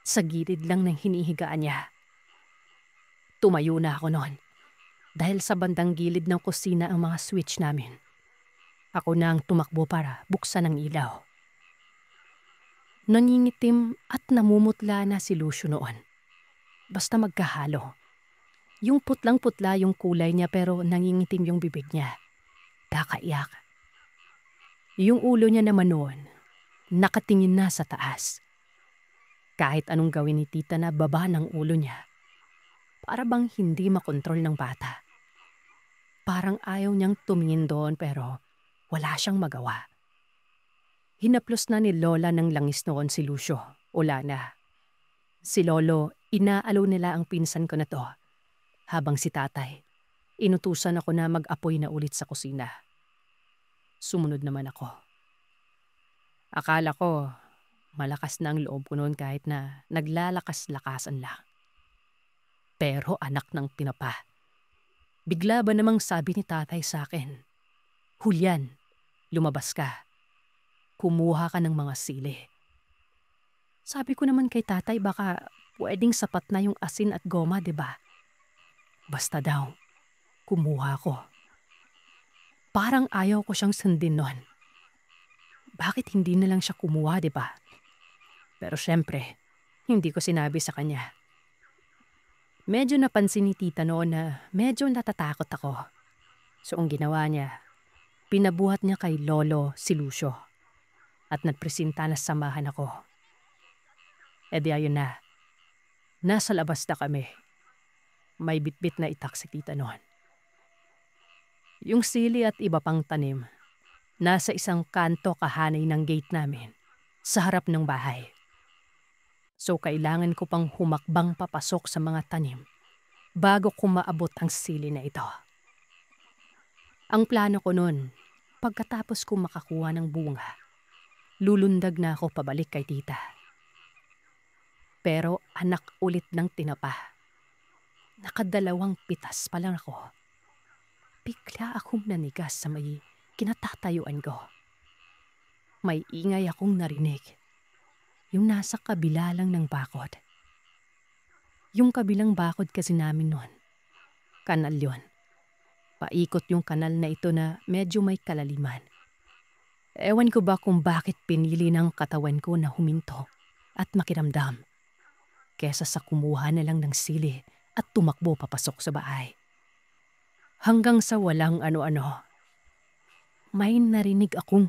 Sa gilid lang ng hinihigaan niya. Tumayo na ako noon dahil sa bandang gilid ng kusina ang mga switch namin. Ako na ang tumakbo para buksan ang ilaw. Nangingitim at namumutla na si Lucio noon. Basta magkahalo. Yung putlang-putla yung kulay niya pero nangingitim yung bibig niya. Kakaiyak. Yung ulo niya naman noon, nakatingin na sa taas. Kahit anong gawin ni tita na baba ng ulo niya, para bang hindi makontrol ng bata. Parang ayaw niyang tumingin doon pero wala siyang magawa. Hinaplos na ni Lola ng langis noon si Lucio. Wala na. Si Lolo, inaalo nila ang pinsan ko na to. Habang si tatay, inutusan ako na mag-apoy na ulit sa kusina. Sumunod naman ako. Akala ko malakas na ang loob ko noon kahit na naglalakas-lakasan lang. Pero anak ng tinapa. Bigla ba namang sabi ni tatay sa akin, "Julian, lumabas ka. Kumuha ka ng mga sili." Sabi ko naman kay tatay baka pwedeng sapat na yung asin at goma, 'di ba? Basta daw, kumuha ko. Parang ayaw ko siyang sundin noon. Bakit hindi na lang siya kumuha, 'di ba? Pero syempre, hindi ko sinabi sa kanya. Medyo napansin ni tita noon na medyo natatakot ako. So ang ginawa niya, pinabuhat niya kay Lolo si Lucio at nagpresenta na samahan ako. E di ayun na, nasa labas na kami. May bitbit na itak si tita noon. Yung sili at iba pang tanim, nasa isang kanto kahanay ng gate namin sa harap ng bahay. So kailangan ko pang humakbang papasok sa mga tanim bago ko maabot ang sili na ito. Ang plano ko noon, pagkatapos ko makakuha ng bunga, lulundag na ako pabalik kay tita. Pero anak ulit ng tinapa. Nakadalawang pitas pa lang ako. Bigla akong nanigas sa may kinatatayuan ko. May ingay akong narinig. Yung nasa kabila lang ng bakod. Yung kabilang bakod kasi namin noon, kanal yon. Paikot yung kanal na ito na medyo may kalaliman. Ewan ko ba kung bakit pinili ng katawan ko na huminto at makiramdam kesa sa kumuha na lang ng sili at tumakbo papasok sa bahay. Hanggang sa walang ano-ano, may narinig akong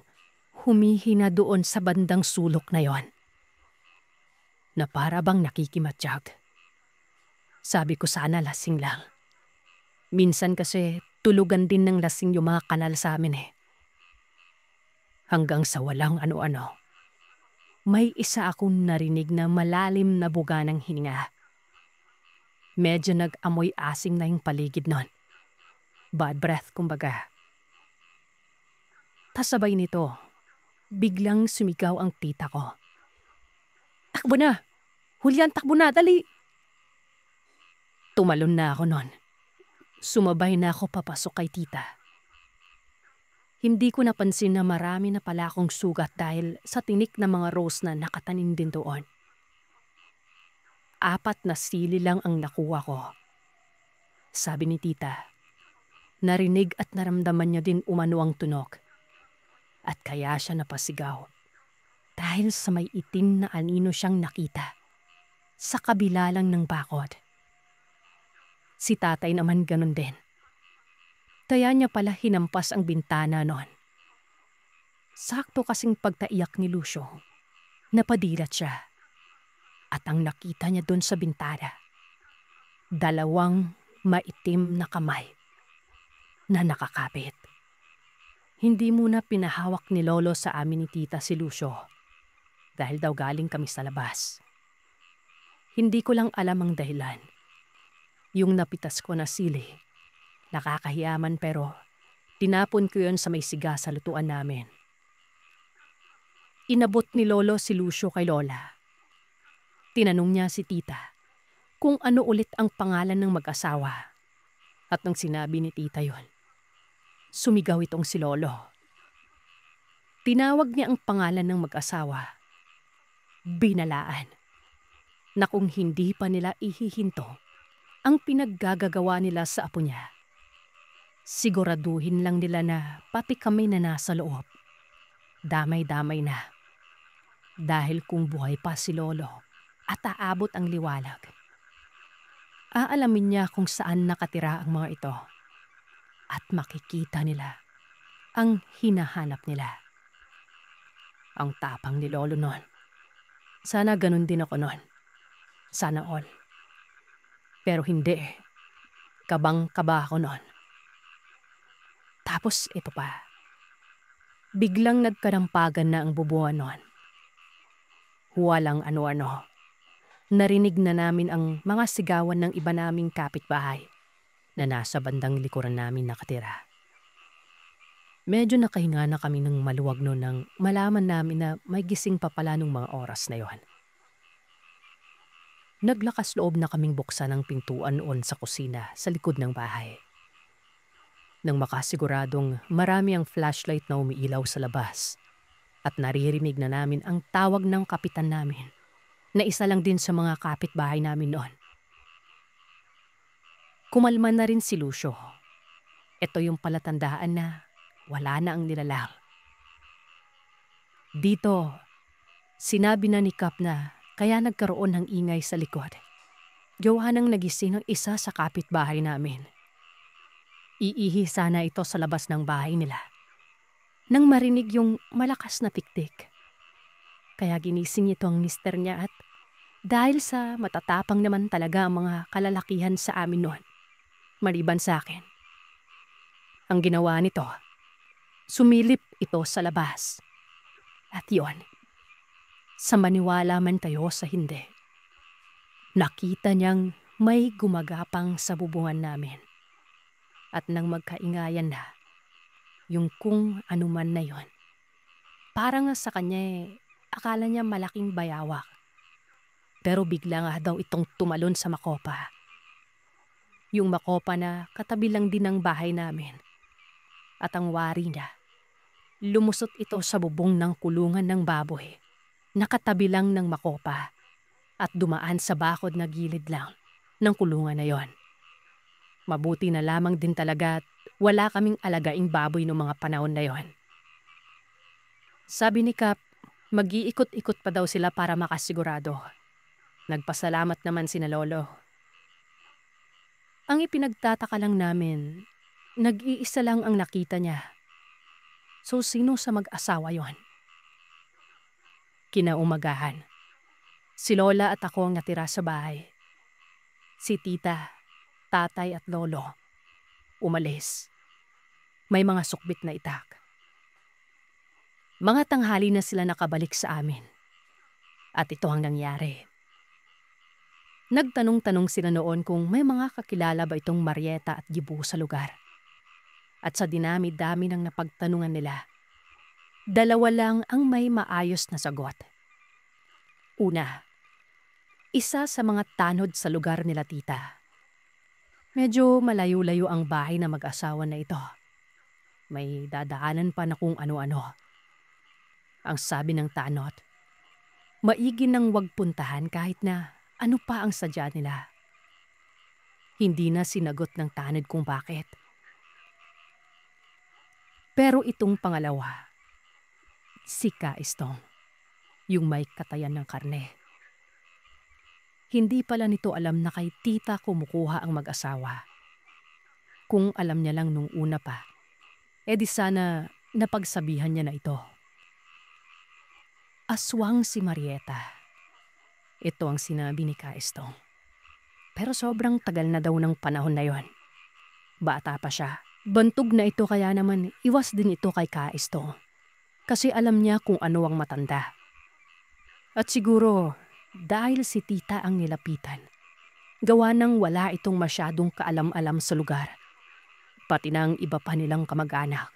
humihina doon sa bandang sulok na yon. Na para bang nakikimatiyag. Sabi ko sana lasing lang. Minsan kasi tulugan din ng lasing yung mga kanal sa amin eh. Hanggang sa walang ano-ano, may isa akong narinig na malalim na buga ng hininga. Medyo nag-amoy asim na yung paligid nun. Bad breath kumbaga. Tasabay nito, biglang sumigaw ang tita ko. "Takbo na! Julian, takbo na! Dali!" Tumalon na ako nun. Sumabay na ako papasok kay tita. Hindi ko napansin na marami na pala akong sugat dahil sa tinik na mga rose na nakatanim din doon. 4 na sili lang ang nakuha ko. Sabi ni tita, narinig at naramdaman niya din umano ang tunog. At kaya siya napasigaw. Dahil sa may itim na anino siyang nakita. Sa kabila lang ng bakod. Si tatay naman ganun din. Kaya niya pala hinampas ang bintana noon. Sakto kasing pagtaiyak ni Lucio, napadilat siya. At ang nakita niya doon sa bintana, 2 maitim na kamay na nakakapit. Hindi muna pinahawak ni Lolo sa amin ni tita si Lucio dahil daw galing kami sa labas. Hindi ko lang alam ang dahilan. Yung napitas ko na sili, nakakahiyaman pero tinapon ko yun sa may siga sa lutuan namin. Inabot ni Lolo si Lucio kay Lola. Tinanong niya si tita kung ano ulit ang pangalan ng mag-asawa. At nang sinabi ni tita yon, sumigaw itong si Lolo. Tinawag niya ang pangalan ng mag-asawa. Binalaan. Na kung hindi pa nila ihihinto ang pinaggagawa nila sa apo niya, siguraduhin lang nila na pati kami na nasa loob, damay-damay na. Dahil kung buhay pa si Lolo at aabot ang liwanag, aalamin niya kung saan nakatira ang mga ito at makikita nila ang hinahanap nila. Ang tapang ni Lolo noon. Sana ganun din ako noon. Sana all. Pero hindi. Kabang-kaba ako noon. Tapos ito pa. Biglang nagkarampagan na ang bubuan noon. Walang ano-ano. Narinig na namin ang mga sigawan ng iba naming kapitbahay na nasa bandang likuran namin nakatira. Medyo nakahinga na kami ng maluwag noon nang malaman namin na may gising pa pala nung mga oras na yon. Naglakas loob na kaming buksan ang pintuan noon sa kusina sa likod ng bahay. Nang makasiguradong marami ang flashlight na umiilaw sa labas at naririnig na namin ang tawag ng kapitan namin na isa lang din sa mga kapitbahay namin noon. Kumalma na rin si Lucio. Ito yung palatandaan na wala na ang nilalang. Dito, sinabi na ni Kap na kaya nagkaroon ng ingay sa likod. Gawa nang nagising ang isa sa kapitbahay namin. Iihi sana ito sa labas ng bahay nila nang marinig yung malakas na tiktik. Kaya ginising ito ang mister niya at dahil sa matatapang naman talaga ang mga kalalakihan sa amin noon, maliban sa akin. Ang ginawa nito, sumilip ito sa labas. At yon, sa maniwala man tayo sa hindi, nakita niyang may gumagapang sa bubungan namin. At nang magkaingayan na, yung kung anuman na yon, parang sa kanya akala niya malaking bayawak. Pero bigla nga daw itong tumalon sa makopa. Yung makopa na katabi lang din ng bahay namin. At ang wari niya, lumusot ito sa bubong ng kulungan ng baboy, nakatabi lang ng makopa at dumaan sa bakod na gilid lang ng kulungan na yon. Mabuti na lamang din talaga at wala kaming alagaing baboy noong mga panahon na yon. Sabi ni Kap, mag-iikot-ikot pa daw sila para makasigurado. Nagpasalamat naman sina Lolo. Ang ipinagtataka lang namin, nag-iisa lang ang nakita niya. So sino sa mag-asawa yon? Kinaumagahan, si Lola at ako ang natira sa bahay. Si Tita, Tatay at Lolo umalis. May mga sukbit na itak. Mga tanghali na sila nakabalik sa amin. At ito ang nangyari. Nagtanong-tanong sila noon kung may mga kakilala ba itong Marieta at Gibu sa lugar. At sa dinami-dami ng napagtanungan nila, 2 lang ang may maayos na sagot. Una, isa sa mga tanod sa lugar nila tita. Medyo malayo-layo ang bahay na mag-asawa na ito. May dadaanan pa na kung ano-ano. Ang sabi ng tanod, maigi nang wag puntahan kahit na ano pa ang sadya nila. Hindi na sinagot ng tanod kung bakit. Pero itong pangalawa, si Kaistong, yung may katayan ng karne. Hindi pala nito alam na kay tita kumukuha ang mag-asawa. Kung alam niya lang nung una pa, edi sana napagsabihan niya na ito. Aswang si Marieta. Ito ang sinabi ni Kaistong. Pero sobrang tagal na daw ng panahon na yon. Bata pa siya. Bantog na ito kaya naman iwas din ito kay Kaistong. Kasi alam niya kung ano ang matanda. At siguro dahil si tita ang nilapitan, gawa nang wala itong masyadong kaalam-alam sa lugar, pati ng iba pa nilang kamag-anak.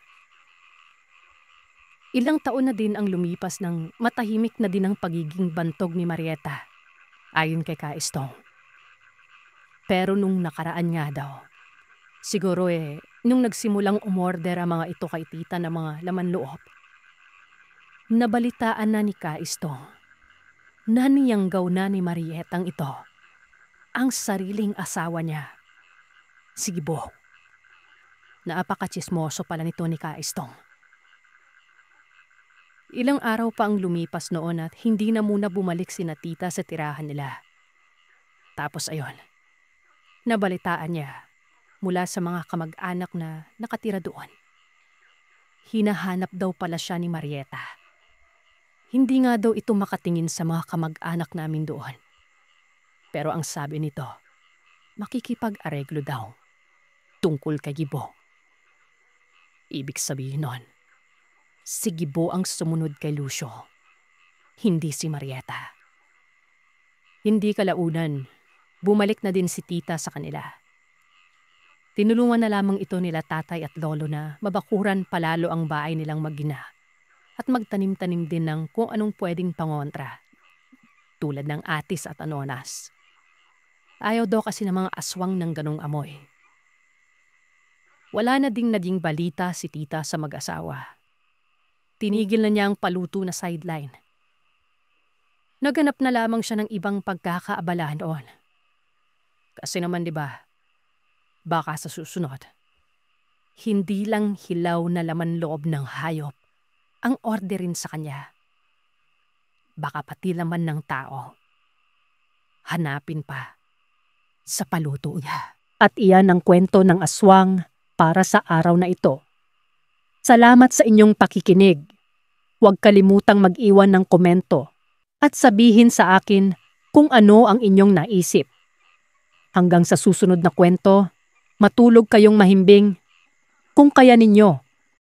Ilang taon na din ang lumipas ng matahimik na din ang pagiging bantog ni Marieta, ayon kay Kaistong. Pero nung nakaraan nga daw, siguro nung nagsimulang umorder ang mga ito kay tita ng mga laman loob, nabalitaan na ni Kaistong na niyanggaw na ni Marietang ito ang sariling asawa niya, si Gibo. Napakachismoso pala nito ni Kaistong. Ilang araw pa ang lumipas noon at hindi na muna bumalik sina tita sa tirahan nila. Tapos ayon, nabalitaan niya mula sa mga kamag-anak na nakatira doon. Hinahanap daw pala siya ni Marieta. Hindi nga daw ito makatingin sa mga kamag-anak namin doon. Pero ang sabi nito, makikipag-areglo daw tungkol kay Gibo. Ibig sabihin nun, si Gibo ang sumunod kay Lucio, hindi si Marieta. Hindi kalaunan, bumalik na din si tita sa kanila. Tinulungan na lamang ito nila tatay at lolo na mabakuran palalo ang bahay nilang mag-ina at magtanim-tanim din ng kung anong pwedeng pangontra, tulad ng atis at anonas. Ayaw daw kasi ng mga aswang ng ganong amoy. Wala na ding naging balita si tita sa mag-asawa. Tinigil na niya ang paluto na sideline. Naganap na lamang siya ng ibang pagkakaabalahan noon. Kasi naman 'di ba, baka sa susunod, hindi lang hilaw na laman loob ng hayop ang orderin sa kanya. Baka pati laman ng tao. Hanapin pa sa paluto niya. At iyan ang kwento ng aswang para sa araw na ito. Salamat sa inyong pakikinig. Huwag kalimutang mag-iwan ng komento at sabihin sa akin kung ano ang inyong naisip. Hanggang sa susunod na kwento, matulog kayong mahimbing kung kaya ninyo.